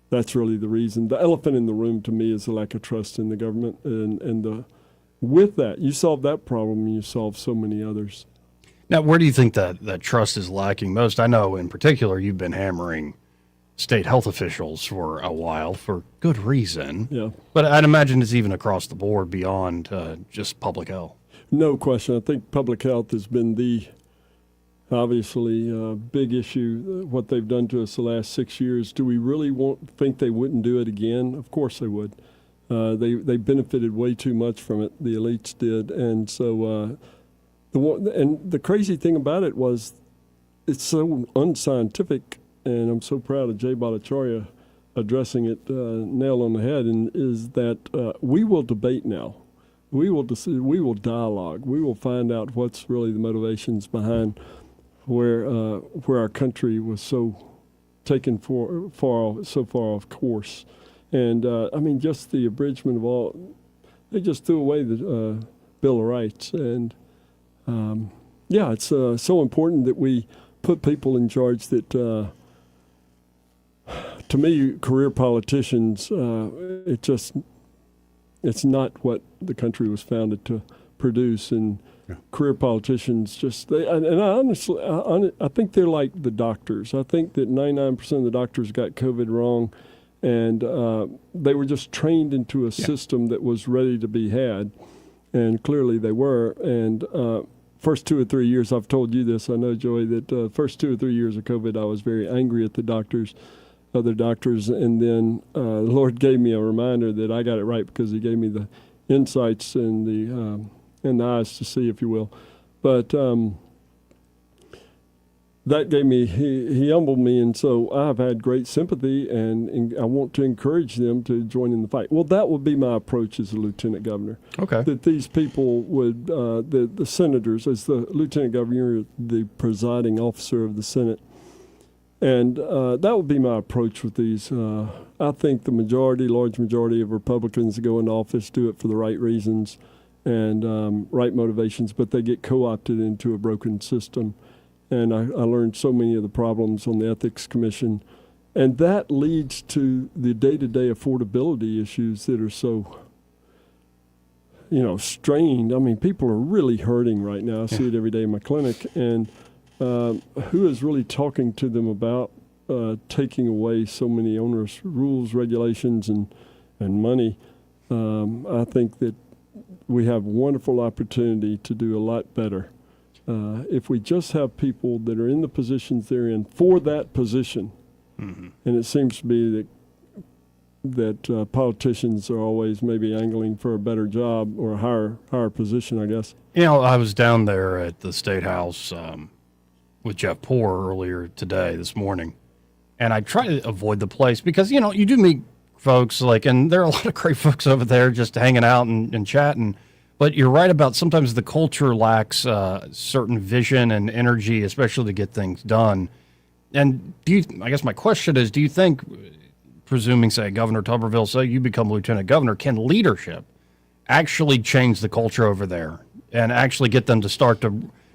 that's really the reason. The elephant in the room to me is the lack of trust in the government, and with that, you solve that problem and you solve so many others. Now, where do you think that trust is lacking most? I know in particular you've been hammering state health officials for a while for good reason. Yeah. But I'd imagine it's even across the board beyond just public health. No question. I think public health has been the obviously big issue. What they've done to us the last 6 years. Do we really think they wouldn't do it again? Of course they would. They benefited way too much from it. The elites did, and so. And the crazy thing about it was it's so unscientific, and I'm so proud of Jay Bhattacharya addressing it nail on the head, and is that we will debate now. We will dialogue. We will find out what's really the motivations behind where our country was so taken so far off course. And, I mean, just the abridgment of all, they just threw away the Bill of Rights. And, yeah, it's so important that we put people in charge that, to me, career politicians, it's not what the country was founded to produce. And career politicians I think they're like the doctors. I think that 99% of the doctors got COVID wrong, and they were just trained into a system that was ready to be had, and clearly they were. And first 2 or 3 years, I've told you this, I know, Joey, that first 2 or 3 years of COVID, I was very angry at the other doctors, and then the Lord gave me a reminder that I got it right, because he gave me the insights and the eyes to see, if you will. But that gave me, he humbled me, and so I've had great sympathy, and I want to encourage them to join in the fight. Well, that would be my approach as a lieutenant governor. Okay. That these people would, the senators, as the lieutenant governor, the presiding officer of the Senate, and that would be my approach with these. I think the large majority of Republicans that go into office do it for the right reasons and right motivations, but they get co-opted into a broken system. And I learned so many of the problems on the Ethics Commission. And that leads to the day-to-day affordability issues that are so, strained. I mean, people are really hurting right now. I see it every day in my clinic. And who is really talking to them about taking away so many onerous rules, regulations, and money? I think that we have a wonderful opportunity to do a lot better. If we just have people that are in the positions they're in for that position, and it seems to be that politicians are always maybe angling for a better job or a higher position, I guess. I was down there at the State House with Jeff Poore earlier this morning, and I try to avoid the place because, you do meet folks, and there are a lot of great folks over there just hanging out and chatting. But you're right about sometimes the culture lacks certain vision and energy, especially to get things done. And I guess my question is, do you think, presuming, say, Governor Tuberville, say you become lieutenant governor, can leadership actually change the culture over there and actually get them to start to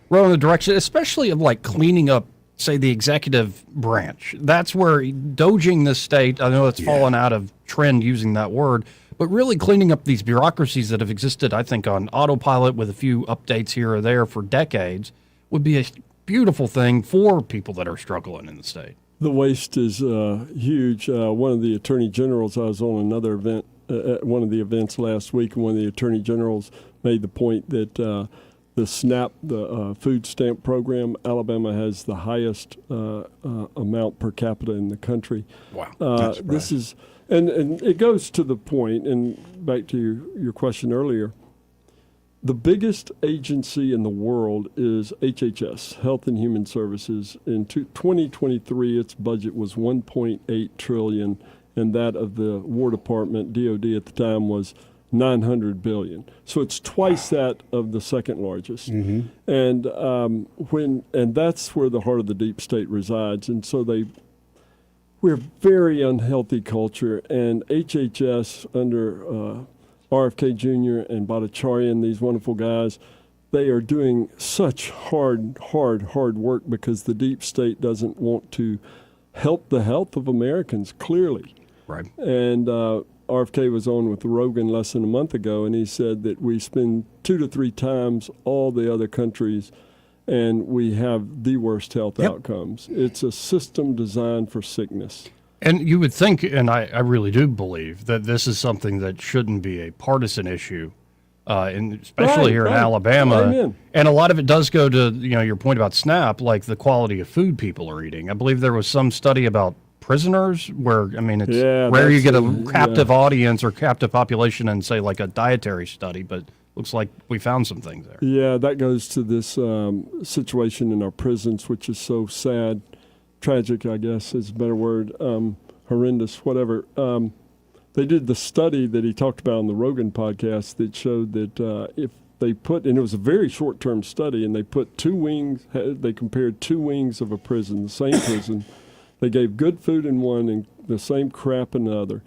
run in the direction, especially of cleaning up, say, the executive branch? That's where doging the state, I know it's fallen out of trend using that word, but really cleaning up these bureaucracies that have existed, I think, on autopilot with a few updates here or there for decades, would be a beautiful thing for people that are struggling in the state. The waste is huge. One of the attorney generals, I was on another event, at one of the events last week, and one of the attorney generals made the point that the SNAP, the food stamp program, Alabama has the highest amount per capita in the country. Wow. That's right. This is, and it goes to the point, and back to your question earlier, the biggest agency in the world is HHS, Health and Human Services. In 2023, its budget was $1.8 trillion, and that of the War Department, DOD at the time, was $900 billion. So it's twice that of the second largest. Mm-hmm. And that's where the heart of the deep state resides. And so we're a very unhealthy culture, and HHS under RFK Jr. and Bhattacharya, these wonderful guys, they are doing such hard work because the deep state doesn't want to help the health of Americans, clearly. Right. And RFK was on with Rogan less than a month ago, and he said that we spend 2 to 3 times all the other countries, and we have the worst health outcomes. It's a system designed for sickness. And you would think, and I really do believe, that this is something that shouldn't be a partisan issue, and especially here in Alabama. Amen. And a lot of it does go to your point about SNAP, like the quality of food people are eating. I believe there was some study about prisoners where, it's rare you get a captive audience or captive population and say like a dietary study, but looks like we found some things there. Yeah, that goes to this situation in our prisons, which is so sad. Tragic, I guess, is a better word, horrendous, whatever. They did the study that he talked about on the Rogan podcast that showed that if they put, and it was a very short-term study, and they put 2 wings, they compared 2 wings of a prison, the same prison. They gave good food in one and the same crap in the other.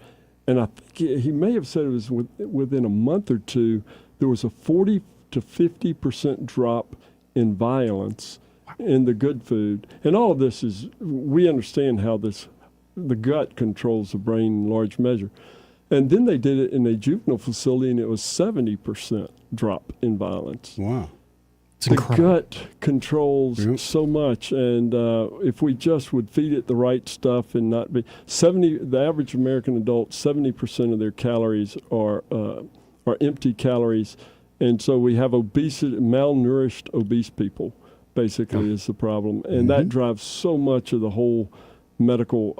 And I think he may have said it was within a month or two, there was a 40 to 50% drop in violence in the good food. And all of this is, we understand how the gut controls the brain in large measure. And then they did it in a juvenile facility, and it was 70% drop in violence. Wow. It's incredible. Gut controls so much, and if we just would feed it the right stuff and not be the average American adult, 70% of their calories are empty calories, and so we have malnourished obese people. Basically, is the problem, and that drives so much of the whole medical,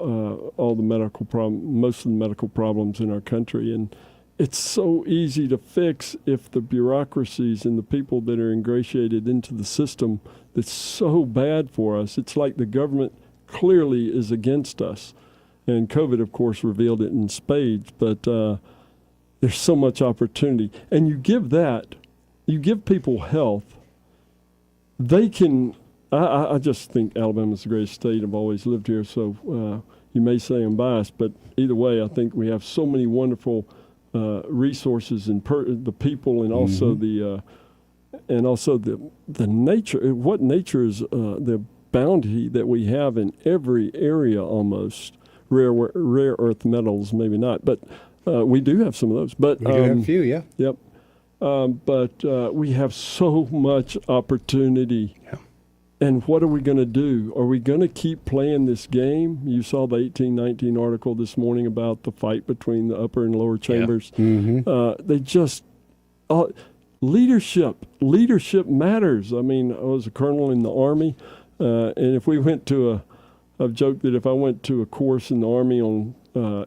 most of the medical problems in our country. And it's so easy to fix if the bureaucracies and the people that are ingratiated into the system that's so bad for us. It's like the government clearly is against us, and COVID, of course, revealed it in spades. But there's so much opportunity, and you give people health. They can, I just think Alabama's the greatest state. I've always lived here, so you may say I'm biased, but either way, I think we have so many wonderful resources in the people, and also the nature. What nature is the bounty that we have in every area almost. Rare earth metals, maybe not, but we do have some of those. But we do have a few, yeah. Yep. But we have so much opportunity. Yeah. And what are we going to do? Are we going to keep playing this game? You saw the 1819 article this morning about the fight between the upper and lower chambers. Yeah. Mm-hmm. They just leadership matters. I mean, I was a colonel in the Army, and if we went to I've joked that if I went to a course in the Army on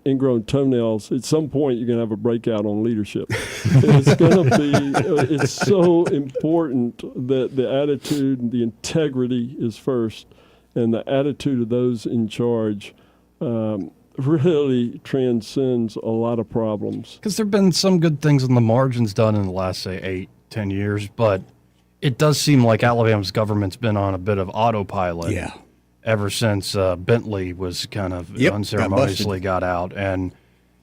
ingrown toenails, at some point you're going to have a breakout on leadership. It's going to be, it's so important that the attitude, the integrity is first, and the attitude of those in charge really transcends a lot of problems. Because there have been some good things in the margins done in the last, say, 8-10 years, but it does seem like Alabama's government's been on a bit of autopilot. Yeah. Ever since Bentley was kind of unceremoniously got out, and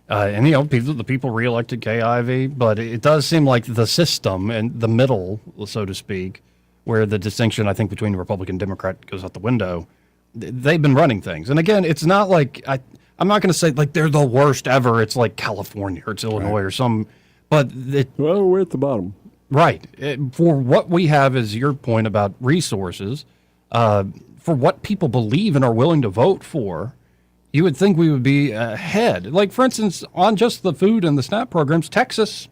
the people reelected Kay Ivey, but it does seem like the system and the middle, so to speak, where the distinction I think between the Republican and Democrat goes out the window. They've been running things, and again, it's not like I'm not going to say like they're the worst ever. It's like California or it's Illinois or some, but we're at the bottom. Right. For what we have is your point about resources, for what people believe and are willing to vote for, you would think we would be ahead. Like, for instance, on just the food and the SNAP programs, Texas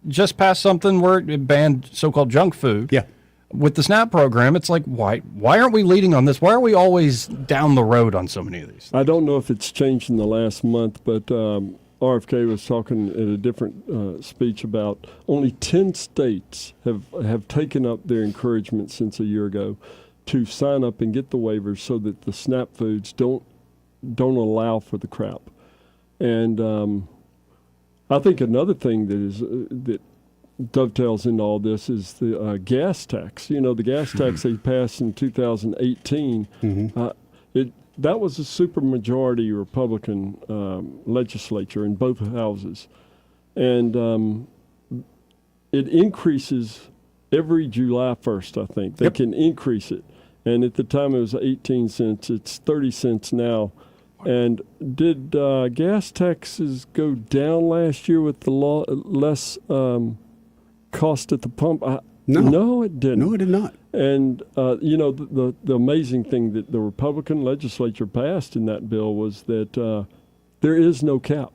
just passed something where it banned so-called junk food. Yeah. With the SNAP program, it's like, why aren't we leading on this? Why are we always down the road on so many of these things? I don't know if it's changed in the last month, but RFK was talking at a different speech about only 10 states have taken up their encouragement since a year ago to sign up and get the waivers so that the SNAP foods don't allow for the crap. And I think another thing that dovetails into all this is the gas tax. You know, the gas tax they passed in 2018. That was a supermajority Republican legislature in both houses, and it increases every July 1st. I think they can increase it, and at the time it was 18 cents. It's 30 cents now. And did gas taxes go down last year with the less cost at the pump? No, it didn't. No, it did not. And, you know, the amazing thing that the Republican legislature passed in that bill was that there is no cap.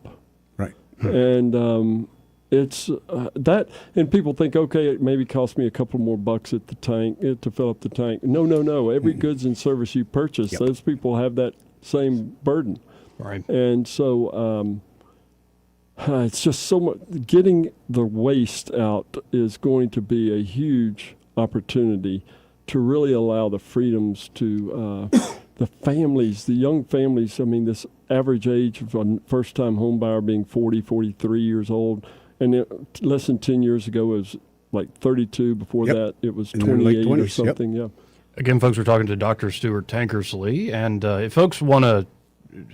Right. And it's that, and people think, okay, it maybe cost me a couple more bucks at the tank to fill up the tank. No. Every goods and service you purchase, those people have that same burden. Right. And so it's just so much. Getting the waste out is going to be a huge opportunity to really allow the freedoms to the families, the young families. I mean, this average age of a first-time home buyer being 40, 43 years old, and less than 10 years ago it was like 32. Before that, it was 28 or something. Yeah. Again, folks, we're talking to Dr. Stuart Tankersley, and if folks want to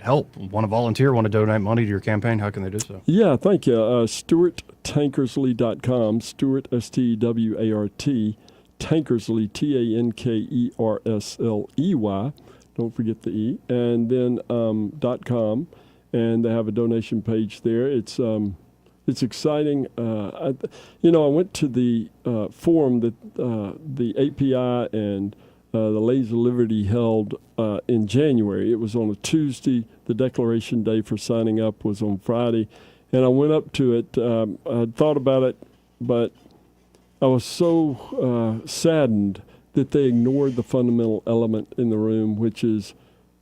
help, want to volunteer, want to donate money to your campaign, how can they do so? Yeah, thank you. StuartTankersley.com, Stuart, S-T-W-A-R-T, Tankersley, T-A-N-K-E-R-S-L-E-Y, don't forget the E, and then .com, and they have a donation page there. It's exciting. I went to the forum that the API and the Ladies of Liberty held in January. It was on a Tuesday. The declaration day for signing up was on Friday. And I went up to it. I thought about it, but I was so saddened that they ignored the fundamental element in the room, which is,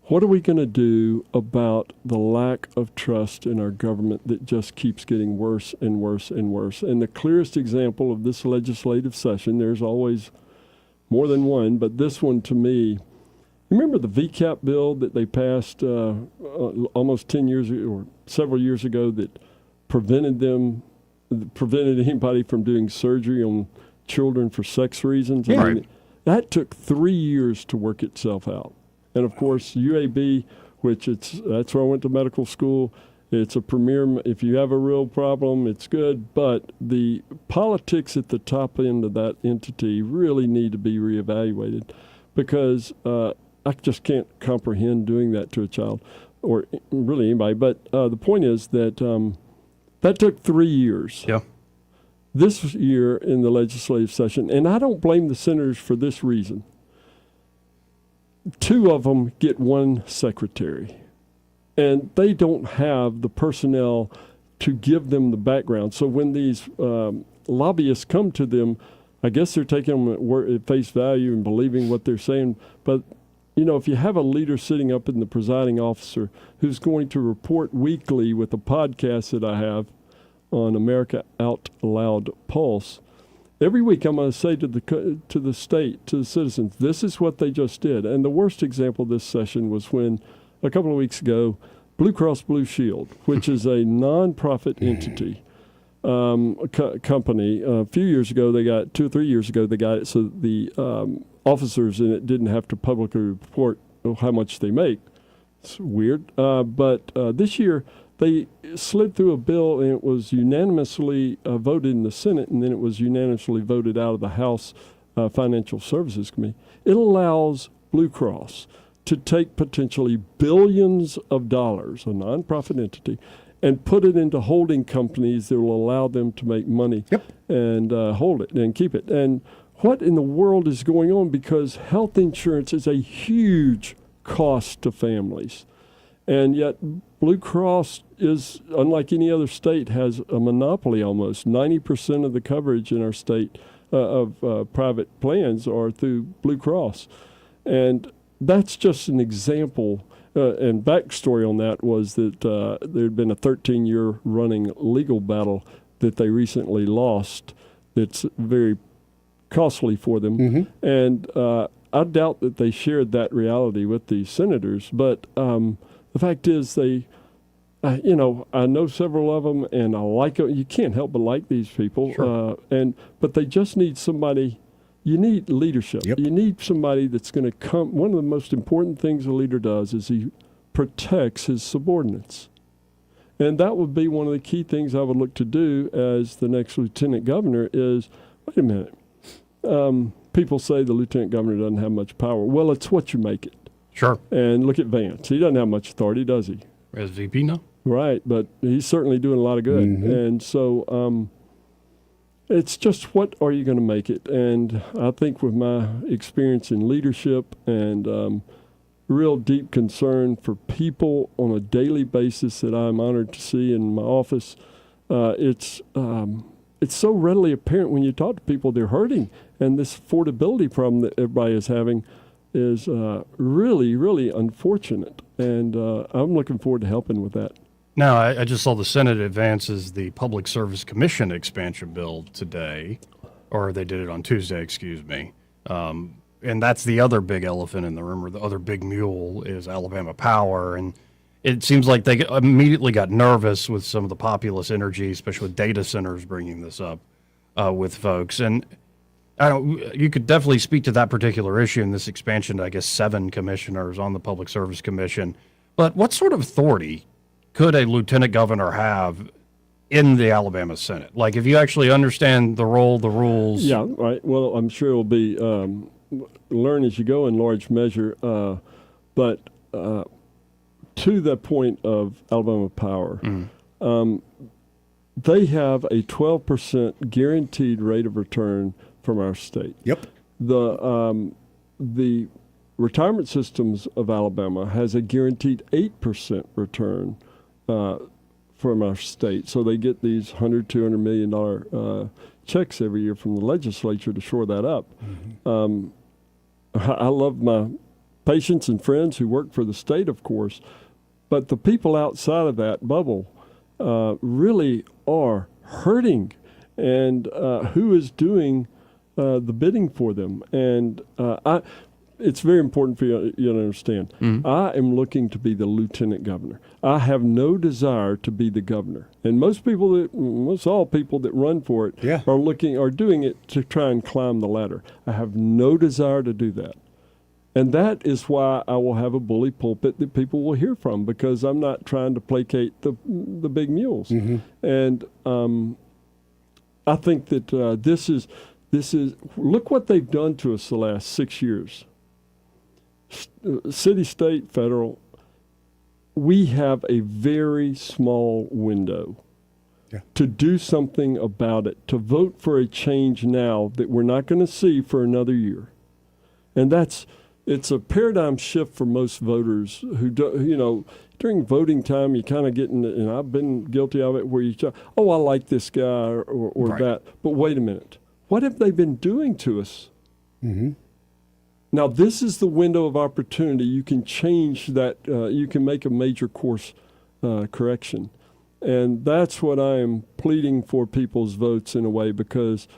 what are we going to do about the lack of trust in our government that just keeps getting worse and worse and worse? And the clearest example of this legislative session, there's always more than one, but this one to me, remember the VCAP bill that they passed almost 10 years or several years ago that prevented anybody from doing surgery on children for sex reasons? I mean, that took 3 years to work itself out. And of course, UAB, that's where I went to medical school. It's a premier. If you have a real problem, it's good. But the politics at the top end of that entity really need to be reevaluated, because I just can't comprehend doing that to a child or really anybody. But the point is that that took 3 years. Yeah. This year in the legislative session, and I don't blame the senators for this reason. 2 of them get 1 secretary, and they don't have the personnel to give them the background. So when these lobbyists come to them, I guess they're taking them at face value and believing what they're saying. But, you know, if you have a leader sitting up in the presiding officer who's going to report weekly with a podcast that I have on America Out Loud Pulse, every week I'm going to say to the state, to the citizens, this is what they just did. And the worst example this session was when, a couple of weeks ago, Blue Cross Blue Shield, which is a nonprofit entity, company, a few years ago, 2 or 3 years ago, they got it so the officers in it didn't have to publicly report how much they make. It's weird. But this year, they slid through a bill, and it was unanimously voted in the Senate, and then it was unanimously voted out of the House Financial Services Committee. It allows Blue Cross to take potentially billions of dollars, a nonprofit entity, and put it into holding companies that will allow them to make money and hold it and keep it. And what in the world is going on? Because health insurance is a huge cost to families. And yet Blue Cross is, unlike any other state, has a monopoly almost. 90% of the coverage in our state of private plans are through Blue Cross. And that's just an example. And backstory on that was that there had been a 13-year running legal battle that they recently lost that's very costly for them. And I doubt that they shared that reality with the senators. But the fact is they, I know several of them, and I like them. You can't help but like these people. Sure. But they just need somebody. You need leadership. You need somebody that's going to come. One of the most important things a leader does is he protects his subordinates. And that would be one of the key things I would look to do as the next lieutenant governor is, wait a minute, people say the lieutenant governor doesn't have much power. Well, it's what you make it. Sure. And look at Vance. He doesn't have much authority, does he? As VP now? Right, but he's certainly doing a lot of good. And so it's just what are you going to make it? And I think with my experience in leadership and real deep concern for people on a daily basis that I'm honored to see in my office, it's so readily apparent when you talk to people they're hurting. And this affordability problem that everybody is having is really, really unfortunate. And I'm looking forward to helping with that. Now, I just saw the Senate advances the Public Service Commission expansion bill today, or they did it on Tuesday, excuse me. And that's the other big elephant in the room, or the other big mule is Alabama Power. And it seems like they immediately got nervous with some of the populist energy, especially with data centers bringing this up with folks. And you could definitely speak to that particular issue in this expansion to, I guess, 7 commissioners on the Public Service Commission. But what sort of authority could a lieutenant governor have in the Alabama Senate? Like, if you actually understand the role, the rules. Yeah, right. Well, I'm sure it'll be learn as you go in large measure. But to the point of Alabama Power, they have a 12% guaranteed rate of return from our state. Yep. The retirement systems of Alabama has a guaranteed 8% return from our state. So they get these $100, $200 million checks every year from the legislature to shore that up. I love my patients and friends who work for the state, of course, but the people outside of that bubble really are hurting. And who is doing the bidding for them? And it's very important for you to understand. I am looking to be the lieutenant governor. I have no desire to be the governor. And most all people that run for it are doing it to try and climb the ladder. I have no desire to do that. And that is why I will have a bully pulpit that people will hear from, because I'm not trying to placate the big mules. And I think that this is look what they've done to us the last 6 years. City, state, federal, we have a very small window to do something about it, to vote for a change now that we're not going to see for another year. And it's a paradigm shift for most voters who do, during voting time, you kind of get in, and I've been guilty of it, where you say, I like this guy or that. But wait a minute. What have they been doing to us? Now, this is the window of opportunity. You can change that. You can make a major course correction. And that's what I am pleading for people's votes in a way, because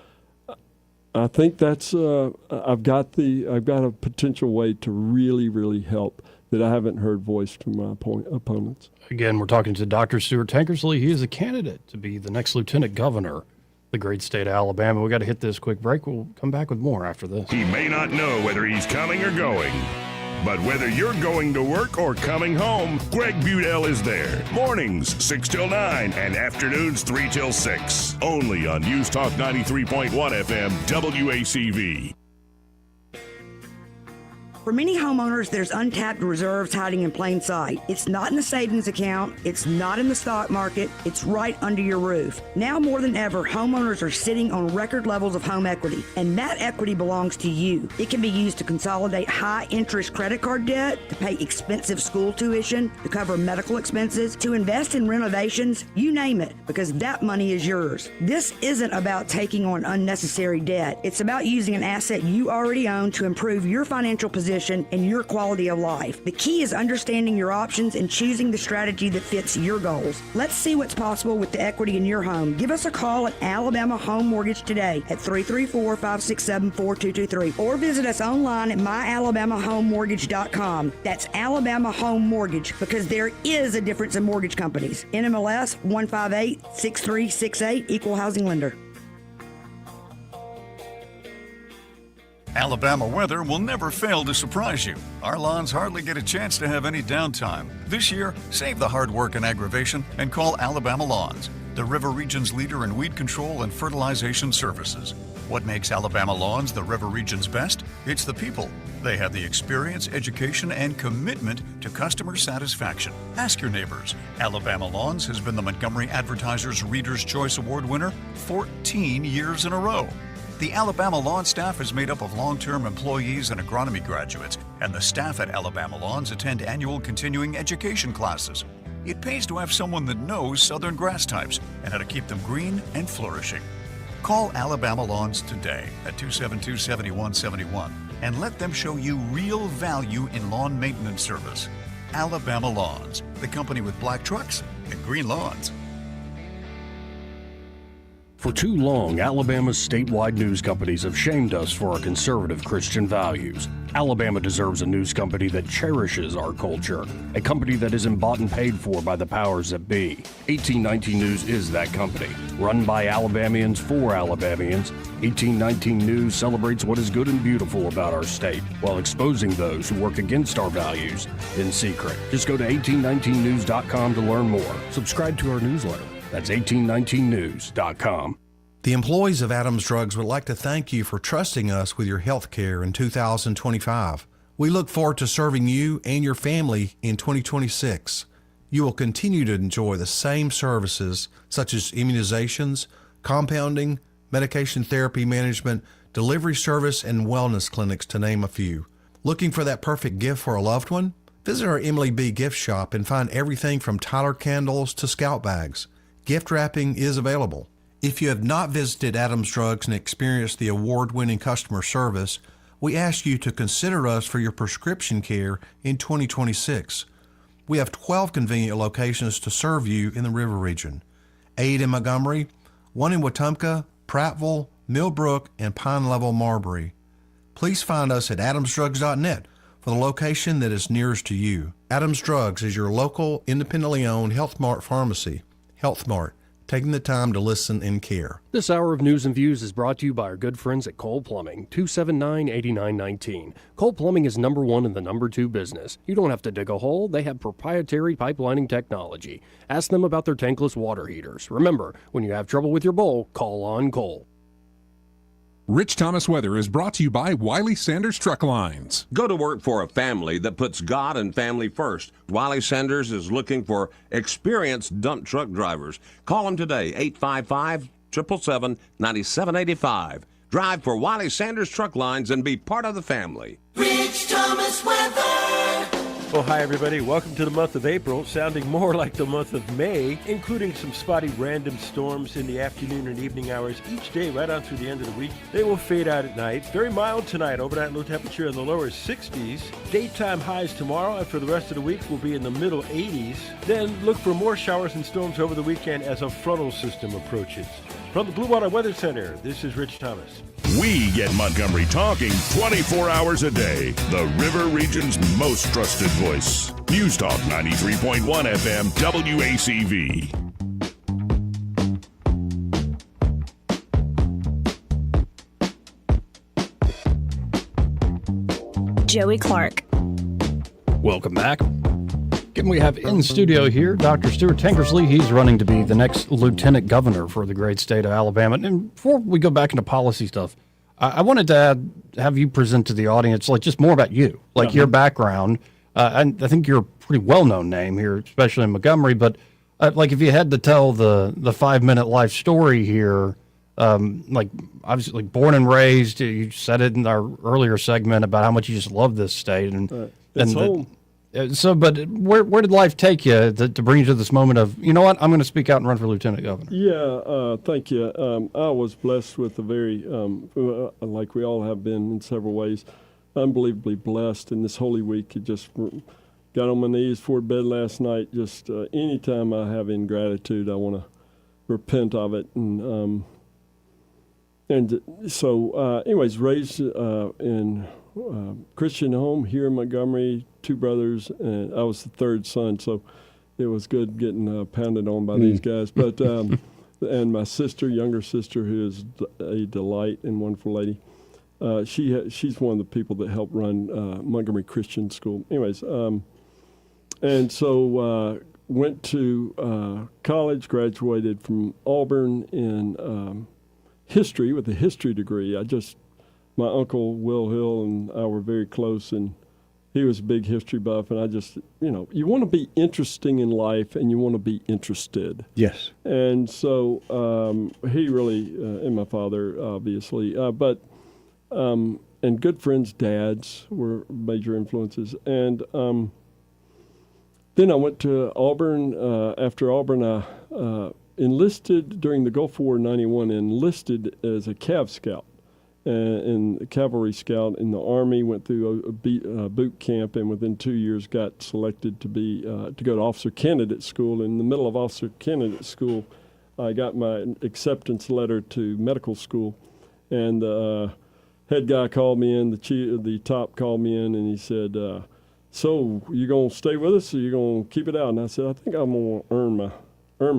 I think that's I've got a potential way to really, really help that I haven't heard voiced from my opponents. Again, we're talking to Dr. Stuart Tankersley. He is a candidate to be the next lieutenant governor of the great state of Alabama. We got to hit this quick break. We'll come back with more after this. He may not know whether he's coming or going, but whether you're going to work or coming home, Greg Budell is there. Mornings 6 till 9 and afternoons 3 till 6. Only on News Talk 93.1 FM WACV. For many homeowners, there's untapped reserves hiding in plain sight. It's not in the savings account. It's not in the stock market. It's right under your roof. Now more than ever, homeowners are sitting on record levels of home equity, and that equity belongs to you. It can be used to consolidate high-interest credit card debt, to pay expensive school tuition, to cover medical expenses, to invest in renovations, you name it, because that money is yours. This isn't about taking on unnecessary debt. It's about using an asset you already own to improve your financial position and your quality of life. The key is understanding your options and choosing the strategy that fits your goals. Let's see what's possible with the equity in your home. Give us a call at Alabama Home Mortgage today at 334-567-4223 or visit us online at myalabamahomemortgage.com. That's Alabama Home Mortgage, because there is a difference in mortgage companies. NMLS 1586368, Equal Housing Lender. Alabama weather will never fail to surprise you. Our lawns hardly get a chance to have any downtime. This year, save the hard work and aggravation and call Alabama Lawns, the River Region's leader in weed control and fertilization services. What makes Alabama Lawns the River Region's best? It's the people. They have the experience, education, and commitment to customer satisfaction. Ask your neighbors. Alabama Lawns has been the Montgomery Advertiser's Reader's Choice Award winner 14 years in a row. The Alabama Lawn staff is made up of long-term employees and agronomy graduates, and the staff at Alabama Lawns attend annual continuing education classes. It pays to have someone that knows southern grass types and how to keep them green and flourishing. Call Alabama Lawns today at 272-7171 and let them show you real value in lawn maintenance service. Alabama Lawns, the company with black trucks and green lawns. For too long, Alabama's statewide news companies have shamed us for our conservative Christian values. Alabama deserves a news company that cherishes our culture, a company that isn't bought and paid for by the powers that be. 1819 News is that company. Run by Alabamians for Alabamians, 1819 News celebrates what is good and beautiful about our state while exposing those who work against our values in secret. Just go to 1819news.com to learn more. Subscribe to our newsletter. That's 1819news.com. The employees of Adams Drugs would like to thank you for trusting us with your health care in 2025. We look forward to serving you and your family in 2026. You will continue to enjoy the same services such as immunizations, compounding, medication therapy management, delivery service, and wellness clinics, to name a few. Looking for that perfect gift for a loved one? Visit our Emily B. gift shop and find everything from Tyler candles to scout bags. Gift wrapping is available. If you have not visited Adams Drugs and experienced the award-winning customer service, we ask you to consider us for your prescription care in 2026. We have 12 convenient locations to serve you in the River Region. 8 in Montgomery, 1 in Wetumpka, Prattville, Millbrook, and Pine Level, Marbury. Please find us at adamsdrugs.net for the location that is nearest to you. Adams Drugs is your local, independently owned Health Mart pharmacy. Health Mart, taking the time to listen and care. This hour of News and Views is brought to you by our good friends at Cole Plumbing, 279-8919. Cole Plumbing is number one in the number two business. You don't have to dig a hole. They have proprietary pipelining technology. Ask them about their tankless water heaters. Remember, when you have trouble with your bowl, call on Cole. Rich Thomas Weather is brought to you by Wiley Sanders Truck Lines. Go to work for a family that puts God and family first. Wiley Sanders is looking for experienced dump truck drivers. Call them today, 855-777-9785. Drive for Wiley Sanders Truck Lines and be part of the family. Rich Thomas Weather. Well, hi, everybody. Welcome to the month of April, sounding more like the month of May, including some spotty random storms in the afternoon and evening hours each day right on through the end of the week. They will fade out at night. Very mild tonight, overnight low temperature in the lower 60s. Daytime highs tomorrow, and for the rest of the week will be in the middle 80s. Then look for more showers and storms over the weekend as a frontal system approaches. From the Blue Water Weather Center, this is Rich Thomas. We get Montgomery talking 24 hours a day. The River Region's most trusted voice. News Talk 93.1 FM WACV. Joey Clark. Welcome back. And we have in studio here Dr. Stuart Tankersley. He's running to be the next lieutenant governor for the great state of Alabama. And before we go back into policy stuff, I wanted to have you present to the audience, like, just more about you, like your background. And I think you're a pretty well-known name here, especially in Montgomery. But like, if you had to tell the 5-minute life story here, like, obviously, like, born and raised, you said it in our earlier segment about how much you just love this state, It's home. So, but where did life take you to bring you to this moment of, you know what, I'm going to speak out and run for lieutenant governor? Yeah, thank you. I was blessed with a very, like we all have been in several ways, unbelievably blessed. In this Holy Week, it just got on my knees before bed last night. Just anytime I have ingratitude, I want to repent of it. And so, anyways, raised in Christian home here in Montgomery, 2 brothers, and I was the 3rd son, so it was good getting pounded on by these guys. But and my sister, younger sister, who is a delight and wonderful lady, she's one of the people that helped run Montgomery Christian School. Anyways, and so went to college, graduated from Auburn in history with a history degree. My uncle Will Hill and I were very close, and he was a big history buff, and I just, you want to be interesting in life, and you want to be interested. Yes. And so he really, and my father, obviously, and good friends' dads were major influences. And then I went to Auburn. After Auburn, I enlisted during the Gulf War '91, enlisted as a Cav Scout. In the cavalry scout in the Army, went through a boot camp, and within 2 years got selected to go to officer candidate school. In the middle of officer candidate school, I got my acceptance letter to medical school, and the head guy called me in, the top called me in, and he said, "So you gonna stay with us, or you gonna keep it out?" And I said, "I think I'm gonna earn my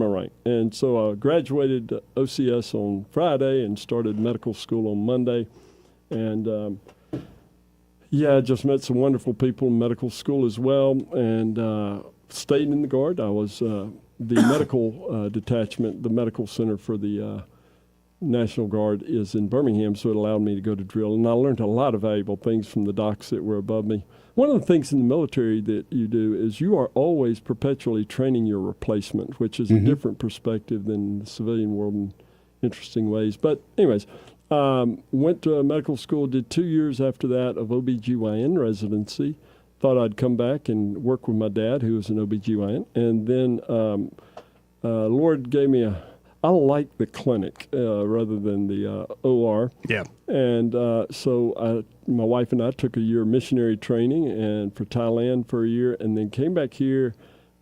rank." And so I graduated OCS on Friday and started medical school on Monday. And I just met some wonderful people in medical school as well, and stayed in the Guard. I was the medical detachment, the medical center for the National Guard is in Birmingham, so it allowed me to go to drill. And I learned a lot of valuable things from the docs that were above me. One of the things in the military that you do is you are always perpetually training your replacement, which is a different perspective than the civilian world in interesting ways. But anyways, went to medical school, did 2 years after that of OBGYN residency. Thought I'd come back and work with my dad, who was an OBGYN. And then Lord gave me I like the clinic rather than the OR. Yeah. And so my wife and I took a year of missionary training and for Thailand for a year, and then came back here,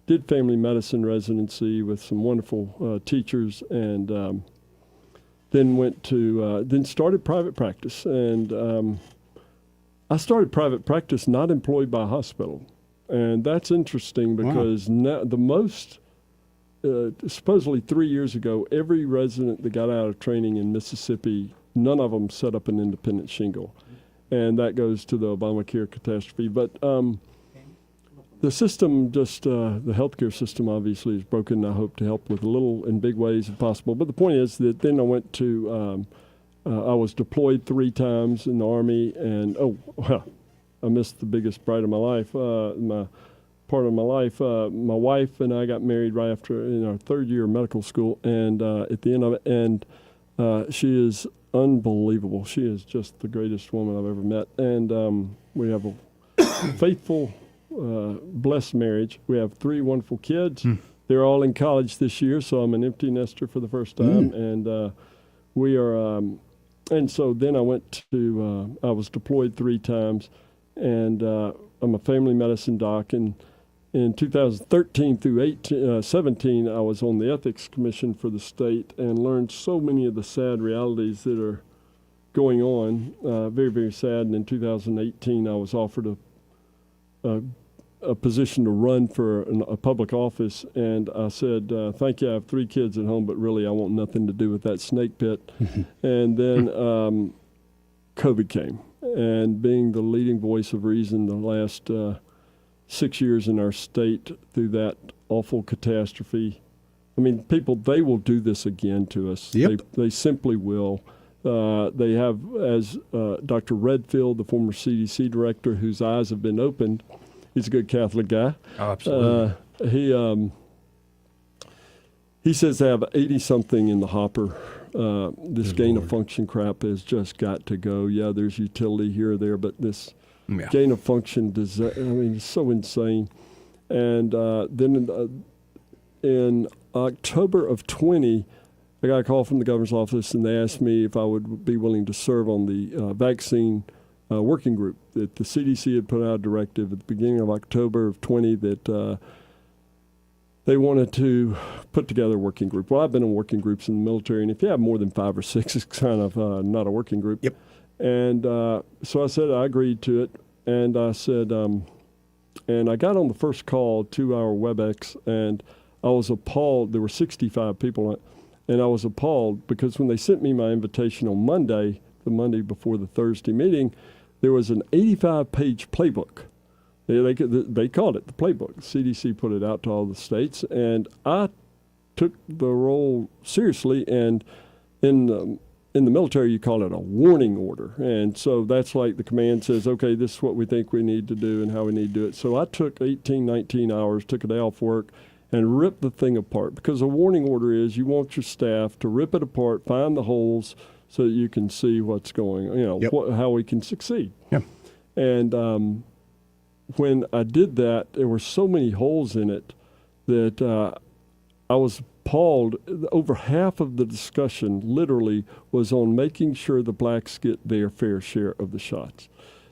did family medicine residency with some wonderful teachers, and then started private practice. And I started private practice not employed by a hospital. And that's interesting because now the most supposedly 3 years ago, every resident that got out of training in Mississippi, none of them set up an independent shingle. And that goes to the Obamacare catastrophe. But the system, the healthcare system obviously is broken. I hope to help with little and big ways if possible. But the point is that then I went to, I was deployed 3 times in the Army, and I missed the biggest bride of my life, part of my life. My wife and I got married right after in our 3rd year of medical school, and at the end of it, and she is unbelievable. She is just the greatest woman I've ever met, and we have a faithful, blessed marriage. We have 3 wonderful kids. They're all in college this year, so I'm an empty nester for the first time, and we are. And so then I went to. I was deployed 3 times, and I'm a family medicine doc, and in 2013 through 17, I was on the Ethics Commission for the state and learned so many of the sad realities that are going on, very, very sad. And in 2018, I was offered a position to run for a public office, and I said, thank you, I have 3 kids at home, but really I want nothing to do with that snake pit. And then COVID came, and being the leading voice of reason the last 6 years in our state through that awful catastrophe. I mean, people, they will do this again to us. Yep. They simply will. They have, as Dr. Redfield, the former CDC director, whose eyes have been opened. He's a good Catholic guy. Oh, absolutely. He says they have 80-something in the hopper. This gain-of-function crap has just got to go. Yeah, there's utility here or there, but this gain-of-function, it's so insane. And then in October of 20, I got a call from the governor's office, and they asked me if I would be willing to serve on the vaccine working group. That the CDC had put out a directive at the beginning of October of 20 that they wanted to put together a working group. Well, I've been in working groups in the military, and if you have more than 5 or 6, it's kind of not a working group. Yep. And so I said I agreed to it, and I said, and I got on the first call, 2-hour WebEx, and I was appalled. There were 65 people on it, and I was appalled because when they sent me my invitation on Monday, the Monday before the Thursday meeting, there was an 85-page playbook. They called it the playbook. The CDC put it out to all the states, and I took the role seriously. And in the military, you call it a warning order. And so that's like the command says, okay, this is what we think we need to do and how we need to do it. So I took 18, 19 hours, took a day off work, and ripped the thing apart. Because a warning order is you want your staff to rip it apart, find the holes so that you can see what's going, how we can succeed. Yep. And when I did that, there were so many holes in it that I was appalled. Over half of the discussion literally was on making sure the blacks get their fair share of the shots.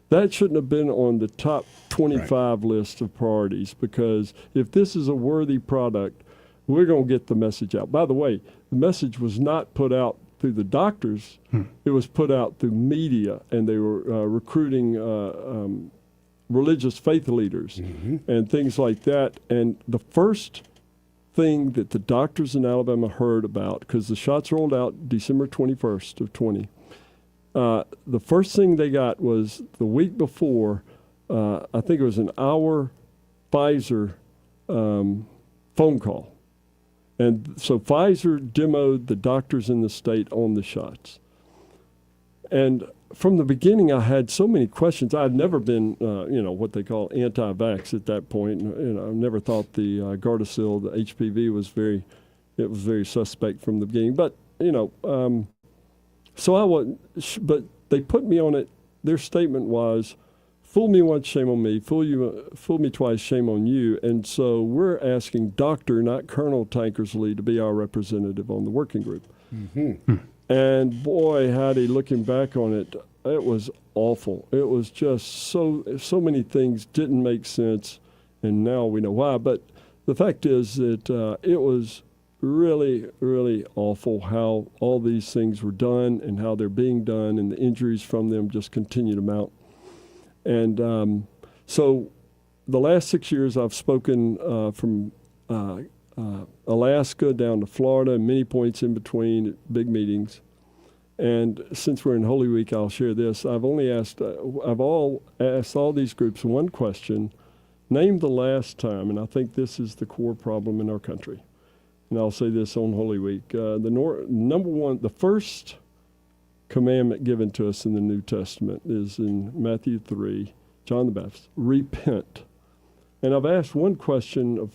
That shouldn't have been on the top 25 list of priorities, because if this is a worthy product, we're going to get the message out. By the way, the message was not put out through the doctors. It was put out through media, and they were recruiting religious faith leaders and things like that. And the first thing that the doctors in Alabama heard about, because the shots rolled out December 21st of 20, the first thing they got was the week before, I think it was an hour Pfizer phone call. And so Pfizer demoed the doctors in the state on the shots. And from the beginning, I had so many questions. I had never been, what they call anti-vax at that point. I never thought the Gardasil, the HPV, was very suspect from the beginning. But so I wasn't. But they put me on it. Their statement was, "Fool me once, shame on me. Fool me twice, shame on you." And so we're asking Dr., not Colonel Tankersley, to be our representative on the working group. And boy, howdy, looking back on it, it was awful. It was just so many things didn't make sense, and now we know why. But the fact is that it was really, really awful how all these things were done and how they're being done, and the injuries from them just continue to mount. And so the last 6 years I've spoken from Alaska down to Florida, and many points in between at big meetings. And since we're in Holy Week, I'll share this. I've asked all these groups one question: name the last time, and I think this is the core problem in our country. And I'll say this on Holy Week: number one, the first commandment given to us in the New Testament is in Matthew 3, John the Baptist: repent. And I've asked one question of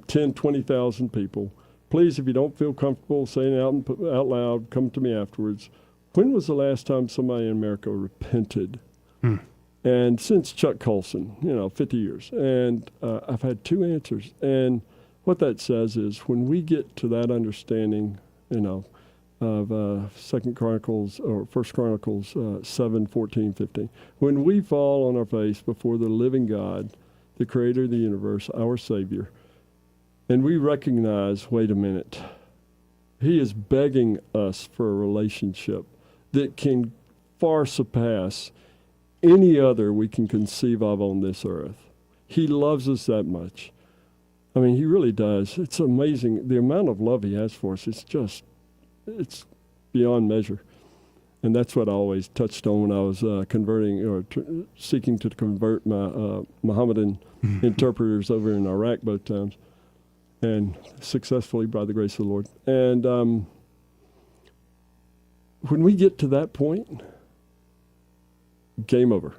10, 20,000 people. Please, if you don't feel comfortable saying it out loud, come to me afterwards. When was the last time somebody in America repented? And since Chuck Colson, 50 years. And I've had 2 answers. And what that says is when we get to that understanding, of 2 Chronicles or 1 Chronicles 7, 14, 15, when we fall on our face before the living God, the creator of the universe, our Savior, and we recognize, wait a minute, he is begging us for a relationship that can far surpass any other we can conceive of on this earth. He loves us that much. I mean, he really does. It's amazing. The amount of love he has for us, it's beyond measure. And that's what I always touched on when I was seeking to convert my Mohammedan interpreters over in Iraq both times, and successfully by the grace of the Lord. And when we get to that point, game over.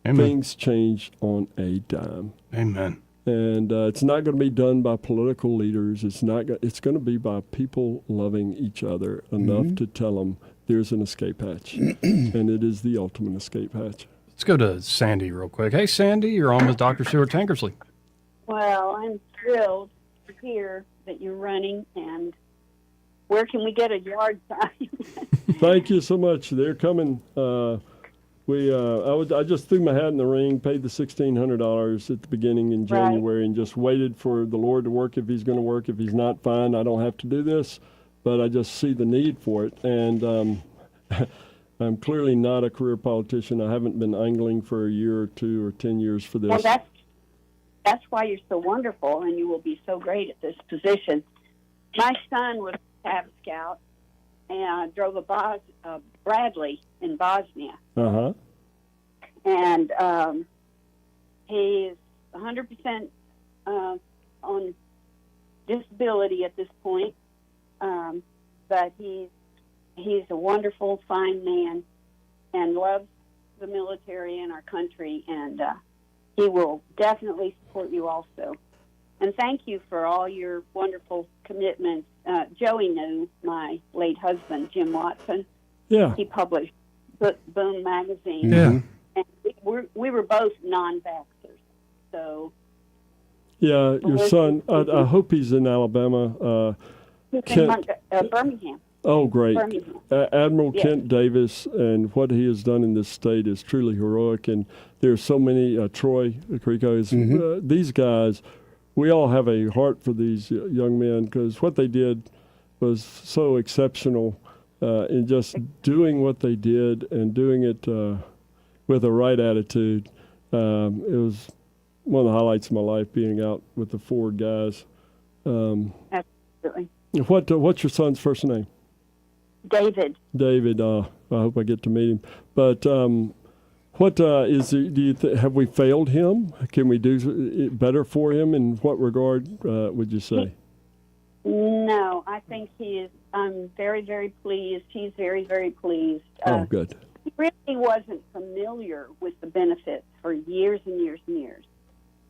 Amen. Things change on a dime. Amen. And it's not going to be done by political leaders. It's not. It's going to be by people loving each other enough to tell them there's an escape hatch, and it is the ultimate escape hatch. Let's go to Sandy real quick. Hey, Sandy, you're on with Dr. Stuart Tankersley. Well, I'm thrilled to hear that you're running, and where can we get a yard sign? Thank you so much. They're coming. I just threw my hat in the ring, paid the $1,600 at the beginning in January, and just waited for the Lord to work if He's going to work. If He's not, fine. I don't have to do this, but I just see the need for it. And I'm clearly not a career politician. I haven't been angling for a year or 2 or 10 years for this. Well, that's why you're so wonderful, and you will be so great at this position. My son was a Cav Scout and drove a Bradley in Bosnia. Uh-huh. And he's 100% on disability at this point, but he's a wonderful, fine man and loves the military and our country, and he will definitely support you also. And thank you for all your wonderful commitments. Joey knew my late husband, Jim Watson. Yeah. He published Boom magazine. Yeah. And we were both non-vaxxers. So. Yeah, your son, I hope he's in Alabama. He's in Birmingham. Oh, great. Birmingham. Admiral Yes. Kent Davis, and what he has done in this state is truly heroic. And there's so many, Troy Creco, these guys, we all have a heart for these young men because what they did was so exceptional in just doing what they did and doing it with the right attitude. It was one of the highlights of my life being out with the Ford guys. Absolutely. What's your son's first name? David. David. I hope I get to meet him. But what is? Do you have we failed him? Can we do it better for him? In what regard would you say? No, I think he is. I'm very, very pleased. He's very, very pleased. Oh, good. He really wasn't familiar with the benefits for years and years and years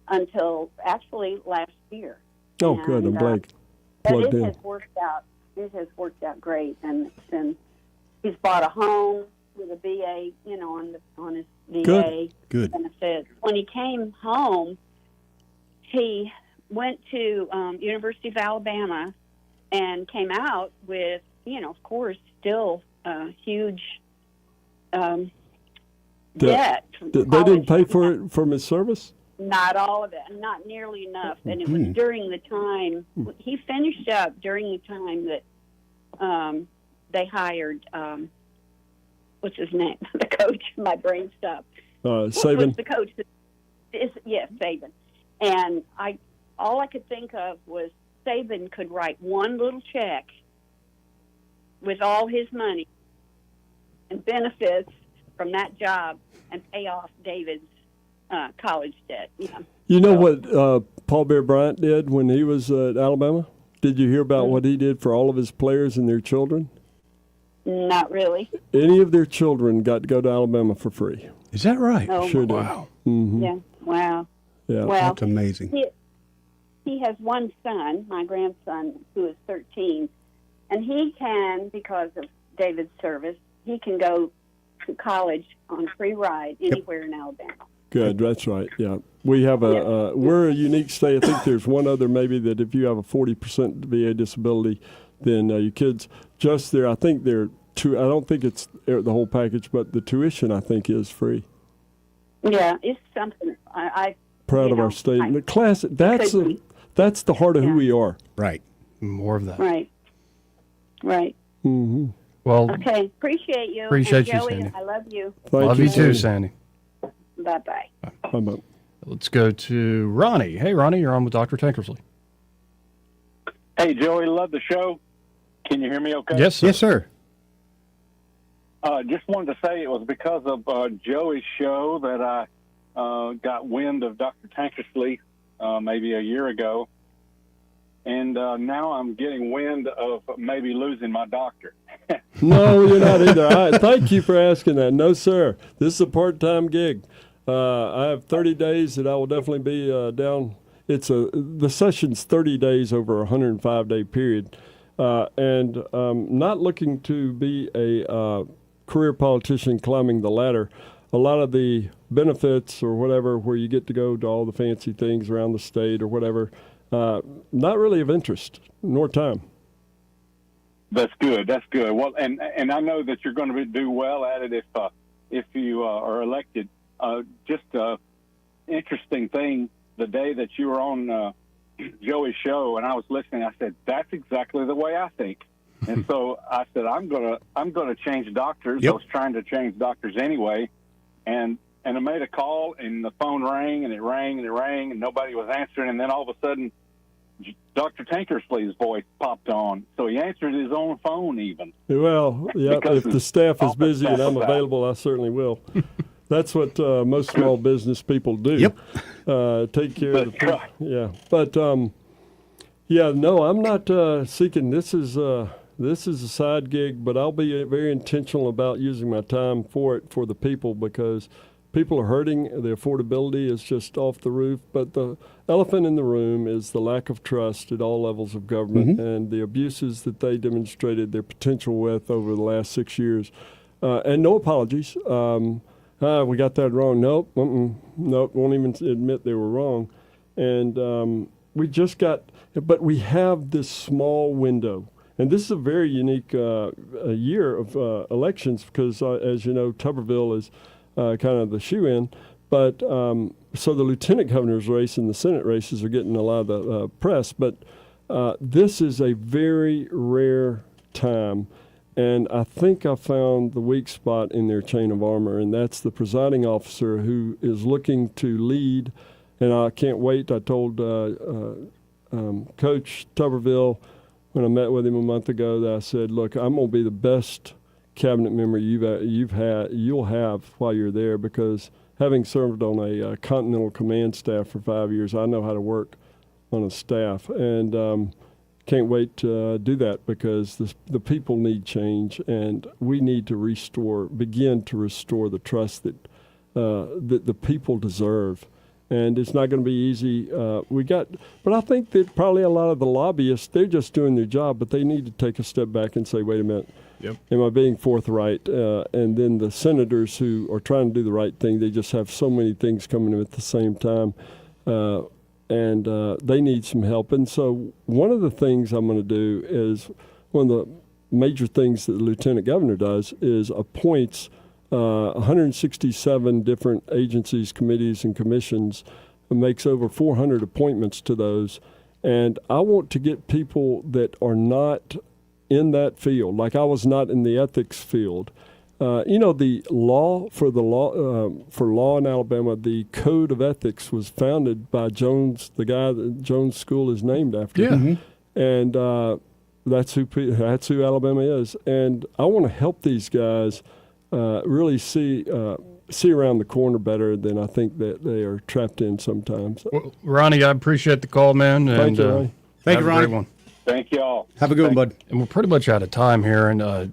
until actually last year. Oh, good. I'm glad. But it has worked out. It has worked out great, and he's bought a home with a BA, on his VA benefits. When he came home, he went to University of Alabama and came out with, of course, still huge debt. They didn't pay for it from his service? Not all of it, not nearly enough. And it was during the time, he finished up during the time that they hired, what's his name? The coach, my brain stopped. Saban. Was the coach? Yes, Saban. And all I could think of was Saban could write one little check with all his money and benefits from that job and pay off David's college debt. You know what Paul Bear Bryant did when he was at Alabama? Did you hear about what he did for all of his players and their children? Not really. Any of their children got to go to Alabama for free. Is that right? Oh, Sure did. wow. Mm-hmm. Yeah, wow. Yeah, well, that's amazing. He has one son, my grandson, who is 13, and he can, because of David's service, he can go to college on free ride anywhere in Alabama. Good, that's right. Yeah, we have we're a unique state. I think there's one other maybe that if you have a 40% VA disability, then your kids just there. I think they're I don't think it's the whole package, but the tuition I think is free. Yeah, it's something. I proud of our state. The class. That's the heart of who we are. Right. More of that. Right. Right. Mm-hmm. Well. Okay. Appreciate you. Appreciate and you, Joey, Sandy. I love you. Love you too, Sandy. Bye-bye. Bye-bye. Let's go to Ronnie. Hey, Ronnie, you're on with Dr. Tankersley. Hey, Joey, love the show. Can you hear me okay? Yes, sir. Yes, sir. Just wanted to say it was because of Joey's show that I got wind of Dr. Tankersley maybe a year ago. And now I'm getting wind of maybe losing my doctor. No, you're not either. Thank you for asking that. No, sir. This is a part-time gig. I have 30 days that I will definitely be down. The session's 30 days over a 105-day period. And not looking to be a career politician climbing the ladder. A lot of the benefits or whatever, where you get to go to all the fancy things around the state or whatever, not really of interest, nor time. That's good. That's good. Well, and I know that you're going to do well at it if you are elected. Just interesting thing, the day that you were on Joey's show and I was listening, I said, that's exactly the way I think. And so I said, I'm gonna change doctors. Yep. I was trying to change doctors anyway, and I made a call and the phone rang and it rang and it rang and nobody was answering, and then all of a sudden Dr. Tankersley's voice popped on, so he answered his own phone even. Well, yeah, if the staff is busy and I'm available, I certainly will. That's what most small business people do. Yep. Take care of the people. Yeah. But, yeah, no, I'm not seeking. This is a side gig, but I'll be very intentional about using my time for it, for the people, because people are hurting. The affordability is just off the roof. But the elephant in the room is the lack of trust at all levels of government and the abuses that they demonstrated their potential with over the last 6 years. And no apologies. We got that wrong. Nope. Nope. Won't even admit they were wrong. And but we have this small window. And this is a very unique year of elections because, as you know, Tuberville is kind of the shoe-in. But so the lieutenant governor's race and the Senate races are getting a lot of the press. But this is a very rare time. And I think I found the weak spot in their chain of armor, and that's the presiding officer who is looking to lead. And I can't wait. I told Coach Tuberville when I met with him a month ago that I said, look, I'm going to be the best cabinet member you'll have while you're there, because having served on a Continental Command staff for 5 years, I know how to work on a staff. And can't wait to do that, because the people need change, and we need to begin to restore the trust that the people deserve. And it's not going to be easy. But I think that probably a lot of the lobbyists, they're just doing their job, but they need to take a step back and say, wait a minute, am I being forthright? And then the senators who are trying to do the right thing, they just have so many things coming in at the same time. And they need some help. And so one of the things I'm going to do is, one of the major things that the lieutenant governor does is appoints 167 different agencies, committees, and commissions, and makes over 400 appointments to those. And I want to get people that are not in that field, like I was not in the ethics field. The law for law in Alabama, the Code of Ethics was founded by Jones, the guy that Jones School is named after. Yeah. And that's who Alabama is. And I want to help these guys really see around the corner better than I think that they are trapped in sometimes. Well, Ronnie, I appreciate the call, man. Thank you, Ronnie. Thank you, Ronnie. Great one. Thank y'all. Have a good one, bud. And we're pretty much out of time here. And,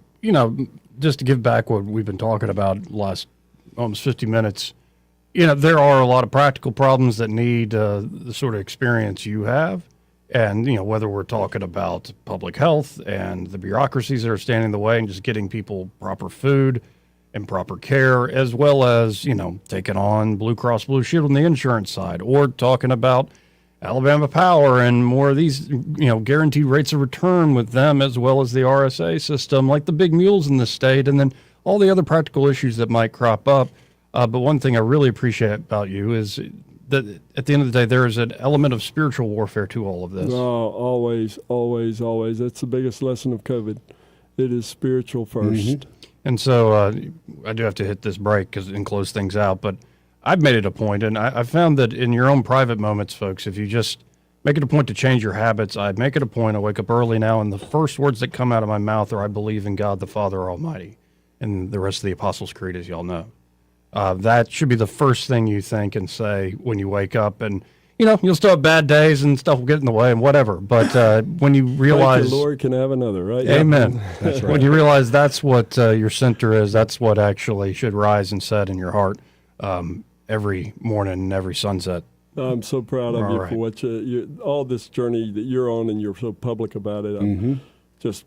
just to give back what we've been talking about the last almost 50 minutes, there are a lot of practical problems that need the sort of experience you have. And, whether we're talking about public health and the bureaucracies that are standing in the way and just getting people proper food and proper care, as well as, taking on Blue Cross Blue Shield on the insurance side, or talking about Alabama Power and more of these, guaranteed rates of return with them, as well as the RSA system, like the big mules in the state, and then all the other practical issues that might crop up. But one thing I really appreciate about you is that at the end of the day, there is an element of spiritual warfare to all of this. Oh, always, always, always. That's the biggest lesson of COVID. It is spiritual first. Mm-hmm. And so I do have to hit this break and close things out, but I've made it a point, and I've found that in your own private moments, folks, if you just make it a point to change your habits, I make it a point. I wake up early now, and the first words that come out of my mouth are, I believe in God the Father Almighty, and the rest of the Apostles' Creed, as y'all know. That should be the first thing you think and say when you wake up. And you'll still have bad days and stuff will get in the way and whatever. But when you realize, the Lord can have another, right? Amen. That's right. When you realize that's what your center is, that's what actually should rise and set in your heart every morning and every sunset. I'm so proud of you for what all this journey that you're on, and you're so public about it. I'm just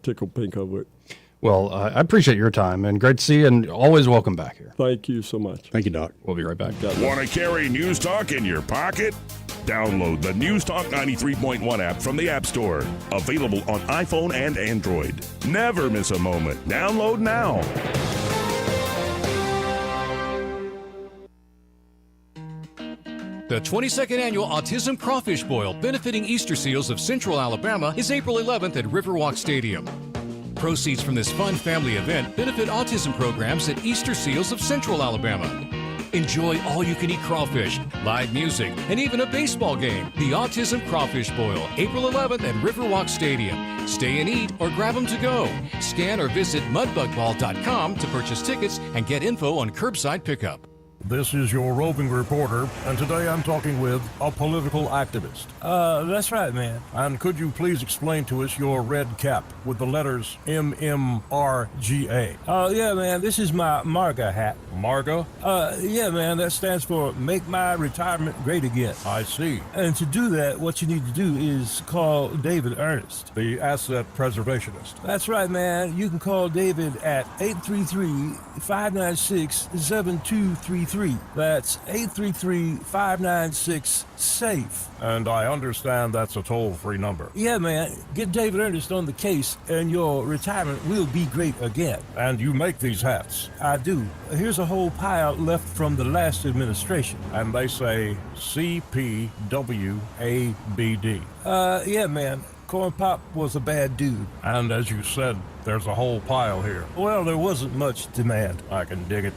tickled pink over it. Well, I appreciate your time, and great to see you, and always welcome back here. Thank you so much. Thank you, Doc. We'll be right back. Want to carry News Talk in your pocket? Download the News Talk 93.1 app from the App Store. Available on iPhone and Android. Never miss a moment. Download now. The 22nd Annual Autism Crawfish Boil benefiting Easter Seals of Central Alabama is April 11th at Riverwalk Stadium. Proceeds from this fun family event benefit autism programs at Easter Seals of Central Alabama. Enjoy all-you-can-eat crawfish, live music, and even a baseball game. The Autism Crawfish Boil, April 11th at Riverwalk Stadium. Stay and eat or grab them to go. Scan or visit mudbugball.com to purchase tickets and get info on curbside pickup. This is your roving reporter, and today I'm talking with a political activist. That's right, man. And could you please explain to us your red cap with the letters MMRGA? Yeah, man, this is my MARGA hat. MARGA? Yeah, man, that stands for Make My Retirement Great Again. I see. And to do that, what you need to do is call David Ernest, the asset preservationist. That's right, man. You can call David at 833-596-7233. That's 833-596-SAFE. And I understand that's a toll-free number. Yeah, man. Get David Ernest on the case, and your retirement will be great again. And you make these hats? I do. Here's a whole pile left from the last administration. And they say CPWABD. Yeah, man. Corn Pop was a bad dude. And as you said, there's a whole pile here. Well, there wasn't much demand. I can dig it.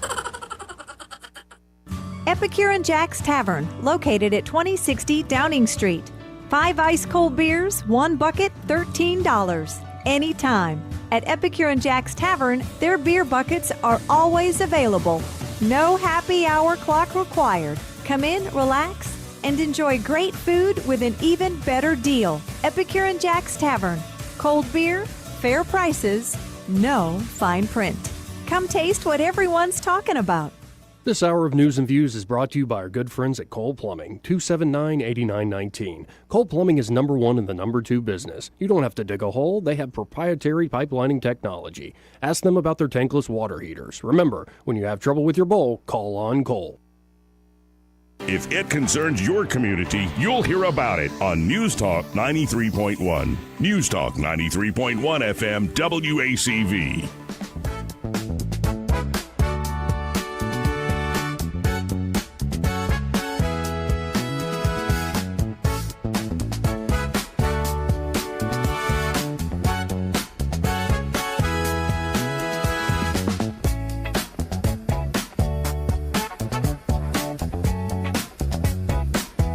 Epicure and Jack's Tavern, located at 2060 Downing Street. 5 ice cold beers, 1 bucket, $13. Anytime. At Epicure and Jack's Tavern, their beer buckets are always available. No happy hour clock required. Come in, relax, and enjoy great food with an even better deal. Epicure and Jack's Tavern. Cold beer, fair prices, no fine print. Come taste what everyone's talking about. This hour of News and Views is brought to you by our good friends at Cole Plumbing, 279-8919. Cole Plumbing is number 1 in the number 2 business. You don't have to dig a hole. They have proprietary pipelining technology. Ask them about their tankless water heaters. Remember, when you have trouble with your bowl, call on Cole. If it concerns your community, you'll hear about it on News Talk 93.1. News Talk 93.1 FM WACV.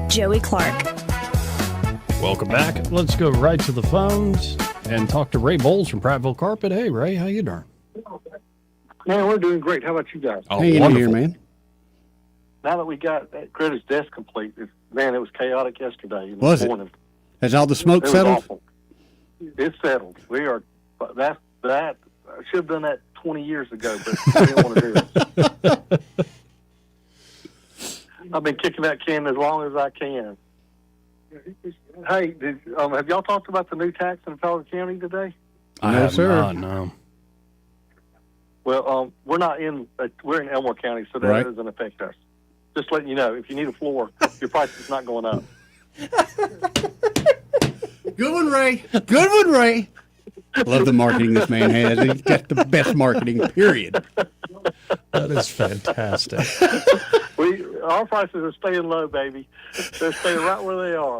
Joey Clark. Welcome back. Let's go right to the phones and talk to Ray Bowles from Prattville Carpet. Hey, Ray, how you doing? Man, we're doing great. How about you guys? Oh, wonderful. Here, man. Now that we got that Critters desk complete, it was chaotic yesterday. Was it? Morning. Has all the smoke It was settled? awful. It's settled. We are. That I should have done that 20 years ago, but I didn't want to do it. I've been kicking that can as long as I can. Hey, have y'all talked about the new tax in Pelican County today? I have not, no. Well, we're not in. We're in Elmore County, so that Right. doesn't affect us. Just letting you know, if you need a floor, your price is not going up. Good one, Ray. Good one, Ray. Love the marketing this man has. He's got the best marketing, period. That is fantastic. Our prices are staying low, baby. They're staying right where they are.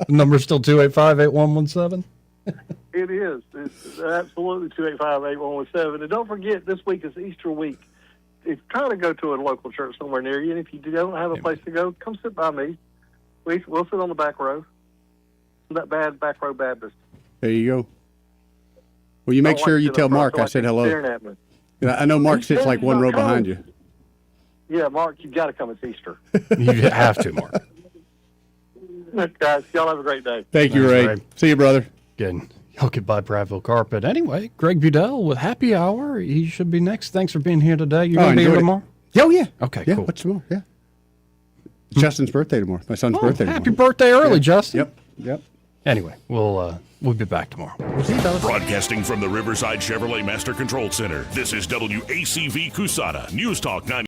The number's still 285-8117? It is. It's absolutely 285-8117. And don't forget, this week is Easter week. Try to go to a local church somewhere near you. And if you don't have a place to go, come sit by me. We'll sit on the back row. That bad back row Baptist. There you go. Well, you make sure you tell Mark I said hello. At me. I know Mark sits like one row behind you. Yeah, Mark, you got to come. It's Easter. You have to, Mark. Guys, y'all have a great day. Thank you, Ray. See you, brother. Again, y'all goodbye, Bradville Carpet. Anyway, Greg Budell with Happy Hour. He should be next. Thanks for being here today. You going to be here tomorrow? Oh, yeah. Okay, yeah, cool. What's tomorrow? Yeah. Justin's birthday tomorrow. My son's birthday tomorrow. Happy birthday early, Justin. Yep. Anyway, we'll be back tomorrow. We'll see you, fellas. Broadcasting from the Riverside Chevrolet Master Control Center, this is WACV Cusana, News Talk 90.